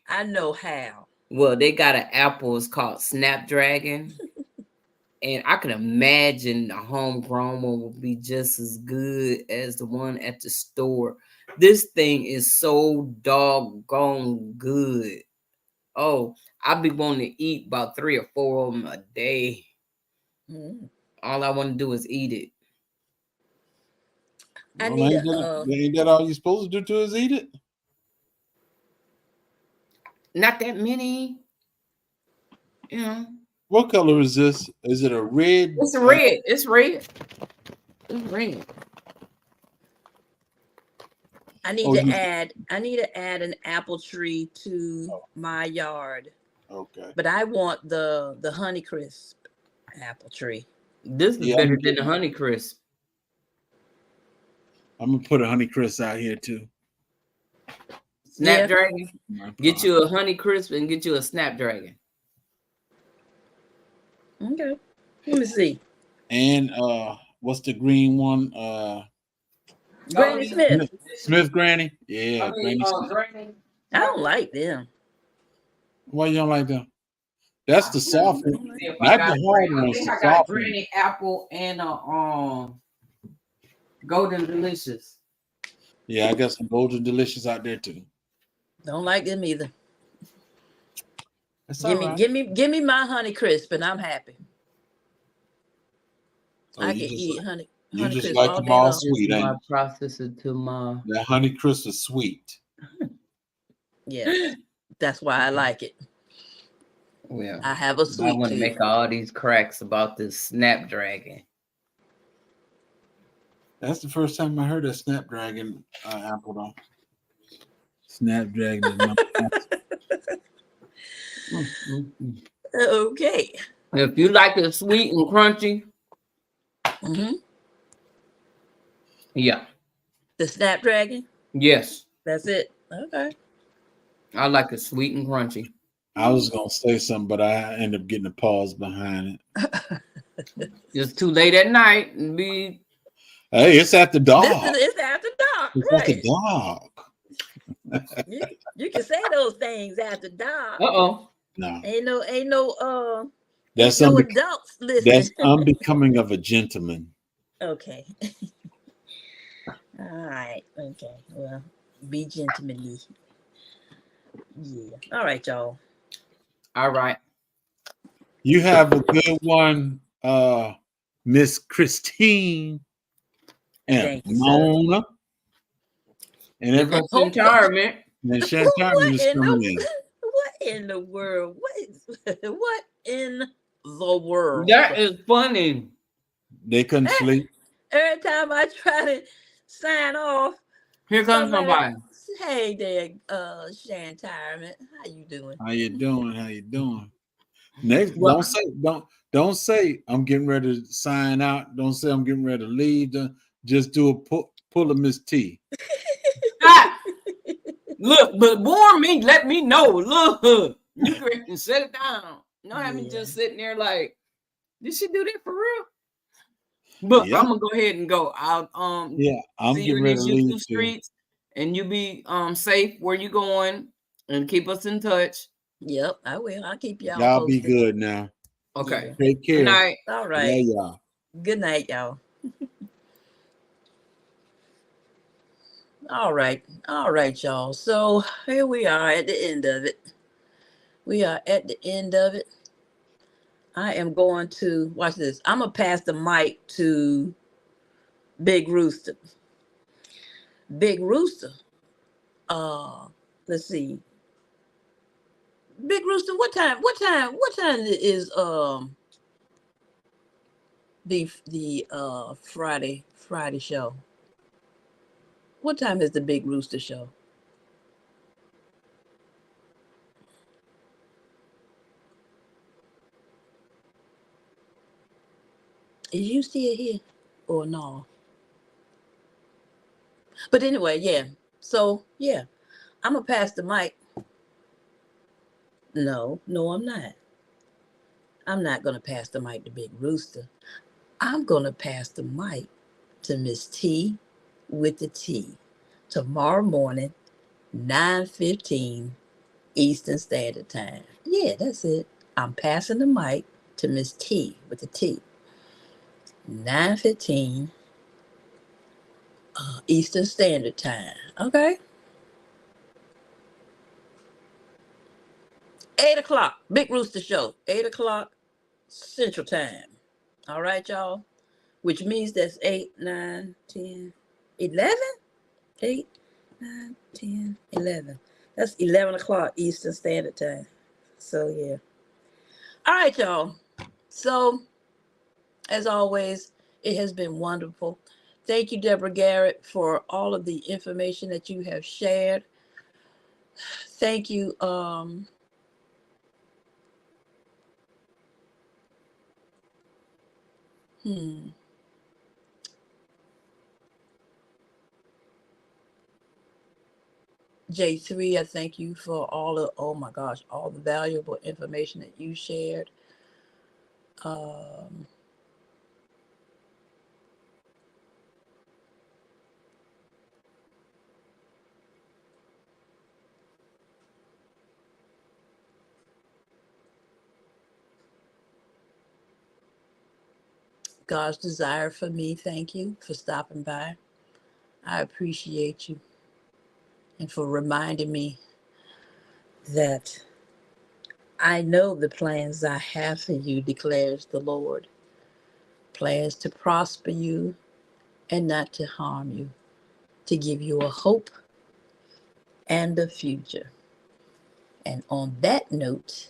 I know how. Well, they got an apple. It's called Snapdragon. And I can imagine the homegrown one will be just as good as the one at the store. This thing is so doggone good. Oh, I be wanting to eat about 3 or 4 of them a day. Mm. All I want to do is eat it. I Well, need ain't that all you supposed to do to is eat it? Not that many. You know. What color is this? Is it a red? It's red. It's red. It's red. I need to add an apple tree to my yard. Okay. But I want the Honeycrisp apple tree. This is better than the Honeycrisp. I'm gonna put a Honeycrisp out here too. Snapdragon. Yeah. Get you a Honeycrisp and get you a Snapdragon. Okay. Let me see. And what's the green one? Granny Smith. Smith Granny. Yeah, Granny. I don't like them. Why you don't like them? That's the soft one. Not the hard ones. I got Granny apple and Golden Delicious. Yeah, I got some Golden Delicious out there too. Don't like them either. That's give me my Honeycrisp and I'm happy. Oh, I can eat honey. You just Honeycrisp like all them day all long. sweet, ain't you? Process it to my. That Honeycrisp is sweet. Yeah, that's why I like it. Well, I have a sweet I want to tooth. make all these cracks about this Snapdragon. That's the first time I heard that Snapdragon apple though. Snapdragon is number one. Okay. If you like it sweet and crunchy, yeah. The Snapdragon? Yes. That's it. Okay. I like it sweet and crunchy. I was gonna say something, but I ended up getting a pause behind it. It's too late at night and be. Hey, it's after dark. It's after dark. It's Right. after dark. You can say those things after dark. Uh-oh. No. Ain't no That's no adults listening. That's unbecoming of a gentleman. Okay. All right. Okay. Well, be gentlemanly. Yeah. All right, y'all. All right. You have a good one, Miss Christine and Thank you, Mona. And everyone Retirement. and Chantarman is coming in. What in the world? What in the world? That is funny. They couldn't sleep. Every time I try to sign off, Here comes somebody. Hey there, Chantarman. How you doing? How you doing? Next, don't say I'm getting ready to sign out. Don't say I'm getting ready to leave. Just do a pull of Miss T. Look, but warn me, let me know. Look, you can set it down. No, I mean just sitting there like, did she do that for real? But I'm gonna go ahead and go. I'll I'm see you in these YouTube streets, and you be safe where you going, and keep us in touch. Yep, I will. I'll keep y'all. Y'all posted. be good now. Okay. Yeah. Take care. Good night. All right. Yeah, y'all. Good night, y'all. All right, y'all. So here we are at the end of it. I am going to watch this. I'm gonna pass the mic to Big Rooster. Big Rooster. Let's see. Big Rooster, what time is the Friday show? What time is the Big Rooster show? Is you still here or no? But anyway, yeah. So yeah, I'm gonna pass the mic. No, no, I'm not. I'm not gonna pass the mic to Big Rooster. I'm gonna pass the mic to Miss T with the T. Tomorrow morning, 9:15 Eastern Standard Time. Yeah, that's it. I'm passing the mic to Miss T with the T. 9:15 Eastern Standard Time. Okay. 8 o'clock. Big Rooster Show. 8 o'clock Central Time. All right, y'all. Which means that's 8, 9, 10, 11? 8, 9, 10, 11. That's 11 o'clock Eastern Standard Time. So, yeah. All right, y'all. So, as always, it has been wonderful. Thank you, Deborah Garrett, for all of the information that you have shared. Thank you, J3. I thank you for all of, oh my gosh, all the valuable information that you shared. Um, God's desire for me, thank you for stopping by. I appreciate you and for reminding me that I know the plans I have for you, declares the Lord. Plans to prosper you and not to harm you, to give you a hope and a future. And on that note,